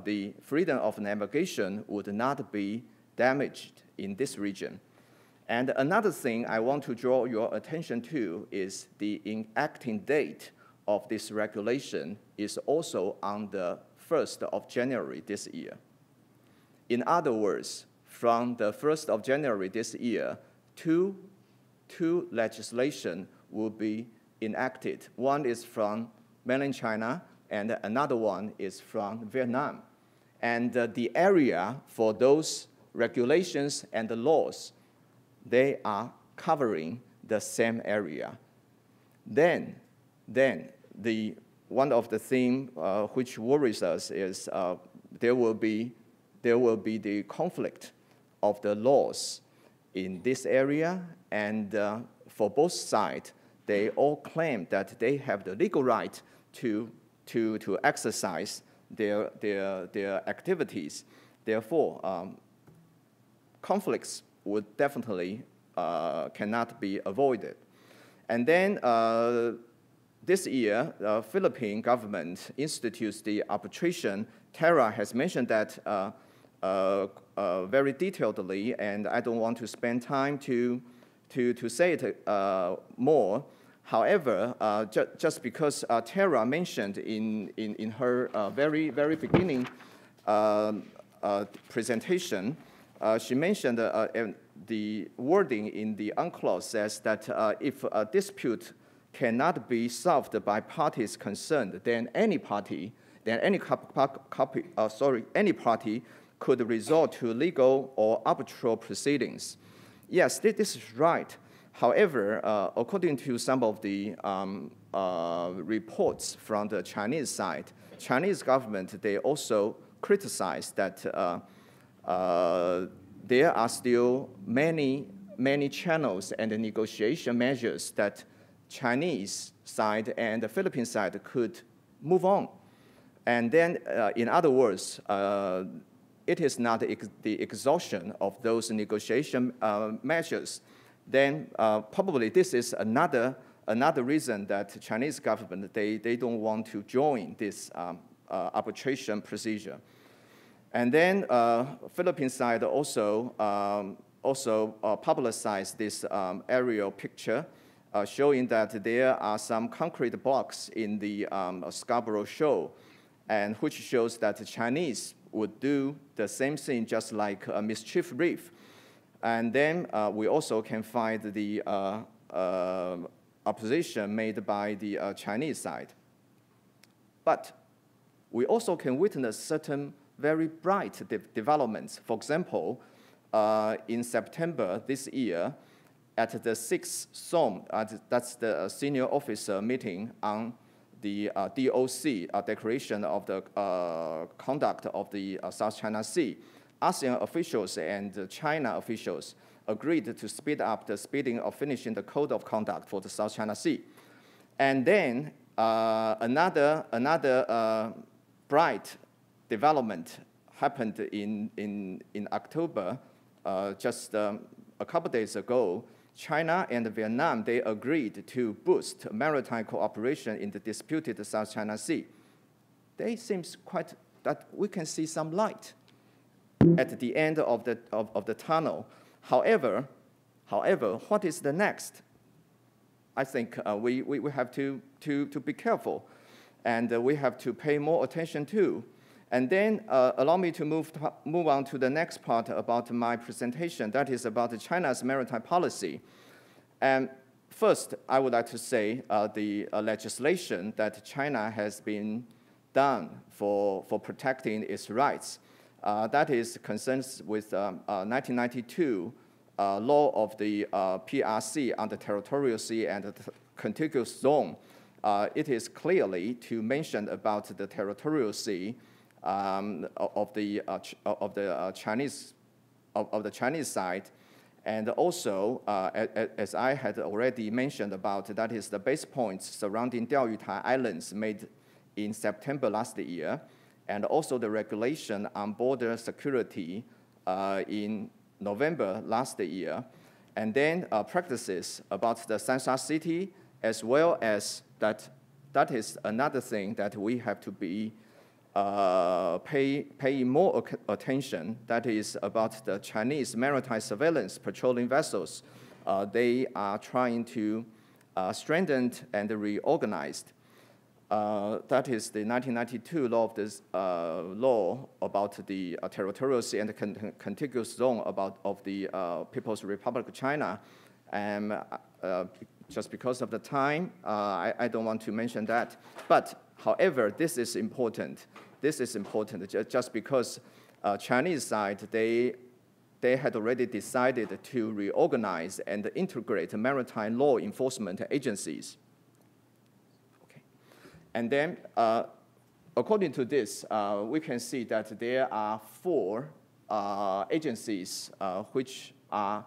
the freedom of navigation would not be damaged in this region. And another thing I want to draw your attention to is the enacting date of this regulation is also on the 1st of January this year. In other words, from the 1st of January this year, two legislation will be enacted. One is from mainland China, and another one is from Vietnam. And the area for those regulations and the laws, they are covering the same area. Then one of the things which worries us is there will be the conflict of the laws in this area, and for both sides, they all claim that they have the legal right to exercise their activities. Therefore, conflicts would definitely cannot be avoided. And then this year, the Philippine government institutes the arbitration. Tara has mentioned that very detailedly, and I don't want to spend time to say it more. However, just because Tara mentioned in her very beginning presentation, she mentioned the wording in the UNCLOS says that if a dispute cannot be solved by parties concerned, then any party could resort to legal or arbitral proceedings. Yes, this is right. However, according to some of the reports from the Chinese side, Chinese government, they also criticize that there are still many channels and negotiation measures that Chinese side and the Philippine side could move on. And then, in other words, it is not the exhaustion of those negotiation measures. Then probably this is another reason that Chinese government, they don't want to join this arbitration procedure. And then Philippine side also publicized this aerial picture showing that there are some concrete blocks in the Scarborough Shoal, and which shows that the Chinese would do the same thing just like Mischief Reef. And then we also can find the opposition made by the Chinese side. But we also can witness certain very bright developments. For example, in September this year, at the 6th SOM, that's the senior officer meeting on the DOC, Declaration of the Conduct of the South China Sea, ASEAN officials and China officials agreed to speed up the speeding of finishing the Code of Conduct for the South China Sea. And then another bright development happened in October, just a couple days ago. China and Vietnam, they agreed to boost maritime cooperation in the disputed South China Sea. They seems quite that we can see some light at the end of the tunnel. However, what is the next? I think we have to be careful, and we have to pay more attention to. And then allow me to move on to the next part about my presentation. That is about China's maritime policy. And first, I would like to say the legislation that China has been done for protecting its rights. That is concerns with 1992 law of the PRC on the territorial sea and the contiguous zone. It is clearly to mention about the territorial sea of the Chinese side, and also as I had already mentioned about, that is the base points surrounding Diaoyu Islands made in September last year, and also the regulation on border security in November last year, and then practices about the Sansha city, as well as that is another thing that we have to be pay more attention. That is about the Chinese maritime surveillance patrolling vessels. They are trying to strengthen and reorganize. That is the 1992 law of this law about the territorial sea and the contiguous zone of the People's Republic of China. And just because of the time, I don't want to mention that. But however, this is important. This is important just because Chinese side, they had already decided to reorganize and integrate maritime law enforcement agencies. And then, according to this, we can see that there are 4 agencies which are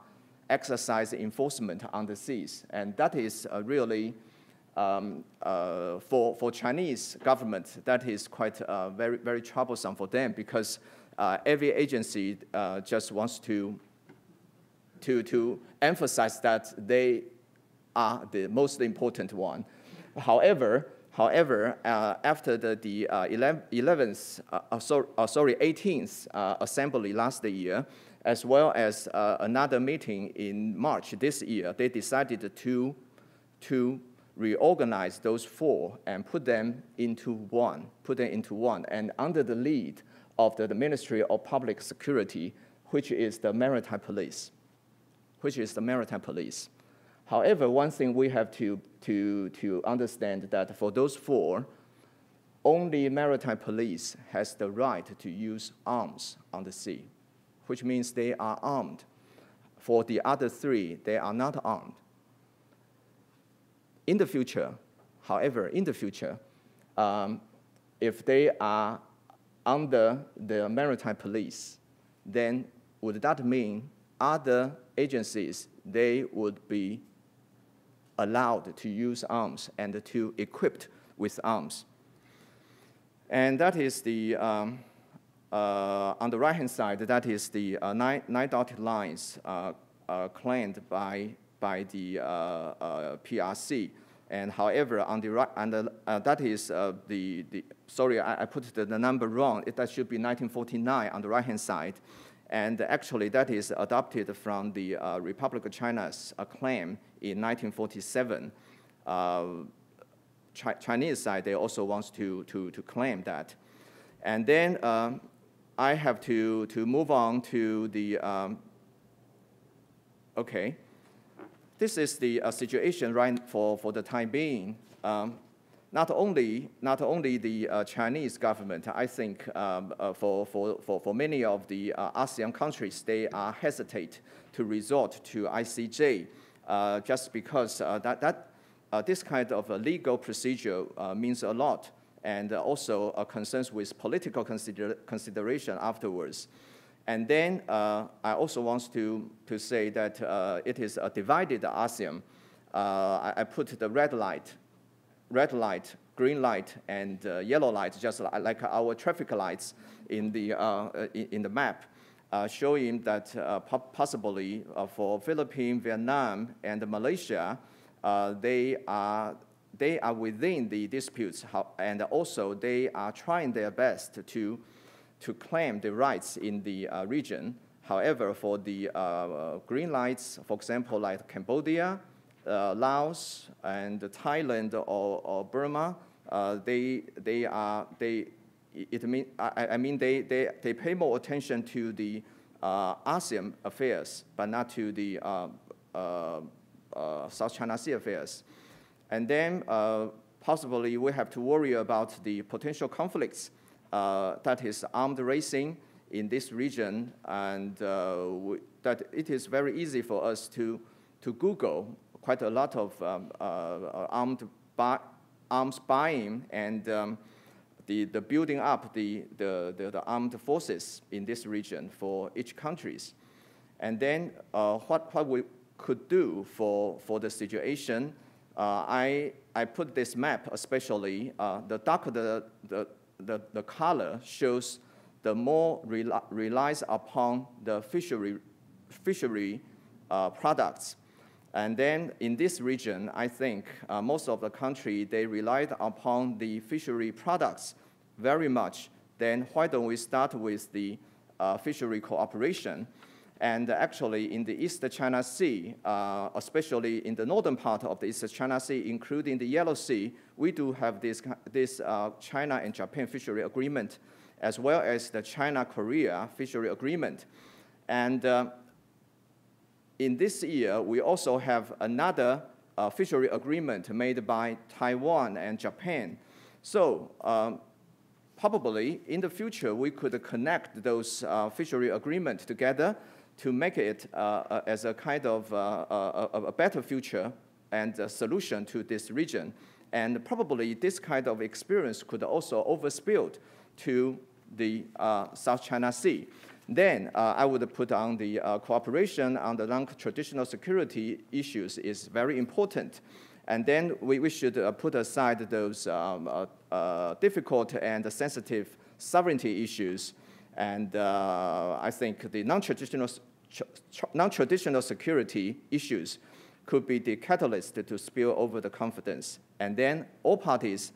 exercise enforcement on the seas. And that is really, for Chinese government, that is quite very, very troublesome for them, because every agency just wants to emphasize that they are the most important one. However, after the 18th assembly last year, as well as another meeting in March this year, they decided to reorganize those 4 and put them into one, and under the lead of the Ministry of Public Security, which is the Maritime Police. However, one thing we have to understand that for those 4, only Maritime Police has the right to use arms on the sea, which means they are armed. For the other 3, they are not armed. In the future, however, if they are under the Maritime Police, then would that mean other agencies, they would be allowed to use arms and to equipped with arms? And that is the, on the right-hand side, that is the 9 dotted lines claimed by the PRC. And however, on the right, and that is sorry, I put the number wrong. That should be 1949 on the right-hand side. And actually, that is adopted from the Republic of China's claim in 1947. Chinese side, they also wants to claim that. And then I have to move on to the, okay. This is the situation right for the time being. Not only the Chinese government, I think for many of the ASEAN countries, they are hesitate to resort to ICJ just because this kind of a legal procedure means a lot, and also concerns with political consideration afterwards. And then I also want to say that it is a divided ASEAN. I put the red light, green light, and yellow light, just like our traffic lights in the map, showing that possibly for Philippines, Vietnam, and Malaysia, they are within the disputes, and also they are trying their best to claim the rights in the region. However, for the green lights, for example, like Cambodia Laos and Thailand or Burma, they pay more attention to the ASEAN affairs, but not to the South China Sea affairs. And then possibly we have to worry about the potential conflicts that is armed racing in this region, and that it is very easy for us to Google quite a lot of arms buying and the building up the armed forces in this region for each countries. And then what we could do for the situation, I put this map, especially the darker the color shows, the more relies upon the fishery products. And then in this region, I think most of the country, they relied upon the fishery products very much. Then why don't we start with the fishery cooperation? And actually in the East China Sea, especially in the northern part of the East China Sea, including the Yellow Sea, we do have this China and Japan fishery agreement, as well as the China-Korea fishery agreement. And in this year, we also have another fishery agreement made by Taiwan and Japan. So probably in the future, we could connect those fishery agreements together to make it as a kind of a better future and a solution to this region. And probably this kind of experience could also overspill to the South China Sea. Then I would put on the cooperation on the non-traditional security issues is very important. And then we should put aside those difficult and sensitive sovereignty issues. And I think the non-traditional security issues could be the catalyst to spill over the confidence. And then all parties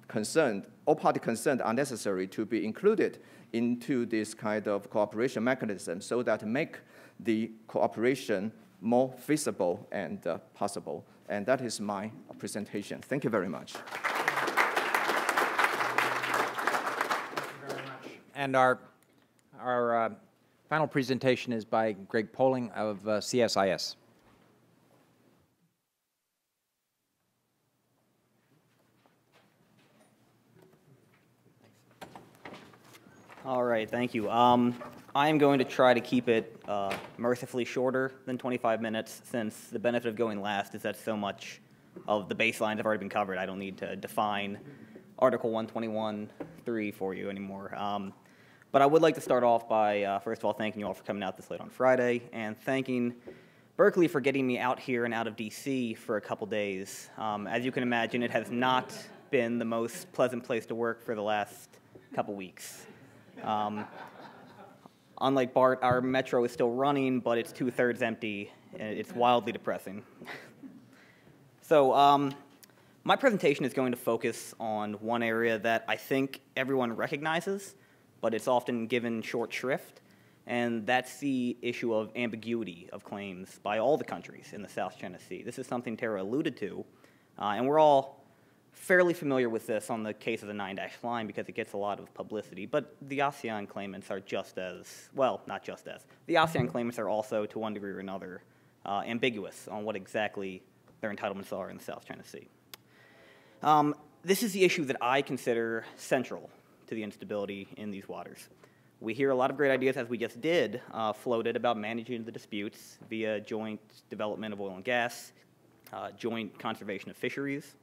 concerned are necessary to be included into this kind of cooperation mechanism so that make the cooperation more feasible and possible. And that is my presentation. Thank you very much. And our final presentation is by Greg Poling of CSIS. All right, thank you. I am going to try to keep it mercifully shorter than 25 minutes, since the benefit of going last is that so much of the baselines have already been covered. I don't need to define Article 121.3 for you anymore. But I would like to start off by, first of all, thanking you all for coming out this late on Friday, and thanking Berkeley for getting me out here and out of DC for a couple days. As you can imagine, it has not been the most pleasant place to work for the last couple weeks. Unlike BART, our metro is still running, but it's 2/3 empty, and it's wildly depressing. So my presentation is going to focus on one area that I think everyone recognizes, but it's often given short shrift, and that's the issue of ambiguity of claims by all the countries in the South China Sea. This is something Tara alluded to, and we're all fairly familiar with this on the case of the 9-dash line because it gets a lot of publicity, but the ASEAN claimants are just as, well, not just as, the ASEAN claimants are also, to one degree or another, ambiguous on what exactly their entitlements are in the South China Sea. This is the issue that I consider central to the instability in these waters. We hear a lot of great ideas, as we just did, floated about managing the disputes via joint development of oil and gas, joint conservation of fisheries.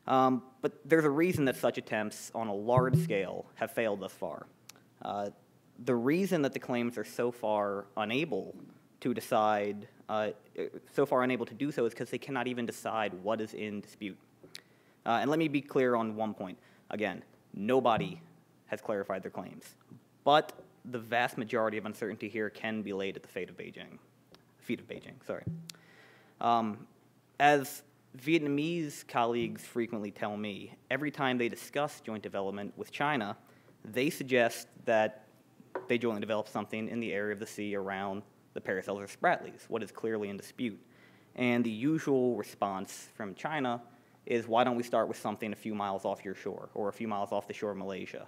But there's a reason that such attempts on a large scale have failed thus far. The reason that the claims are so far unable to decide, unable to do so is because they cannot even decide what is in dispute. And let me be clear on one point. Again, nobody has clarified their claims, but the vast majority of uncertainty here can be laid at the feet of Beijing. As Vietnamese colleagues frequently tell me, every time they discuss joint development with China, they suggest that they jointly develop something in the area of the sea around the Paracels or Spratlys, what is clearly in dispute. And the usual response from China is, why don't we start with something a few miles off your shore or a few miles off the shore of Malaysia?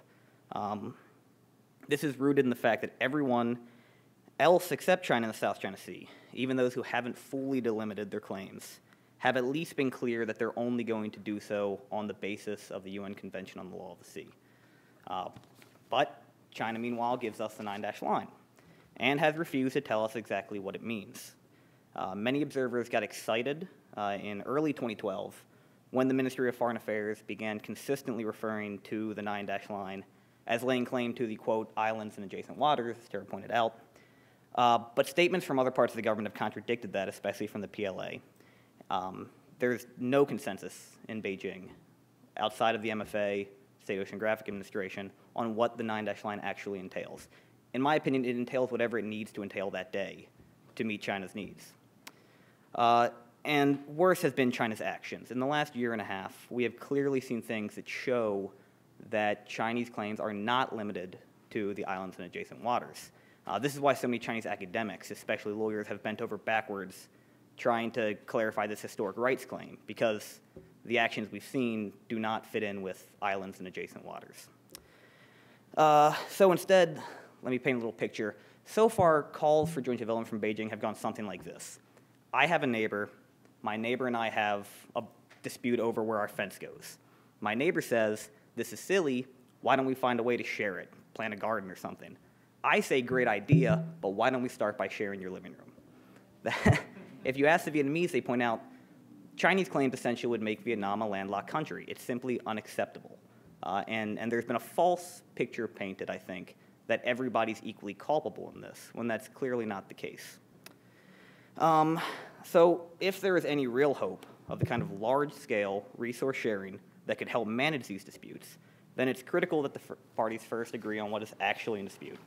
This is rooted in the fact that everyone else except China in the South China Sea, even those who haven't fully delimited their claims, have at least been clear that they're only going to do so on the basis of the UN Convention on the Law of the Sea. But China, meanwhile, gives us the 9-dash line and has refused to tell us exactly what it means. Many observers got excited in early 2012 when the Ministry of Foreign Affairs began consistently referring to the 9-dash line as laying claim to the, quote, islands and adjacent waters, as Tara pointed out. But statements from other parts of the government have contradicted that, especially from the PLA. There's no consensus in Beijing, outside of the MFA, State Oceanographic Administration, on what the 9-dash line actually entails. In my opinion, it entails whatever it needs to entail that day to meet China's needs. And worse has been China's actions. In the last year and a half, we have clearly seen things that show that Chinese claims are not limited to the islands and adjacent waters. This is why so many Chinese academics, especially lawyers, have bent over backwards trying to clarify this historic rights claim, because the actions we've seen do not fit in with islands and adjacent waters. So instead, let me paint a little picture. So far, calls for joint development from Beijing have gone something like this. I have a neighbor. My neighbor and I have a dispute over where our fence goes. My neighbor says, this is silly. Why don't we find a way to share it, plant a garden or something? I say, great idea, but why don't we start by sharing your living room? If you ask the Vietnamese, they point out, Chinese claims essentially would make Vietnam a landlocked country. It's simply unacceptable. And there's been a false picture painted, I think, that everybody's equally culpable in this, when that's clearly not the case. So if there is any real hope of the kind of large-scale resource sharing that could help manage these disputes, then it's critical that the parties first agree on what is actually in dispute.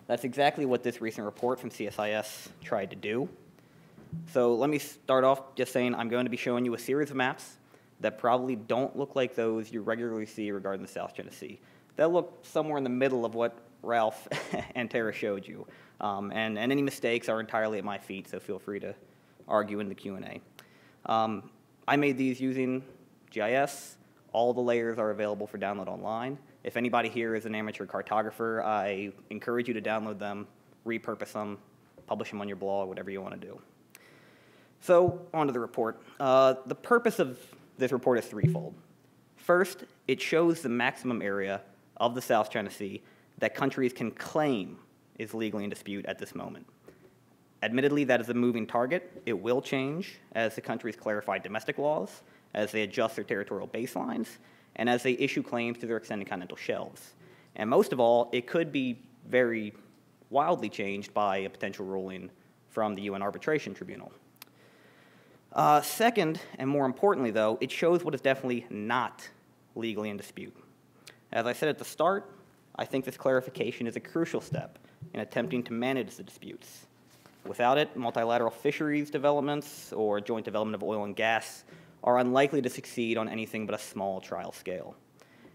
That's exactly what this recent report from CSIS tried to do. So let me start off just saying I'm going to be showing you a series of maps that probably don't look like those you regularly see regarding the South China Sea. They'll look somewhere in the middle of what Ralf and Tara showed you. And any mistakes are entirely at my feet, so feel free to argue in the Q&A. I made these using GIS. All the layers are available for download online. If anybody here is an amateur cartographer, I encourage you to download them, repurpose them, publish them on your blog, whatever you want to do. So, on to the report. The purpose of this report is threefold. First, it shows the maximum area of the South China Sea that countries can claim is legally in dispute at this moment. Admittedly, that is a moving target. It will change as the countries clarify domestic laws, as they adjust their territorial baselines, and as they issue claims to their extended continental shelves. And most of all, it could be very wildly changed by a potential ruling from the UN Arbitration Tribunal. Second, and more importantly though, it shows what is definitely not legally in dispute. As I said at the start, I think this clarification is a crucial step in attempting to manage the disputes. Without it, multilateral fisheries developments or joint development of oil and gas are unlikely to succeed on anything but a small trial scale.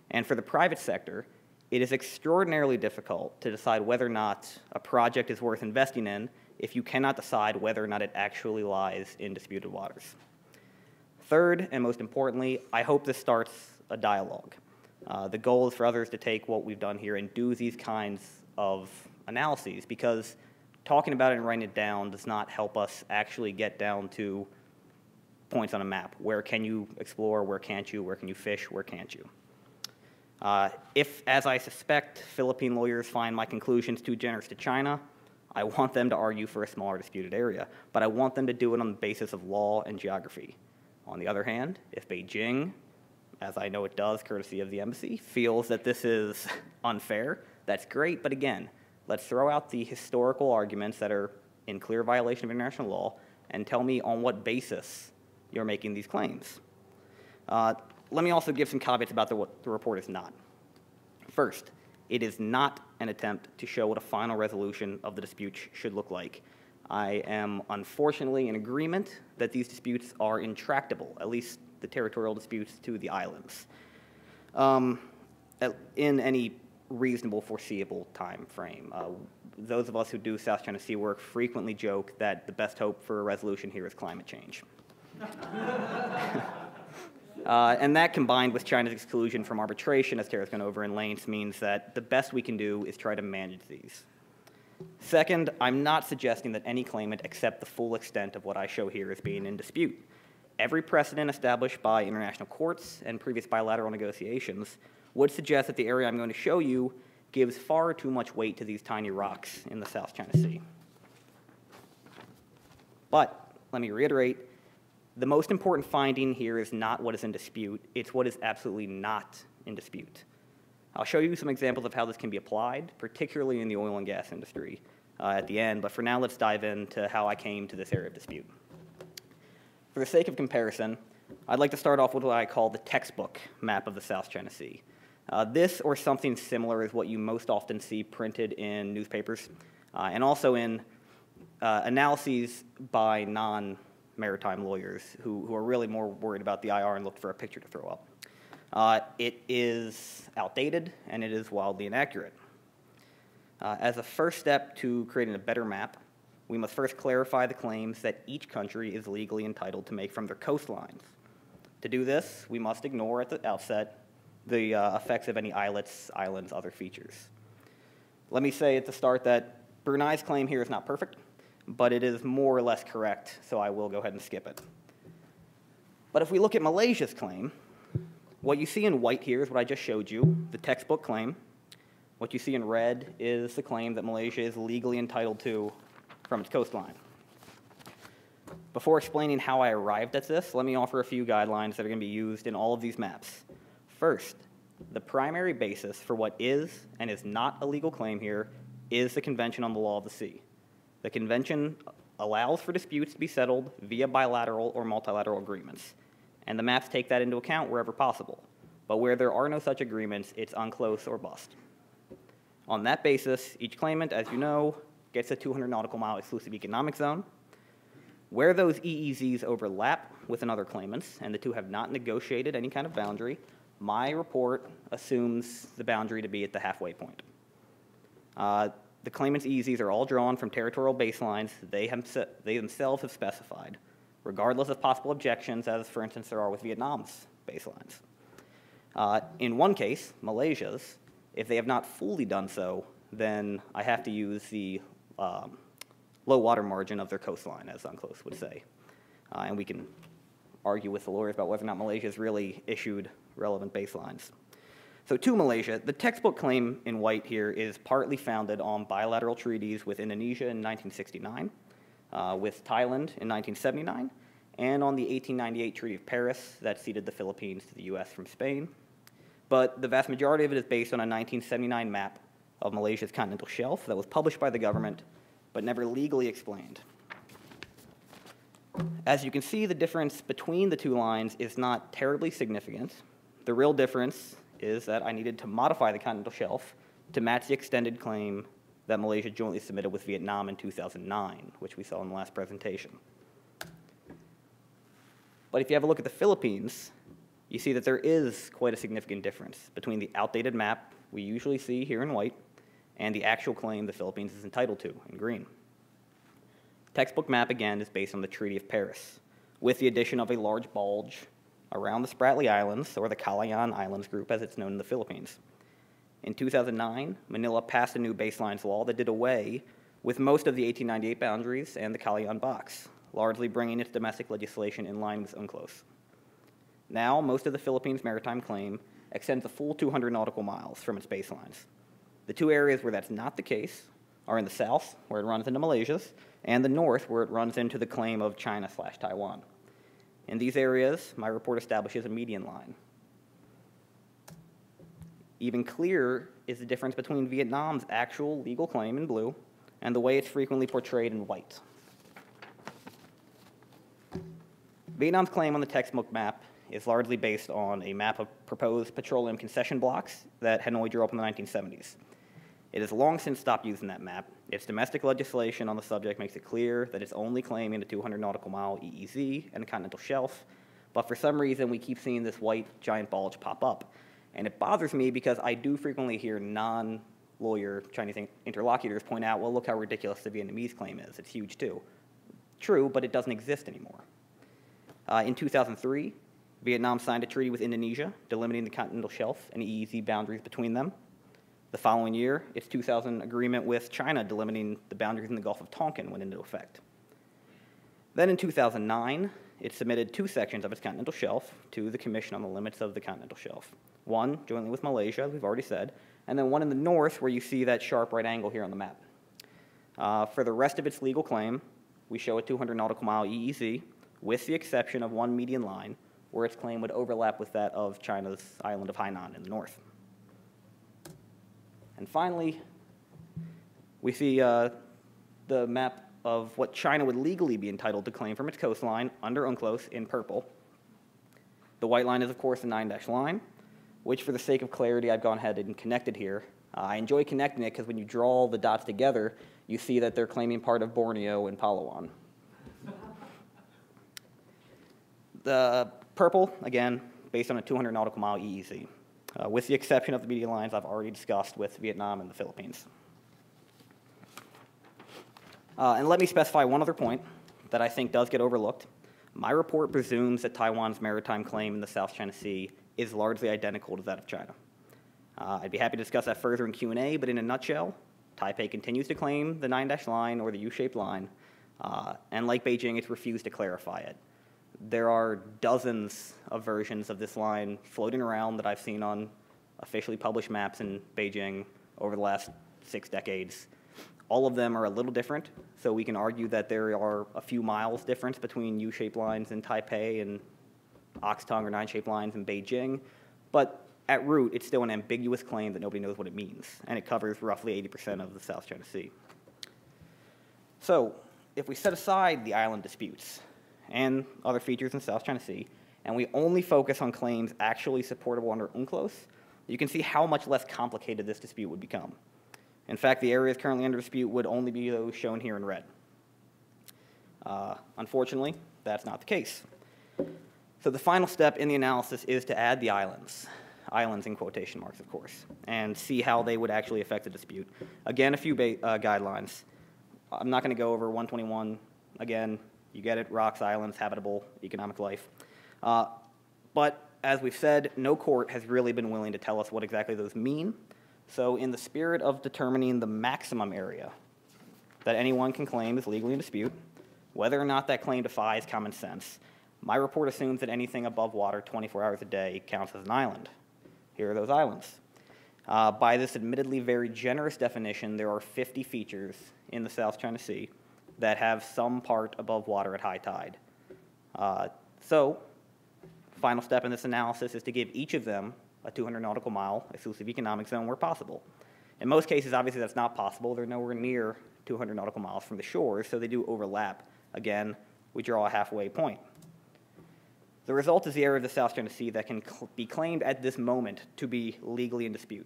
And for the private sector, it is extraordinarily difficult to decide whether or not a project is worth investing in if you cannot decide whether or not it actually lies in disputed waters. Third, and most importantly, I hope this starts a dialogue. The goal is for others to take what we've done here and do these kinds of analyses, because talking about it and writing it down does not help us actually get down to points on a map. Where can you explore? Where can't you? Where can you fish? Where can't you? If, as I suspect, Philippine lawyers find my conclusions too generous to China, I want them to argue for a smaller disputed area, but I want them to do it on the basis of law and geography. On the other hand, if Beijing, as I know it does courtesy of the embassy, feels that this is unfair, that's great, but again, let's throw out the historical arguments that are in clear violation of international law and tell me on what basis you're making these claims. Let me also give some caveats about what the report is not. First, it is not an attempt to show what a final resolution of the dispute should look like. I am unfortunately in agreement that these disputes are intractable, at least the territorial disputes to the islands. In any reasonable, foreseeable time frame. Those of us who do South China Sea work frequently joke that the best hope for a resolution here is climate change. And that, combined with China's exclusion from arbitration, as Tara's gone over in length, means that the best we can do is try to manage these. Second, I'm not suggesting that any claimant accept the full extent of what I show here as being in dispute. Every precedent established by international courts and previous bilateral negotiations would suggest that the area I'm going to show you gives far too much weight to these tiny rocks in the South China Sea. But let me reiterate, the most important finding here is not what is in dispute, it's what is absolutely not in dispute. I'll show you some examples of how this can be applied, particularly in the oil and gas industry at the end, but for now let's dive into how I came to this area of dispute. For the sake of comparison, I'd like to start off with what I call the textbook map of the South China Sea. This or something similar is what you most often see printed in newspapers and also in analyses by non-maritime lawyers who are really more worried about the IR and look for a picture to throw up. It is outdated and it is wildly inaccurate. As a first step to creating a better map, we must first clarify the claims that each country is legally entitled to make from their coastlines. To do this, we must ignore at the outset the effects of any islets, islands, other features. Let me say at the start that Brunei's claim here is not perfect, but it is more or less correct, so I will go ahead and skip it. But if we look at Malaysia's claim, what you see in white here is what I just showed you, the textbook claim. What you see in red is the claim that Malaysia is legally entitled to from its coastline. Before explaining how I arrived at this, let me offer a few guidelines that are going to be used in all of these maps. First, the primary basis for what is and is not a legal claim here is the Convention on the Law of the Sea. The Convention allows for disputes to be settled via bilateral or multilateral agreements, and the maps take that into account wherever possible. But where there are no such agreements, it's unclose or bust. On that basis, each claimant, as you know, gets a 200 nautical mile exclusive economic zone. Where those EEZs overlap with another claimant's, and the two have not negotiated any kind of boundary, my report assumes the boundary to be at the halfway point. The claimant's EEZs are all drawn from territorial baselines they themselves have specified, regardless of possible objections, as, for instance, there are with Vietnam's baselines. In one case, Malaysia's, if they have not fully done so, then I have to use the low water margin of their coastline, as UNCLOS would say. And we can argue with the lawyers about whether or not Malaysia has really issued relevant baselines. So to Malaysia, the textbook claim in white here is partly founded on bilateral treaties with Indonesia in 1969, with Thailand in 1979, and on the 1898 Treaty of Paris that ceded the Philippines to the US from Spain. But the vast majority of it is based on a 1979 map of Malaysia's continental shelf that was published by the government, but never legally explained. As you can see, the difference between the two lines is not terribly significant. The real difference is that I needed to modify the continental shelf to match the extended claim that Malaysia jointly submitted with Vietnam in 2009, which we saw in the last presentation. But if you have a look at the Philippines, you see that there is quite a significant difference between the outdated map we usually see here in white and the actual claim the Philippines is entitled to in green. Textbook map, again, is based on the Treaty of Paris, with the addition of a large bulge around the Spratly Islands, or the Calayan Islands group as it's known in the Philippines. In 2009, Manila passed a new baselines law that did away with most of the 1898 boundaries and the Calayan box, largely bringing its domestic legislation in line with UNCLOS. Now, most of the Philippines' maritime claim extends a full 200 nautical miles from its baselines. The two areas where that's not the case are in the south, where it runs into Malaysia's, and the north, where it runs into the claim of China/Taiwan. In these areas, my report establishes a median line. Even clearer is the difference between Vietnam's actual legal claim in blue and the way it's frequently portrayed in white. Vietnam's claim on the textbook map is largely based on a map of proposed petroleum concession blocks that Hanoi drew up in the 1970s. It has long since stopped using that map. Its domestic legislation on the subject makes it clear that it's only claiming a 200 nautical mile EEZ and a continental shelf, but for some reason we keep seeing this white giant bulge pop up. And it bothers me because I do frequently hear non-lawyer Chinese interlocutors point out, well, look how ridiculous the Vietnamese claim is. It's huge too. True, but it doesn't exist anymore. In 2003, Vietnam signed a treaty with Indonesia, delimiting the continental shelf and EEZ boundaries between them. The following year, its 2000 agreement with China delimiting the boundaries in the Gulf of Tonkin went into effect. Then in 2009, it submitted 2 sections of its continental shelf to the Commission on the Limits of the Continental Shelf. One jointly with Malaysia, as we've already said, and then one in the north where you see that sharp right angle here on the map. For the rest of its legal claim, we show a 200 nautical mile EEZ, with the exception of one median line, where its claim would overlap with that of China's island of Hainan in the north. And finally, we see the map of what China would legally be entitled to claim from its coastline under UNCLOS in purple. The white line is, of course, the 9-dash line, which, for the sake of clarity, I've gone ahead and connected here. I enjoy connecting it because when you draw the dots together, you see that they're claiming part of Borneo and Palawan. The purple, again, based on a 200 nautical mile EEZ, with the exception of the median lines I've already discussed with Vietnam and the Philippines. And let me specify one other point that I think does get overlooked. My report presumes that Taiwan's maritime claim in the South China Sea is largely identical to that of China. I'd be happy to discuss that further in Q&A, but in a nutshell, Taipei continues to claim the 9-dash line or the U-shaped line, and like Beijing, it's refused to clarify it. There are dozens of versions of this line floating around that I've seen on officially published maps in Beijing over the last 6 decades. All of them are a little different, so we can argue that there are a few miles difference between U-shaped lines in Taipei and ox-tongue or 9-shaped lines in Beijing, but at root, it's still an ambiguous claim that nobody knows what it means, and it covers roughly 80% of the South China Sea. So, if we set aside the island disputes and other features in the South China Sea, and we only focus on claims actually supportable under UNCLOS, you can see how much less complicated this dispute would become. In fact, the areas currently under dispute would only be those shown here in red. Unfortunately, that's not the case. So the final step in the analysis is to add the islands in quotation marks, of course, and see how they would actually affect the dispute. Again, a few guidelines. I'm not going to go over 121. Again, you get it, rocks, islands, habitable, economic life. But as we've said, no court has really been willing to tell us what exactly those mean. So in the spirit of determining the maximum area that anyone can claim is legally in dispute, whether or not that claim defies common sense, my report assumes that anything above water 24 hours a day counts as an island. Here are those islands. By this admittedly very generous definition, there are 50 features in the South China Sea that have some part above water at high tide. So, final step in this analysis is to give each of them a 200 nautical mile exclusive economic zone where possible. In most cases, obviously, that's not possible. They're nowhere near 200 nautical miles from the shores, so they do overlap. Again, we draw a halfway point. The result is the area of the South China Sea that can be claimed at this moment to be legally in dispute.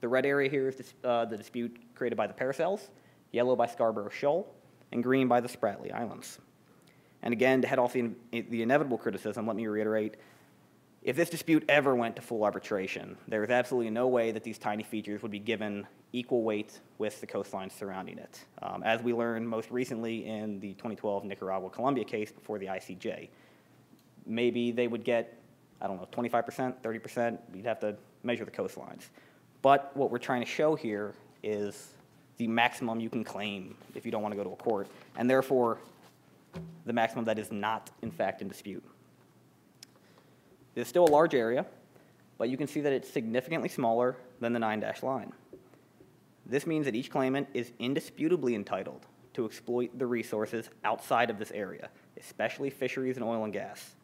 The red area here is the dispute created by the Paracels, yellow by Scarborough Shoal, and green by the Spratly Islands. And again, to head off the inevitable criticism, let me reiterate, if this dispute ever went to full arbitration, there is absolutely no way that these tiny features would be given equal weight with the coastlines surrounding it, as we learned most recently in the 2012 Nicaragua-Colombia case before the ICJ. Maybe they would get, I don't know, 25%, 30%, you'd have to measure the coastlines. But what we're trying to show here is the maximum you can claim if you don't want to go to a court, and therefore the maximum that is not, in fact, in dispute. It's still a large area, but you can see that it's significantly smaller than the 9-dash line. This means that each claimant is indisputably entitled to exploit the resources outside of this area, especially fisheries and oil and gas.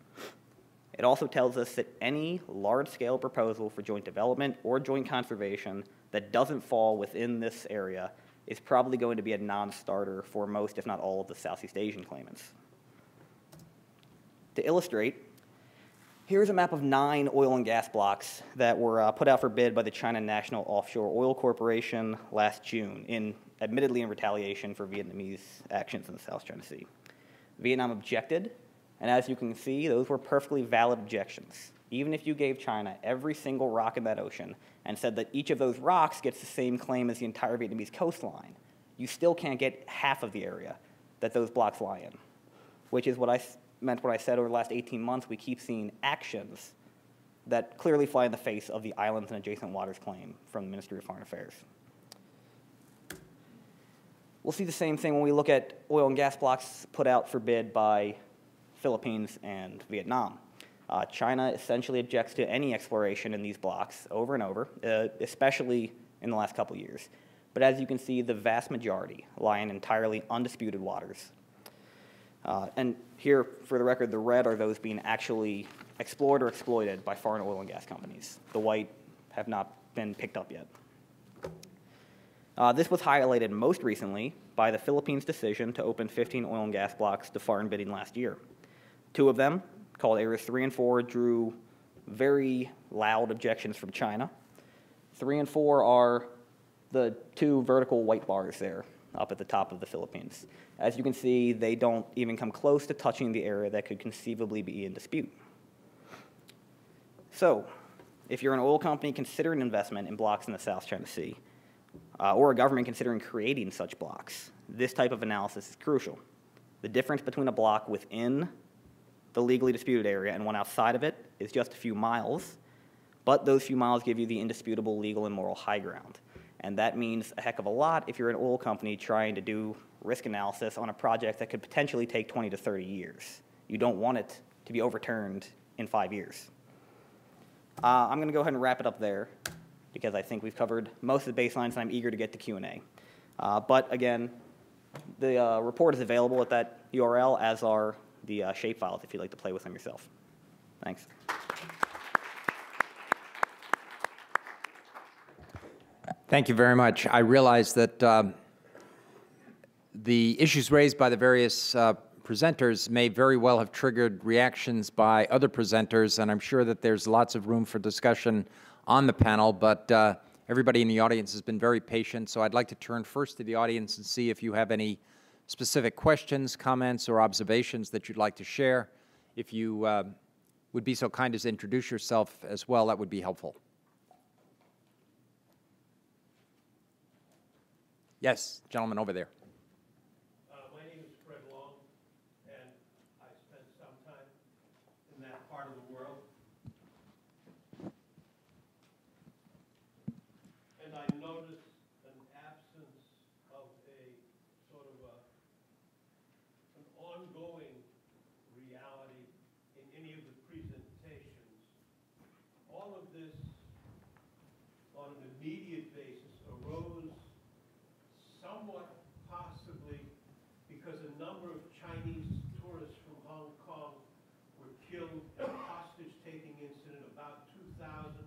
It also tells us that any large-scale proposal for joint development or joint conservation that doesn't fall within this area is probably going to be a non-starter for most, if not all, of the Southeast Asian claimants. To illustrate, here's a map of 9 oil and gas blocks that were put out for bid by the China National Offshore Oil Corporation last June, admittedly in retaliation for Vietnamese actions in the South China Sea. Vietnam objected, and as you can see, those were perfectly valid objections. even if you gave China every single rock in that ocean and said that each of those rocks gets the same claim as the entire Vietnamese coastline, you still can't get half of the area that those blocks lie in, which is what I meant what I said over the last 18 months. We keep seeing actions that clearly fly in the face of the islands and adjacent waters claim from the Ministry of Foreign Affairs. We'll see the same thing when we look at oil and gas blocks put out for bid by Philippines and Vietnam. China essentially objects to any exploration in these blocks over and over, especially in the last couple of years. But as you can see, the vast majority lie in entirely undisputed waters. And here, for the record, the red are those being actually explored or exploited by foreign oil and gas companies. The white have not been picked up yet. This was highlighted most recently by the Philippines' decision to open 15 oil and gas blocks to foreign bidding last year. 2 of them, called Areas 3 and 4, drew very loud objections from China. 3 and 4 are the 2 vertical white bars there up at the top of the Philippines. As you can see, they don't even come close to touching the area that could conceivably be in dispute. So, if you're an oil company considering investment in blocks in the South China Sea, or a government considering creating such blocks, this type of analysis is crucial. The difference between a block within the legally disputed area and one outside of it is just a few miles, but those few miles give you the indisputable legal and moral high ground. And that means a heck of a lot if you're an oil company trying to do risk analysis on a project that could potentially take 20 to 30 years. You don't want it to be overturned in 5 years. I'm going to go ahead and wrap it up there because I think we've covered most of the baselines and I'm eager to get to Q&A. But again, the report is available at that URL, as are the shapefiles if you'd like to play with them yourself. Thanks. Thank you very much. I realize that the issues raised by the various presenters may very well have triggered reactions by other presenters, and I'm sure that there's lots of room for discussion on the panel, but everybody in the audience has been very patient, so I'd like to turn first to the audience and see if you have any specific questions, comments, or observations that you'd like to share. If you would be so kind as to introduce yourself as well, that would be helpful. Yes, gentleman over there. My name is Fred Long, and I spent some time in that part of the world. And I noticed an absence of a sort of an ongoing reality in any of the presentations. All of this, on an immediate basis, arose somewhat possibly because a number of Chinese tourists from Hong Kong were killed in a hostage-taking incident about 2011,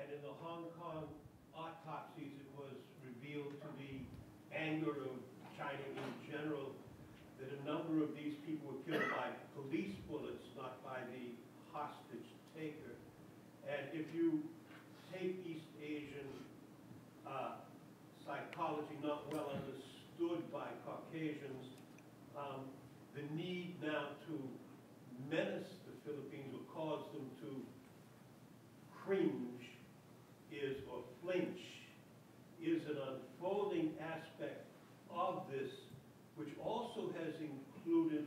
and in the Hong Kong autopsies it was revealed to the anger of China in general that a number of these people were killed by police bullets, not by the hostage taker. And if you take East Asian psychology not well understood by Caucasians, the need now to menace the Philippines or cause them to cringe or flinch is an unfolding aspect of this, which also has included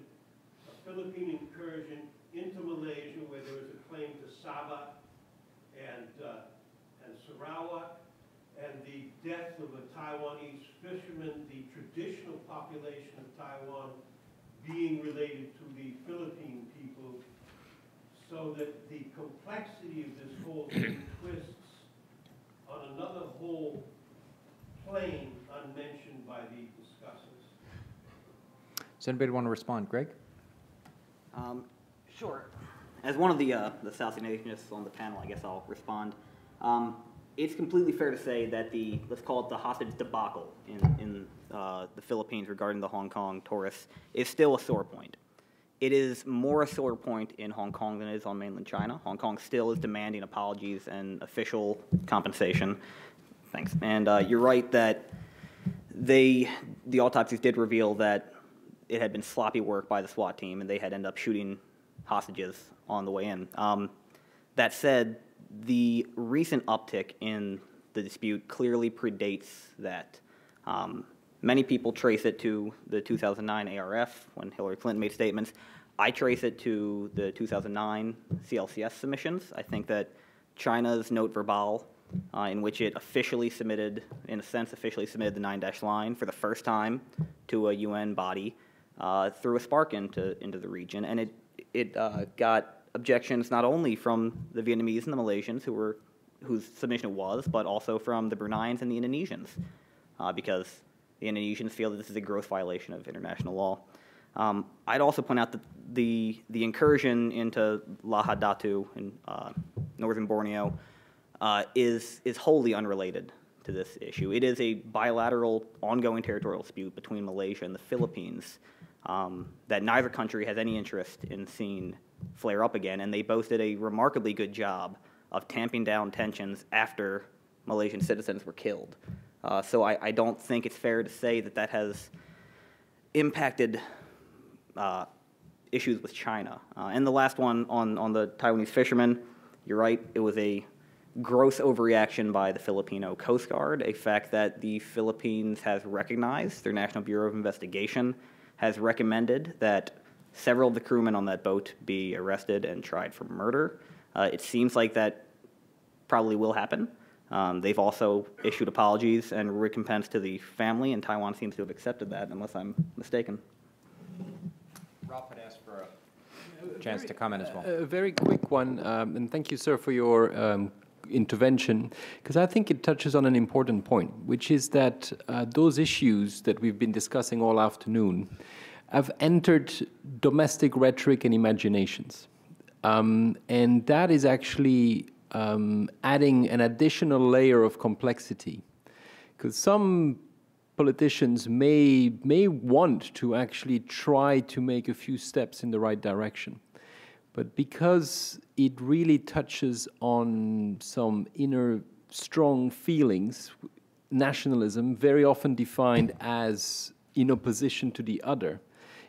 a Philippine incursion into Malaysia, where there was a claim to Sabah and Sarawak, and the death of a Taiwanese fisherman, the traditional population of Taiwan being related to the Philippine people, so that the complexity of this whole thing twists on another whole plane unmentioned by the discussants. Does anybody want to respond? Greg? Sure. As one of the South Asianists on the panel, I guess I'll respond. It's completely fair to say that let's call it the hostage debacle in the Philippines regarding the Hong Kong tourists is still a sore point. It is more a sore point in Hong Kong than it is on mainland China. Hong Kong still is demanding apologies and official compensation. Thanks. And you're right that the autopsies did reveal that it had been sloppy work by the SWAT team, and they had ended up shooting hostages on the way in. That said, the recent uptick in the dispute clearly predates that. Many people trace it to the 2009 ARF when Hillary Clinton made statements. I trace it to the 2009 CLCS submissions. I think that China's note verbal, in which it officially submitted, in a sense, officially submitted the 9-dash line for the first time to a UN body, threw a spark into the region, and it got objections not only from the Vietnamese and the Malaysians, whose submission it was, but also from the Bruneians and the Indonesians, because the Indonesians feel that this is a gross violation of international law. I'd also point out that the incursion into Lahad Datu in northern Borneo is wholly unrelated to this issue. It is a bilateral, ongoing territorial dispute between Malaysia and the Philippines that neither country has any interest in seeing flare up again, and they both did a remarkably good job of tamping down tensions after Malaysian citizens were killed. So I don't think it's fair to say that that has impacted issues with China. And the last one on the Taiwanese fishermen, you're right, it was a gross overreaction by the Filipino Coast Guard, a fact that the Philippines has recognized. Their National Bureau of Investigation has recommended that several of the crewmen on that boat be arrested and tried for murder. It seems like that probably will happen. They've also issued apologies and recompense to the family, and Taiwan seems to have accepted that, unless I'm mistaken. Ralph had asked for a chance to comment as well. A very quick one, and thank you, sir, for your intervention, because I think it touches on an important point, which is that those issues that we've been discussing all afternoon have entered domestic rhetoric and imaginations. And that is actually adding an additional layer of complexity, because some politicians may want to actually try to make a few steps in the right direction. But because it really touches on some inner strong feelings, nationalism, very often defined as in opposition to the other,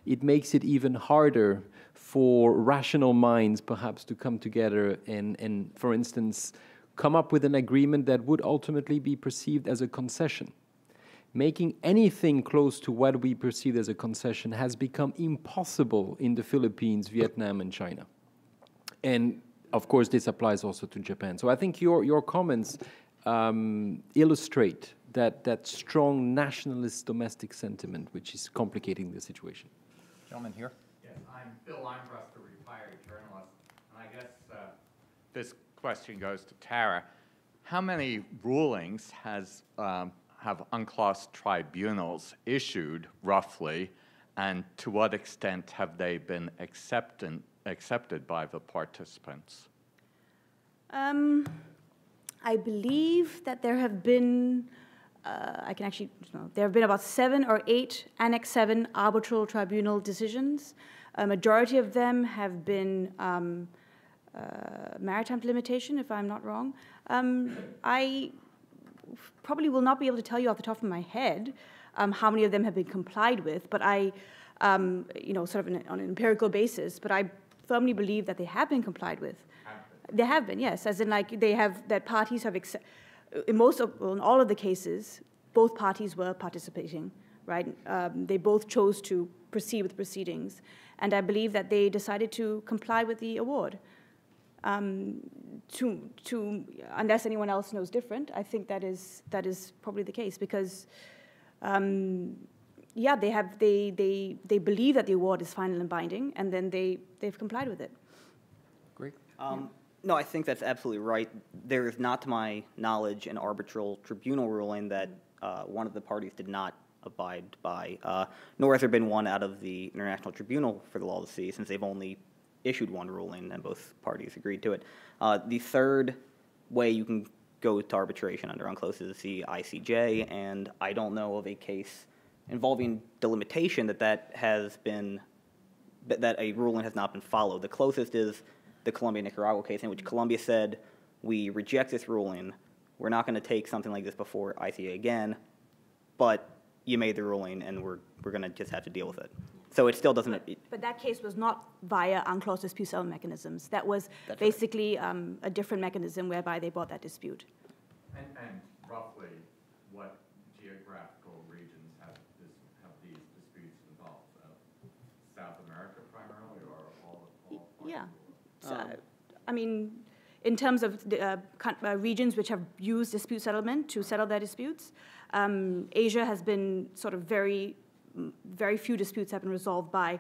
it makes it even harder for rational minds perhaps to come together and, for instance, come up with an agreement that would ultimately be perceived as a concession. Making anything close to what we perceive as a concession has become impossible in the Philippines, Vietnam, and China. And, of course, this applies also to Japan. So I think your comments illustrate that strong nationalist domestic sentiment, which is complicating the situation. Gentleman here. Yes, I'm Bill Limebrust, a retired journalist, and I guess this question goes to Tara. How many rulings have UNCLOS tribunals issued, roughly, and to what extent have they been accepted by the participants? I believe that there have been, there have been about 7 or 8 Annex 7 arbitral tribunal decisions. A majority of them have been maritime delimitation, if I'm not wrong. I probably will not be able to tell you off the top of my head how many of them have been complied with, but I, sort of on an empirical basis, but I firmly believe that they have been complied with. They have been, yes, as in like they have, that parties have, in all of the cases, both parties were participating, right? They both chose to proceed with proceedings, and I believe that they decided to comply with the award. Unless anyone else knows different, I think that is probably the case, because yeah, they believe that the award is final and binding, and then they've complied with it. Great. No, I think that's absolutely right. There is not, to my knowledge, an arbitral tribunal ruling that one of the parties did not abide by, nor has there been one out of the International Tribunal for the Law of the Sea, since they've only issued one ruling and both parties agreed to it. The third way you can go to arbitration under UNCLOS is the ICJ, and I don't know of a case involving delimitation that a ruling has not been followed. The closest is the Colombia-Nicaragua case, in which Colombia said, we reject this ruling, we're not going to take something like this before ICJ again, but you made the ruling and we're going to just have to deal with it. So it still doesn't. But that case was not via unclosed dispute settlement mechanisms. That was basically a different mechanism whereby they brought that dispute. And roughly what geographical regions have these disputes involved? South America primarily, or all Yeah. I mean, in terms of the, regions which have used dispute settlement to settle their disputes, Asia has been sort of very few disputes have been resolved by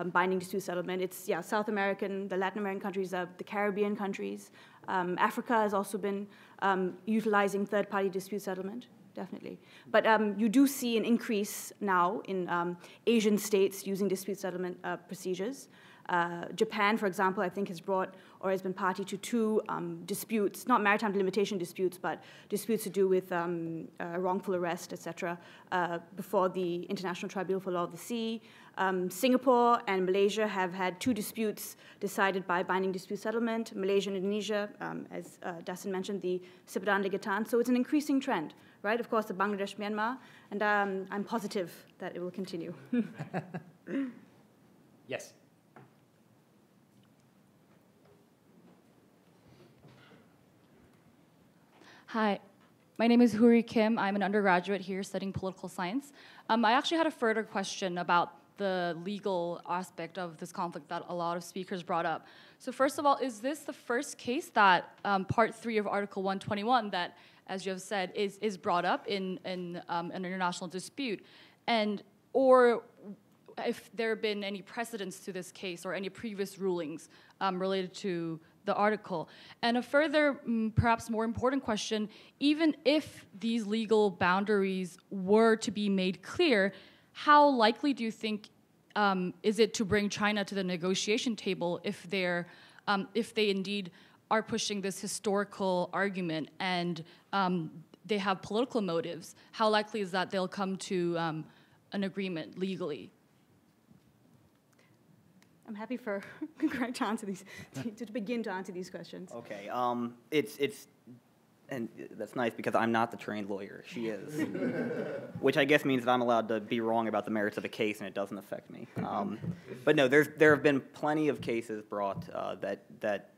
binding dispute settlement. It's, South American, the Latin American countries, the Caribbean countries. Africa has also been utilizing third-party dispute settlement, definitely. But you do see an increase now in Asian states using dispute settlement procedures. Japan, for example, I think has brought or has been party to 2 disputes, not maritime delimitation disputes, but disputes to do with wrongful arrest, etc., before the International Tribunal for Law of the Sea. Singapore and Malaysia have had 2 disputes decided by binding dispute settlement. Malaysia and Indonesia, as Dustin mentioned, the Sipadan Ligatan. So it's an increasing trend, right? Of course, the Bangladesh, Myanmar, and I'm positive that it will continue. Yes. Hi, my name is Huri Kim. I'm an undergraduate here studying political science. I actually had a further question about the legal aspect of this conflict that a lot of speakers brought up. So first of all, is this the first case that Part 3 of Article 121 that, as you have said, is brought up in an international dispute? And or if there have been any precedents to this case or any previous rulings related to the article. And a further, perhaps more important question, even if these legal boundaries were to be made clear, how likely do you think is it to bring China to the negotiation table if they indeed are pushing this historical argument and they have political motives? How likely is that they'll come to an agreement legally? I'm happy for Greg to answer these, to begin to answer these questions. Okay, and that's nice because I'm not the trained lawyer. She is, which I guess means that I'm allowed to be wrong about the merits of the case and it doesn't affect me. But no, there have been plenty of cases brought that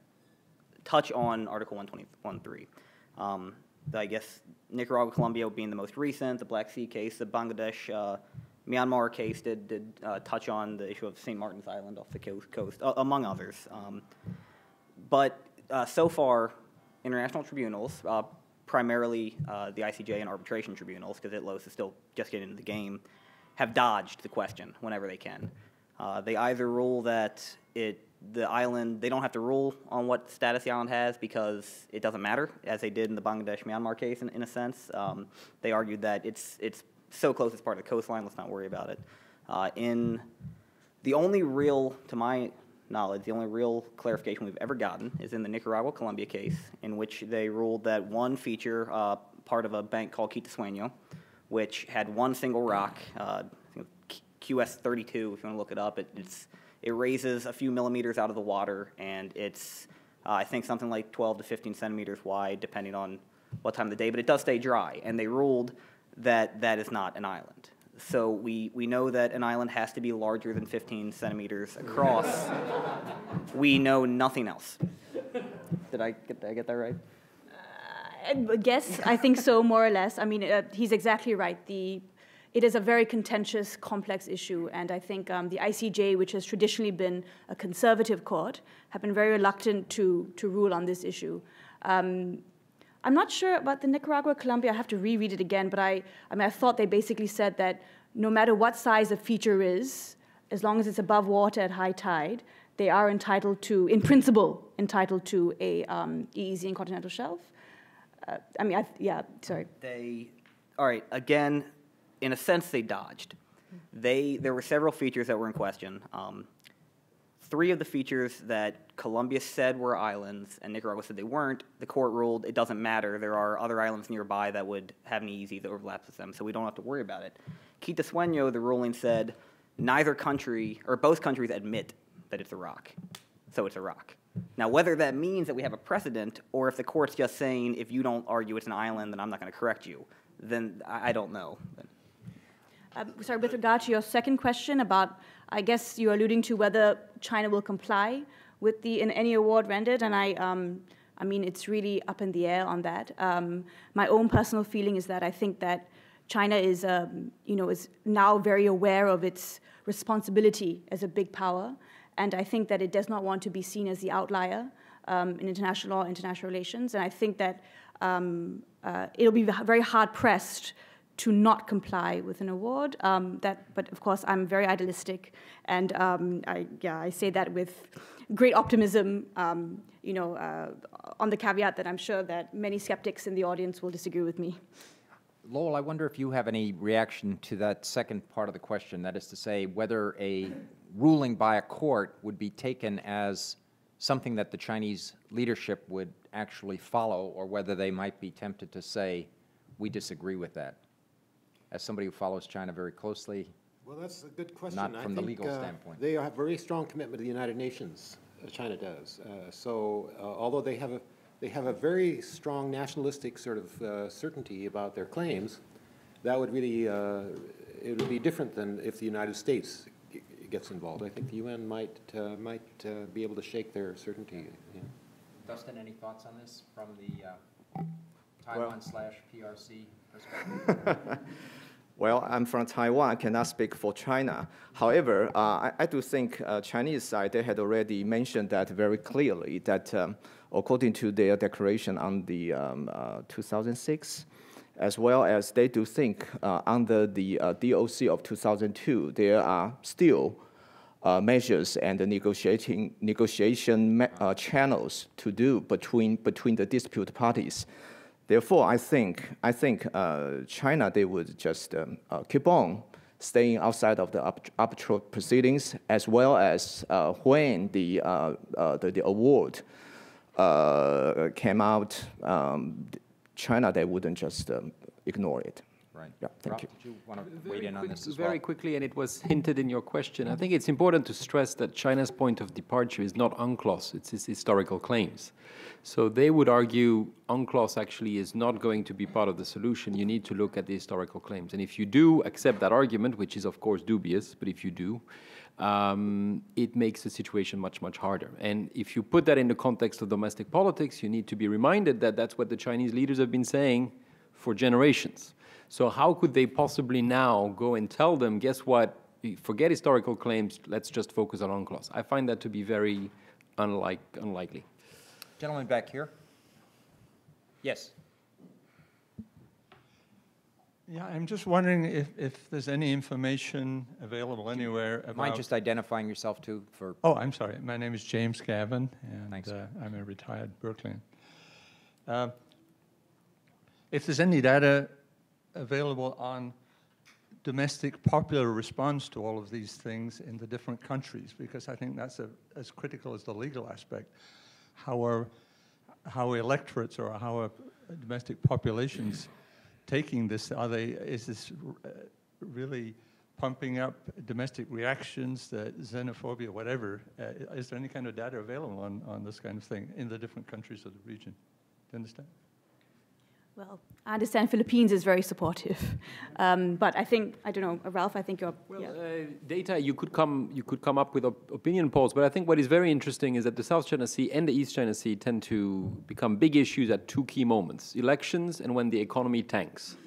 touch on Article 121.3. I guess Nicaragua, Colombia being the most recent, the Black Sea case, the Bangladesh, Myanmar case did touch on the issue of St. Martin's Island off the coast, among others. But so far, international tribunals, primarily the ICJ and arbitration tribunals, because ITLOS is still just getting into the game, have dodged the question whenever they can. They either rule that the island, they don't have to rule on what status the island has because it doesn't matter, as they did in the Bangladesh-Myanmar case in a sense. They argued that it's so close it's part of the coastline, let's not worry about it. The only real, to my knowledge, the only real clarification we've ever gotten is in the Nicaragua-Colombia case, in which they ruled that one feature, part of a bank called Kuan-Hsiung, which had one single rock, QS32, if you want to look it up, it raises a few millimeters out of the water, and it's, I think, something like 12 to 15 centimeters wide, depending on what time of the day, but it does stay dry, and they ruled that that is not an island. So we know that an island has to be larger than 15 centimeters across. We know nothing else. Did I get that right? I guess, I think so, more or less. I mean, he's exactly right. It is a very contentious, complex issue, and I think the ICJ, which has traditionally been a conservative court, have been very reluctant to rule on this issue. I'm not sure about the Nicaragua-Colombia. I have to reread it again, but I thought they basically said that no matter what size a feature is, as long as it's above water at high tide, they are entitled to, in principle, entitled to a EEZ and continental shelf. Sorry. All right, again, in a sense, they dodged. There were several features that were in question. 3 of the features that Colombia said were islands and Nicaragua said they weren't, the court ruled it doesn't matter. There are other islands nearby that would have an EEZ that overlaps with them, so we don't have to worry about it. Kuan-Hsiung, the ruling said neither country, or both countries admit that it's a rock, so it's a rock. Now, whether that means that we have a precedent or if the court's just saying if you don't argue it's an island, then I'm not going to correct you, then I don't know. Sorry, with regard to your second question about, I guess you're alluding to whether China will comply with in any award rendered, and I mean, it's really up in the air on that. My own personal feeling is that I think that China is, is now very aware of its responsibility as a big power, and I think that it does not want to be seen as the outlier in international law, international relations, and I think that it'll be very hard-pressed to not comply with an award. But of course, I'm very idealistic, and I say that with great optimism, on the caveat that I'm sure that many skeptics in the audience will disagree with me. Lowell, I wonder if you have any reaction to that second part of the question, that is to say, whether a ruling by a court would be taken as something that the Chinese leadership would actually follow, or whether they might be tempted to say, we disagree with that. As somebody who follows China very closely, well, that's a good question. Not from the legal standpoint. They have very strong commitment to the United Nations, China does. Although they have a very strong nationalistic sort of certainty about their claims, that would really, it would be different than if the United States gets involved. I think the UN might be able to shake their certainty. Yeah. Dustin, any thoughts on this from the Taiwan/PRC perspective? Well, I'm from Taiwan. I cannot speak for China. However, I do think Chinese side, they had already mentioned that very clearly, that according to their declaration on the 2006, as well as they do think under the DOC of 2002, there are still measures and the negotiation channels to do between the dispute parties. Therefore, I think China, they would just keep on staying outside of the arbitral proceedings, as well as when the award came out, China, they wouldn't just ignore it. Right. Yeah, thank you. Did you want to weigh in on this as well? Very quickly, and it was hinted in your question, I think it's important to stress that China's point of departure is not UNCLOS, it's its historical claims. So they would argue UNCLOS actually is not going to be part of the solution. You need to look at the historical claims. And if you do accept that argument, which is of course dubious, but if you do, it makes the situation much, much harder. And if you put that in the context of domestic politics, you need to be reminded that that's what the Chinese leaders have been saying for generations. So how could they possibly now go and tell them, guess what, forget historical claims, let's just focus on UNCLOS? I find that to be very unlikely. Gentleman back here. Yes. Yeah, I'm just wondering if there's any information available anywhere about... Mind just identifying yourself too for... Oh, I'm sorry. My name is James Gavin, and Thanks. I'm a retired Berkeleyan. If there's any data available on domestic popular response to all of these things in the different countries, because I think that's as critical as the legal aspect. How electorates or how domestic populations taking this? Is this really pumping up domestic reactions, the xenophobia, whatever? Is there any kind of data available on this kind of thing in the different countries of the region? Do you understand? Well, I understand Philippines is very supportive, but I think, I don't know, Ralph, I think you're... Well, yeah. Data, you could come up with opinion polls, but I think what is very interesting is that the South China Sea and the East China Sea tend to become big issues at two key moments, elections and when the economy tanks.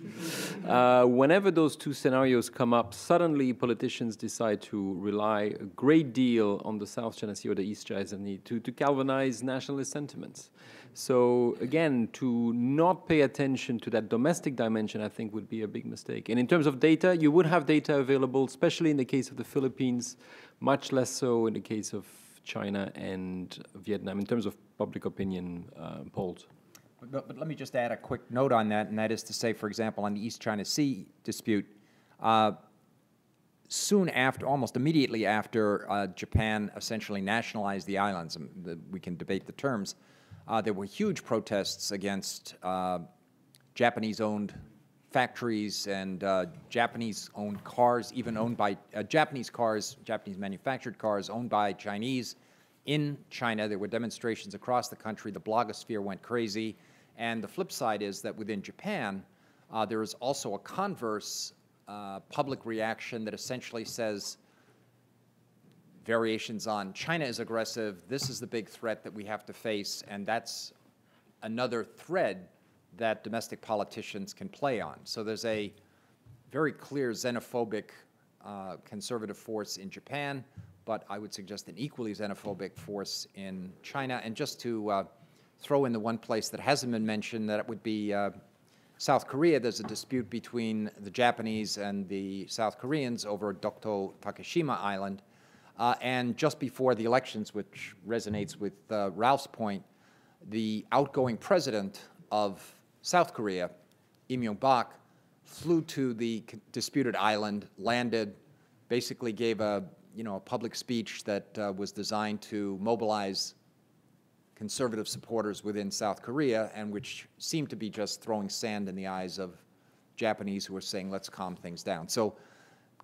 Whenever those two scenarios come up, suddenly politicians decide to rely a great deal on the South China Sea or the East China Sea to galvanize nationalist sentiments. So again, to not pay attention to that domestic dimension, I think would be a big mistake. And in terms of data, you would have data available, especially in the case of the Philippines, much less so in the case of China and Vietnam, in terms of public opinion polls. But let me just add a quick note on that, and that is to say, for example, on the East China Sea dispute, soon after, almost immediately after Japan essentially nationalized the islands, we can debate the terms, there were huge protests against Japanese-owned factories and Japanese-owned cars, even owned by Japanese cars, Japanese-manufactured cars owned by Chinese in China. There were demonstrations across the country. The blogosphere went crazy. And the flip side is that within Japan, there is also a converse public reaction that essentially says variations on China is aggressive, this is the big threat that we have to face, and that's another thread that domestic politicians can play on. So there's a very clear xenophobic conservative force in Japan, but I would suggest an equally xenophobic force in China. And just to throw in the one place that hasn't been mentioned, that it would be South Korea. There's a dispute between the Japanese and the South Koreans over Dokdo Takeshima Island. And just before the elections, which resonates with Ralph's point, the outgoing president of South Korea, Im Myung-bak, flew to the disputed island, landed, basically gave a public speech that was designed to mobilize conservative supporters within South Korea, and which seemed to be just throwing sand in the eyes of Japanese who were saying, let's calm things down. So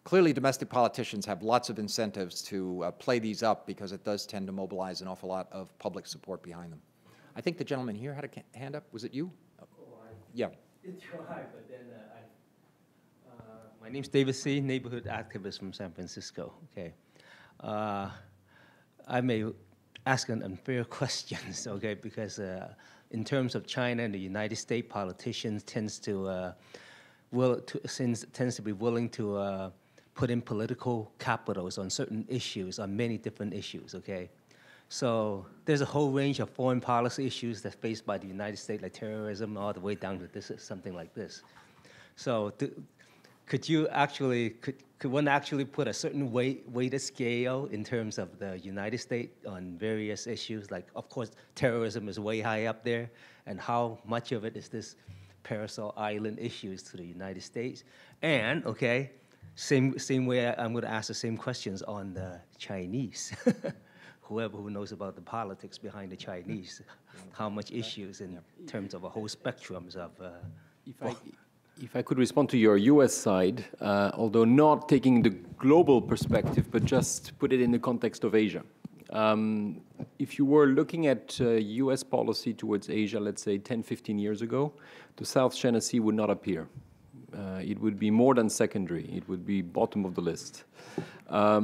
clearly domestic politicians have lots of incentives to play these up, because it does tend to mobilize an awful lot of public support behind them. I think the gentleman here had a hand up. Was it you? Yeah. It's right, but then my name's David C., neighborhood activist from San Francisco. Okay, I may ask an unfair question, okay, because in terms of China and the United States, politicians tends to be willing to put in political capitals on certain issues, on many different issues. Okay. So there's a whole range of foreign policy issues that's faced by the United States, like terrorism, all the way down to this, something like this. So could one actually put a certain weighted scale in terms of the United States on various issues? Like, of course, terrorism is way high up there, and how much of it is this parasol island issues to the United States? And, okay, same way I'm going to ask the same questions on the Chinese. Whoever who knows about the politics behind the Chinese, how much issues in terms of a whole spectrum of... If I could respond to your US side, although not taking the global perspective, but just put it in the context of Asia. If you were looking at US policy towards Asia, let's say 10, 15 years ago, the South China Sea would not appear. It would be more than secondary. It would be bottom of the list.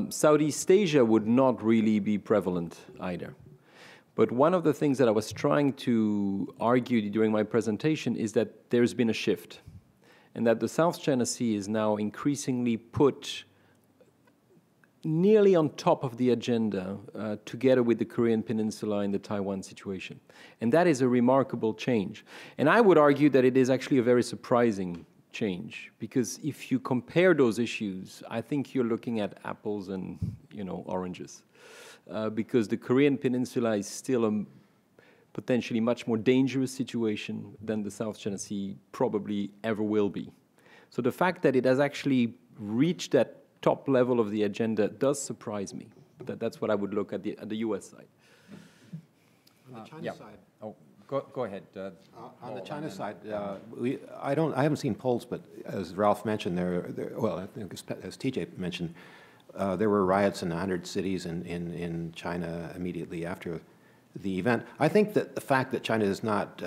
Southeast Asia would not really be prevalent either. But one of the things that I was trying to argue during my presentation is that there's been a shift, and that the South China Sea is now increasingly put nearly on top of the agenda together with the Korean Peninsula and the Taiwan situation. And that is a remarkable change. And I would argue that it is actually a very surprising change, because if you compare those issues, I think you're looking at apples and oranges, because the Korean Peninsula is still a potentially much more dangerous situation than the South China Sea probably ever will be. So the fact that it has actually reached that top level of the agenda does surprise me. That's what I would look at the U.S. side. On the China side. Oh, go ahead. On the China side, I haven't seen polls, but as Ralph mentioned, well, I think as TJ mentioned, there were riots in 100 cities in China immediately after the event. I think that the fact that China is not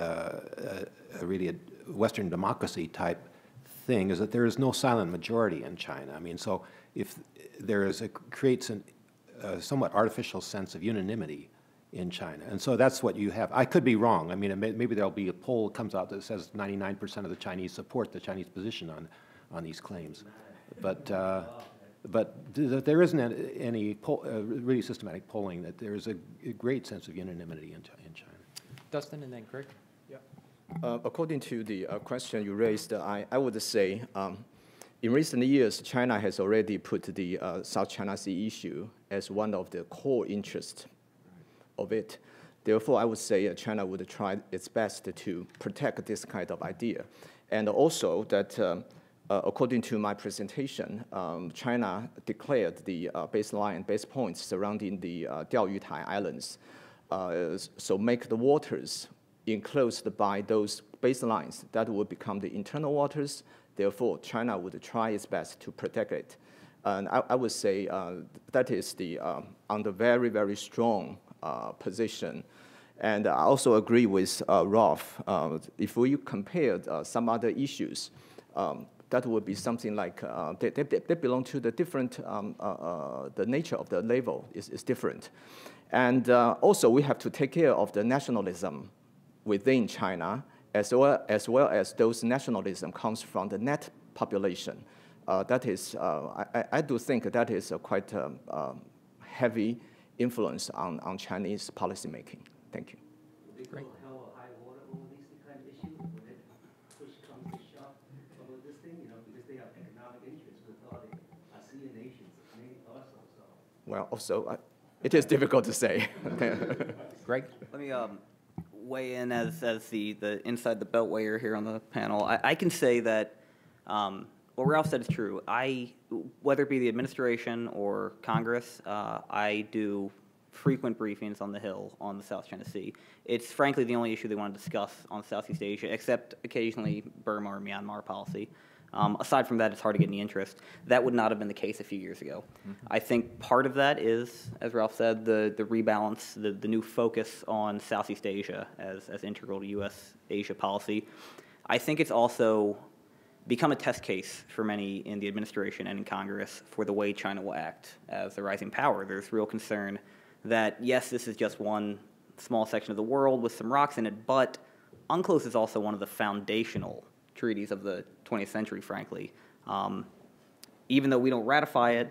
really a Western democracy type thing is that there is no silent majority in China. I mean, so if there is creates a somewhat artificial sense of unanimity in China, and so that's what you have. I could be wrong. I mean, maybe there'll be a poll that comes out that says 99% of the Chinese support the Chinese position on these claims, but there isn't any really systematic polling that there is a great sense of unanimity in China. Dustin and then Greg. Yeah. According to the question you raised, I would say in recent years, China has already put the South China Sea issue as one of the core interests of it. Therefore, I would say China would try its best to protect this kind of idea. And also that according to my presentation, China declared the baseline, base points surrounding the Diaoyu Islands. So make the waters enclosed by those baselines. That would become the internal waters. Therefore, China would try its best to protect it. And I would say that is the under very, very strong position. And I also agree with Ralf. If we compared some other issues, that would be something like they belong to the different, the nature of the level is different. And also we have to take care of the nationalism within China, as well as those nationalism comes from the net population. That is, I do think that is a quite heavy influence on Chinese policymaking. Thank you. Great. High water over these kind of issues when it push comes to shove over this thing, because they have economic interests with all the ASEAN nations, maybe also. So. Well, also, it is difficult to say. Greg? Let me weigh in as the inside the beltwayer here on the panel. I can say that what Ralph said is true. Whether it be the administration or Congress, I do frequent briefings on the Hill on the South China Sea. It's frankly the only issue they want to discuss on Southeast Asia, except occasionally Burma or Myanmar policy. Aside from that, it's hard to get any interest. That would not have been the case a few years ago. Mm-hmm. I think part of that is, as Ralph said, the rebalance, the new focus on Southeast Asia as integral to U.S.-Asia policy. I think it's also become a test case for many in the administration and in Congress for the way China will act as a rising power. There's real concern that, yes, this is just one small section of the world with some rocks in it, but UNCLOS is also one of the foundational treaties of the 20th century, frankly. Even though we don't ratify it,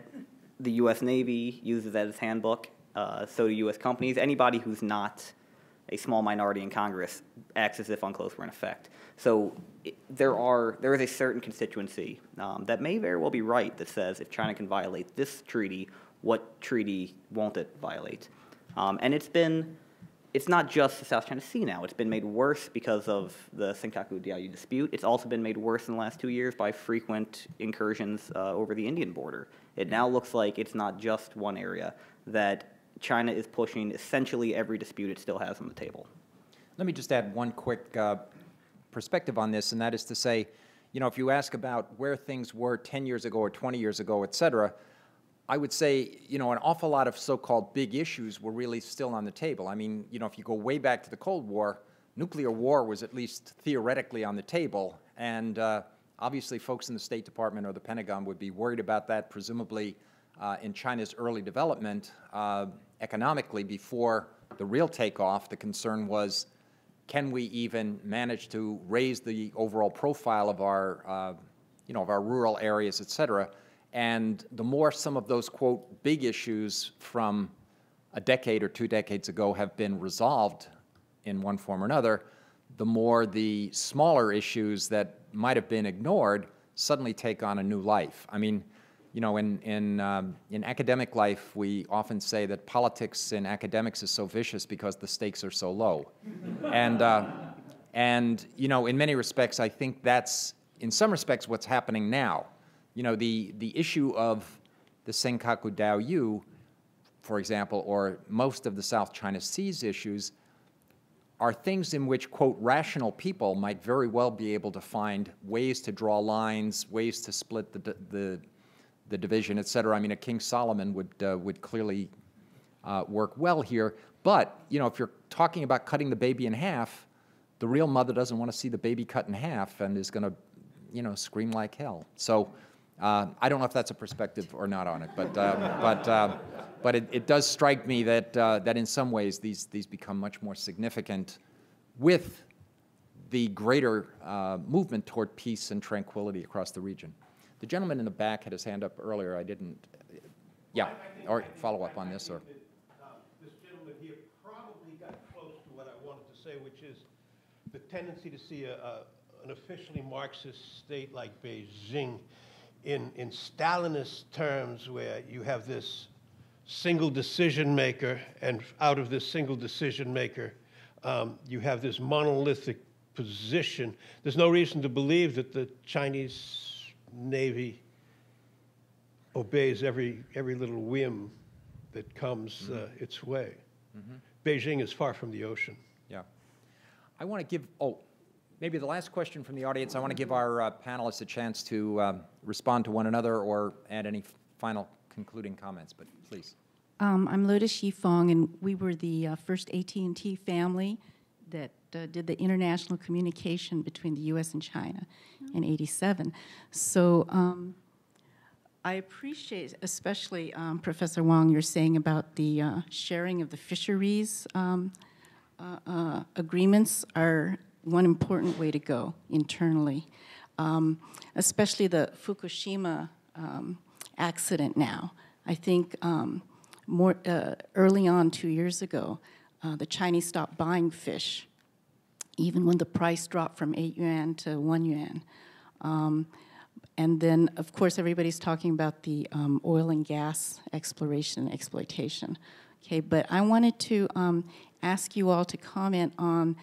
the U.S. Navy uses that as handbook, so do U.S. companies. Anybody who's not a small minority in Congress acts as if UNCLOS were in effect. So there is a certain constituency that may very well be right that says if China can violate this treaty, what treaty won't it violate? And it's not just the South China Sea now. It's been made worse because of the Senkaku Diaoyu dispute. It's also been made worse in the last 2 years by frequent incursions over the Indian border. It now looks like it's not just one area, that China is pushing essentially every dispute it still has on the table. Let me just add one quick perspective on this, and that is to say, if you ask about where things were 10 years ago or 20 years ago, et cetera, I would say, an awful lot of so-called big issues were really still on the table. I mean, if you go way back to the Cold War, nuclear war was at least theoretically on the table, and obviously folks in the State Department or the Pentagon would be worried about that, presumably in China's early development economically before the real takeoff. The concern was, can we even manage to raise the overall profile of our, of our rural areas, et cetera? And the more some of those, quote, big issues from a decade or 2 decades ago have been resolved in one form or another, the more the smaller issues that might have been ignored suddenly take on a new life. I mean, in academic life, we often say that politics in academics is so vicious because the stakes are so low. And in many respects, I think that's, in some respects, what's happening now. The issue of the Senkaku Diaoyu, for example, or most of the South China Sea's issues are things in which, quote, rational people might very well be able to find ways to draw lines, ways to split the division, et cetera. I mean, a King Solomon would clearly work well here. But, if you're talking about cutting the baby in half, the real mother doesn't want to see the baby cut in half and is going to, scream like hell. So I don't know if that's a perspective or not on it, but it does strike me that in some ways these become much more significant with the greater movement toward peace and tranquility across the region. The gentleman in the back had his hand up earlier. I didn't. Yeah, or follow up on this, or. This gentleman here probably got close to what I wanted to say, which is the tendency to see an officially Marxist state like Beijing in Stalinist terms, where you have this single decision maker, and out of this single decision maker, you have this monolithic position. There's no reason to believe that the Chinese Navy obeys every little whim that comes its way. Mm-hmm. Beijing is far from the ocean. Yeah. I want to give, maybe the last question from the audience. I want to give our panelists a chance to respond to one another or add any final concluding comments, but please. I'm Lotus Shifong, and we were the first AT&T family that did the international communication between the U.S. and China. in 87. So I appreciate, especially Professor Wang, you're saying about the sharing of the fisheries agreements are one important way to go internally, especially the Fukushima accident now. I think more early on, 2 years ago, the Chinese stopped buying fish, even when the price dropped from 8 yuan to 1 yuan. And then, of course, everybody's talking about the oil and gas exploration and exploitation. Okay, but I wanted to ask you all to comment on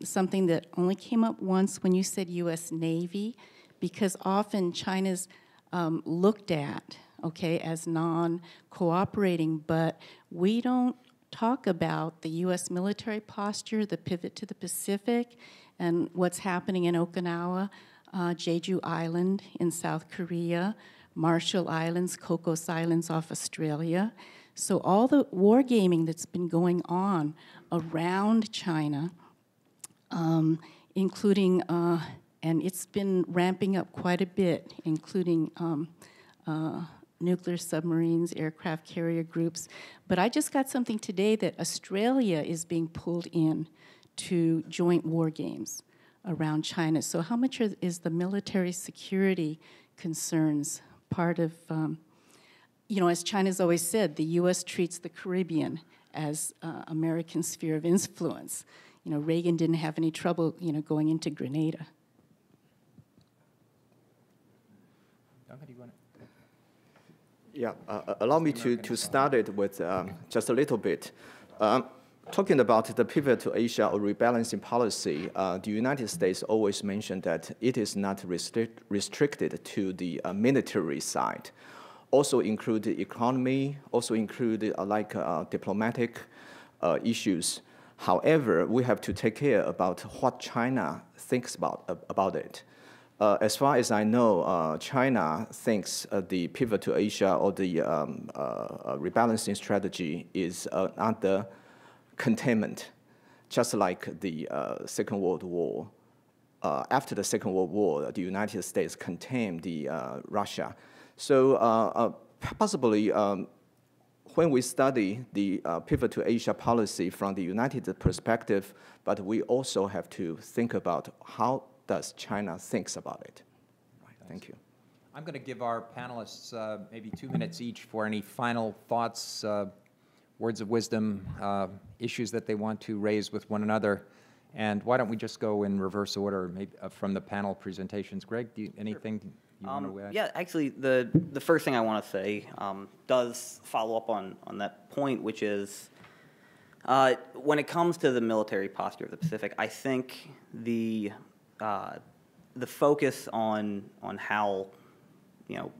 something that only came up once when you said U.S. Navy, because often China's looked at, okay, as non-cooperating, but we don't talk about the U.S. military posture, the pivot to the Pacific, and what's happening in Okinawa, Jeju Island in South Korea, Marshall Islands, Cocos Islands off Australia. So all the wargaming that's been going on around China, including, and it's been ramping up quite a bit, including nuclear submarines, aircraft carrier groups. But I just got something today that Australia is being pulled in to joint war games around China. So how much is the military security concerns part of, you know, as China's always said, the U.S. treats the Caribbean as American sphere of influence. You know, Reagan didn't have any trouble, you know, going into Grenada. Duncan, do you want to? Yeah, allow me to start it with just a little bit. Talking about the pivot to Asia or rebalancing policy, the United States always mentioned that it is not restricted to the military side. Also include the economy, also include diplomatic issues. However, we have to take care about what China thinks about it. As far as I know, China thinks the pivot to Asia or the rebalancing strategy is under containment, just like the Second World War. After the Second World War, the United States contained the Russia. So possibly when we study the pivot to Asia policy from the United perspective, but we also have to think about how does China thinks about it. Right, thank you. I'm going to give our panelists maybe 2 minutes each for any final thoughts, words of wisdom, issues that they want to raise with one another. And why don't we just go in reverse order, maybe from the panel presentations. Greg, anything you want to add? Yeah, actually, the first thing I want to say does follow up on that point, which is when it comes to the military posture of the Pacific, I think the focus on how, you know,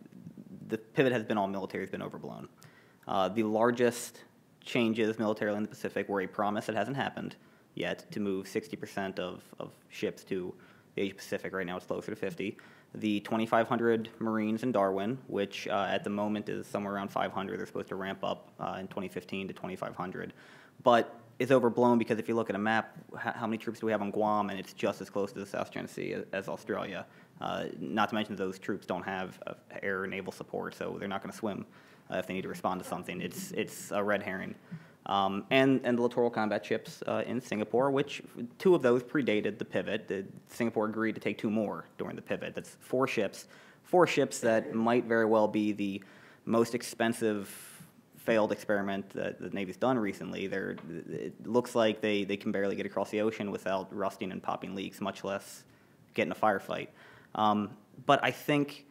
the pivot has been all military has been overblown. The largest changes militarily in the Pacific were a promise that hasn't happened yet to move 60% of ships to the Asia Pacific. Right now it's closer to 50. The 2,500 Marines in Darwin, which at the moment is somewhere around 500. They're supposed to ramp up in 2015 to 2,500. But it's overblown because if you look at a map, how many troops do we have on Guam, and it's just as close to the South China Sea as Australia. Not to mention those troops don't have air and naval support, so they're not going to swim if they need to respond to something. It's a red herring. And the littoral combat ships in Singapore, which 2 of those predated the pivot. Singapore agreed to take 2 more during the pivot. That's 4 ships. 4 ships that might very well be the most expensive failed experiment that the Navy's done recently. It looks like they can barely get across the ocean without rusting and popping leaks, much less get in a firefight. But I think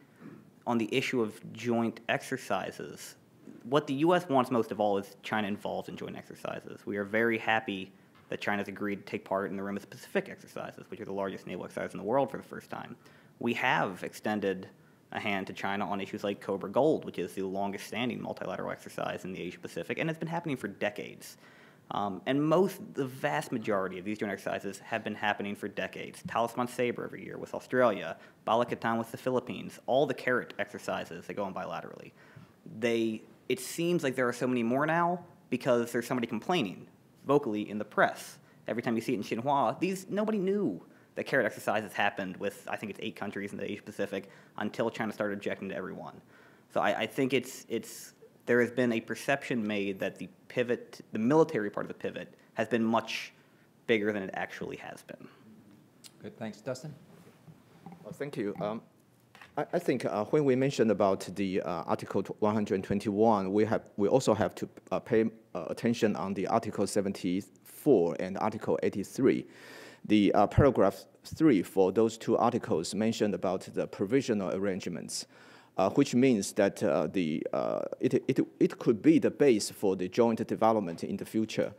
on the issue of joint exercises, what the U.S. wants most of all is China involved in joint exercises. We are very happy that China's agreed to take part in the Rim of the Pacific exercises, which are the largest naval exercise in the world for the first time. We have extended a hand to China on issues like Cobra Gold, which is the longest-standing multilateral exercise in the Asia-Pacific, and it's been happening for decades. And the vast majority of these joint exercises have been happening for decades. Talisman Sabre every year with Australia, Bala-Katan with the Philippines, all the Carrot exercises that go on bilaterally. It seems like there are so many more now because there's somebody complaining vocally in the press. Every time you see it in Xinhua, nobody knew the carrot exercise has happened with, I think it's 8 countries in the Asia Pacific until China started objecting to everyone. So I think there has been a perception made that the pivot, the military part of the pivot, has been much bigger than it actually has been. Good, thanks. Dustin? Well, thank you. I think when we mentioned about the Article 121, we also have to pay attention on the Article 74 and Article 83. The paragraph 3 for those 2 articles mentioned about the provisional arrangements, which means that it could be the base for the joint development in the future.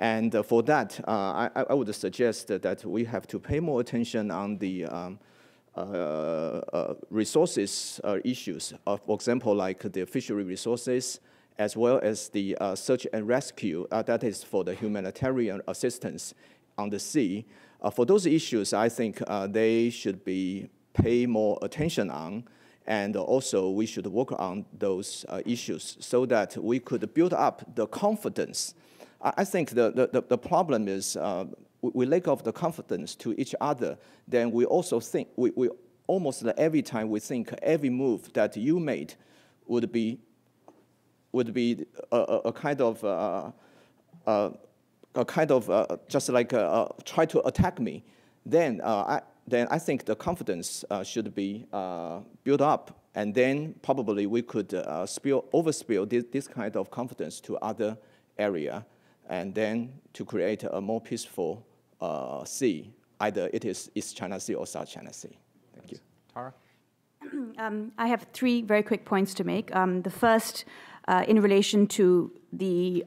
And for that, I would suggest that we have to pay more attention on the resources issues, for example, like the fishery resources, as well as the search and rescue, that is for the humanitarian assistance on the sea. For those issues, I think they should be pay more attention on, and also we should work on those issues so that we could build up the confidence. I think the problem is we lack of the confidence to each other. Then we also think, we almost every time we think every move that you made would be a kind of just like try to attack me. Then I think the confidence should be built up, and then probably we could overspill this kind of confidence to other area, and then to create a more peaceful sea, either it is East China Sea or South China Sea. Thank you. Tara? I have 3 very quick points to make. The first, in relation to the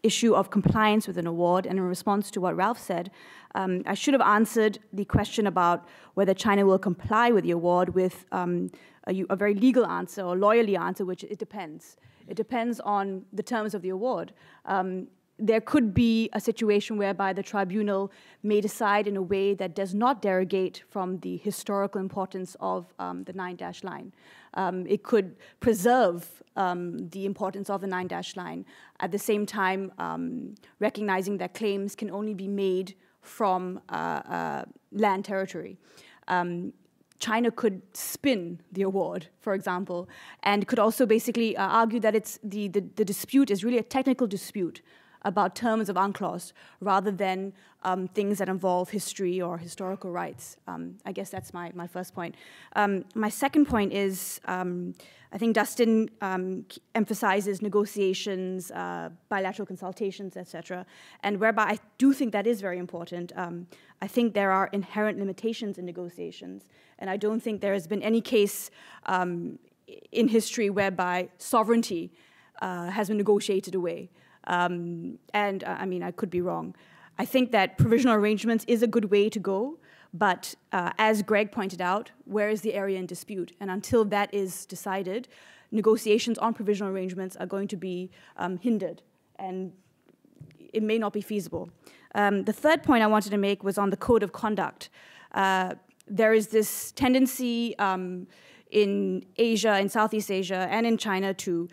issue of compliance with an award, and in response to what Ralph said, I should have answered the question about whether China will comply with the award with a very legal answer or lawyerly answer, which it depends. It depends on the terms of the award. There could be a situation whereby the tribunal may decide in a way that does not derogate from the historical importance of the 9-dash line. It could preserve the importance of the 9-dash line, at the same time recognizing that claims can only be made from land territory. China could spin the award, for example, and could also basically argue that the dispute is really a technical dispute about terms of UNCLOS rather than things that involve history or historical rights. I guess that's my first point. My second point is, I think Dustin emphasizes negotiations, bilateral consultations, etc., and whereby I do think that is very important. I think there are inherent limitations in negotiations, and I don't think there has been any case in history whereby sovereignty has been negotiated away. And I mean, I could be wrong. I think that provisional arrangements is a good way to go, but as Greg pointed out, where is the area in dispute? And until that is decided, negotiations on provisional arrangements are going to be hindered, and it may not be feasible. The third point I wanted to make was on the code of conduct. There is this tendency in Asia, in Southeast Asia, and in China to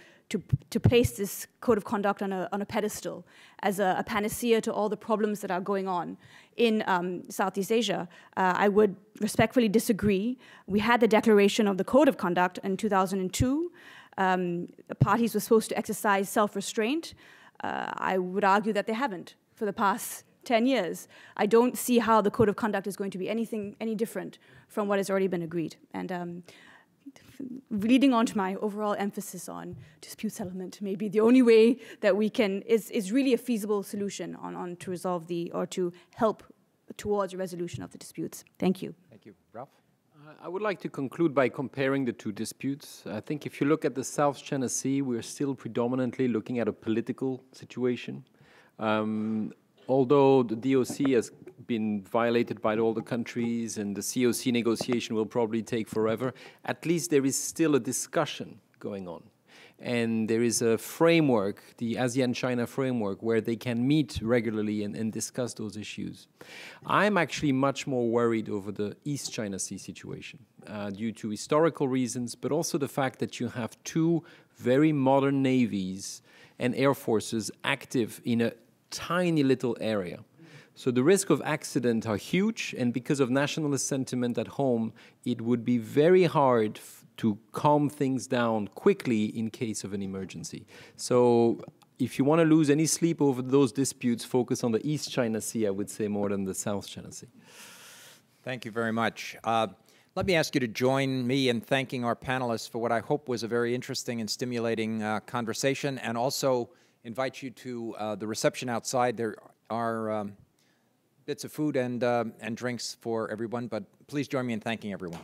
place this code of conduct on a pedestal as a panacea to all the problems that are going on in Southeast Asia. I would respectfully disagree. We had the declaration of the code of conduct in 2002. The parties were supposed to exercise self-restraint. I would argue that they haven't for the past 10 years. I don't see how the code of conduct is going to be any different from what has already been agreed. And leading on to my overall emphasis on dispute settlement, maybe the only way that we can is really a feasible solution on to resolve or to help towards a resolution of the disputes. Thank you. Thank you. Ralph? I would like to conclude by comparing the 2 disputes. I think if you look at the South China Sea, we're still predominantly looking at a political situation. Although the DOC has been violated by all the countries and the COC negotiation will probably take forever, at least there is still a discussion going on. And there is a framework, the ASEAN-China framework, where they can meet regularly and discuss those issues. I'm actually much more worried over the East China Sea situation due to historical reasons, but also the fact that you have 2 very modern navies and air forces active in a tiny little area. So the risk of accident are huge, and because of nationalist sentiment at home, it would be very hard to calm things down quickly in case of an emergency. So if you want to lose any sleep over those disputes, focus on the East China Sea, I would say, more than the South China Sea. Thank you very much. Let me ask you to join me in thanking our panelists for what I hope was a very interesting and stimulating conversation, and also invite you to the reception outside. There are bits of food and drinks for everyone, but please join me in thanking everyone.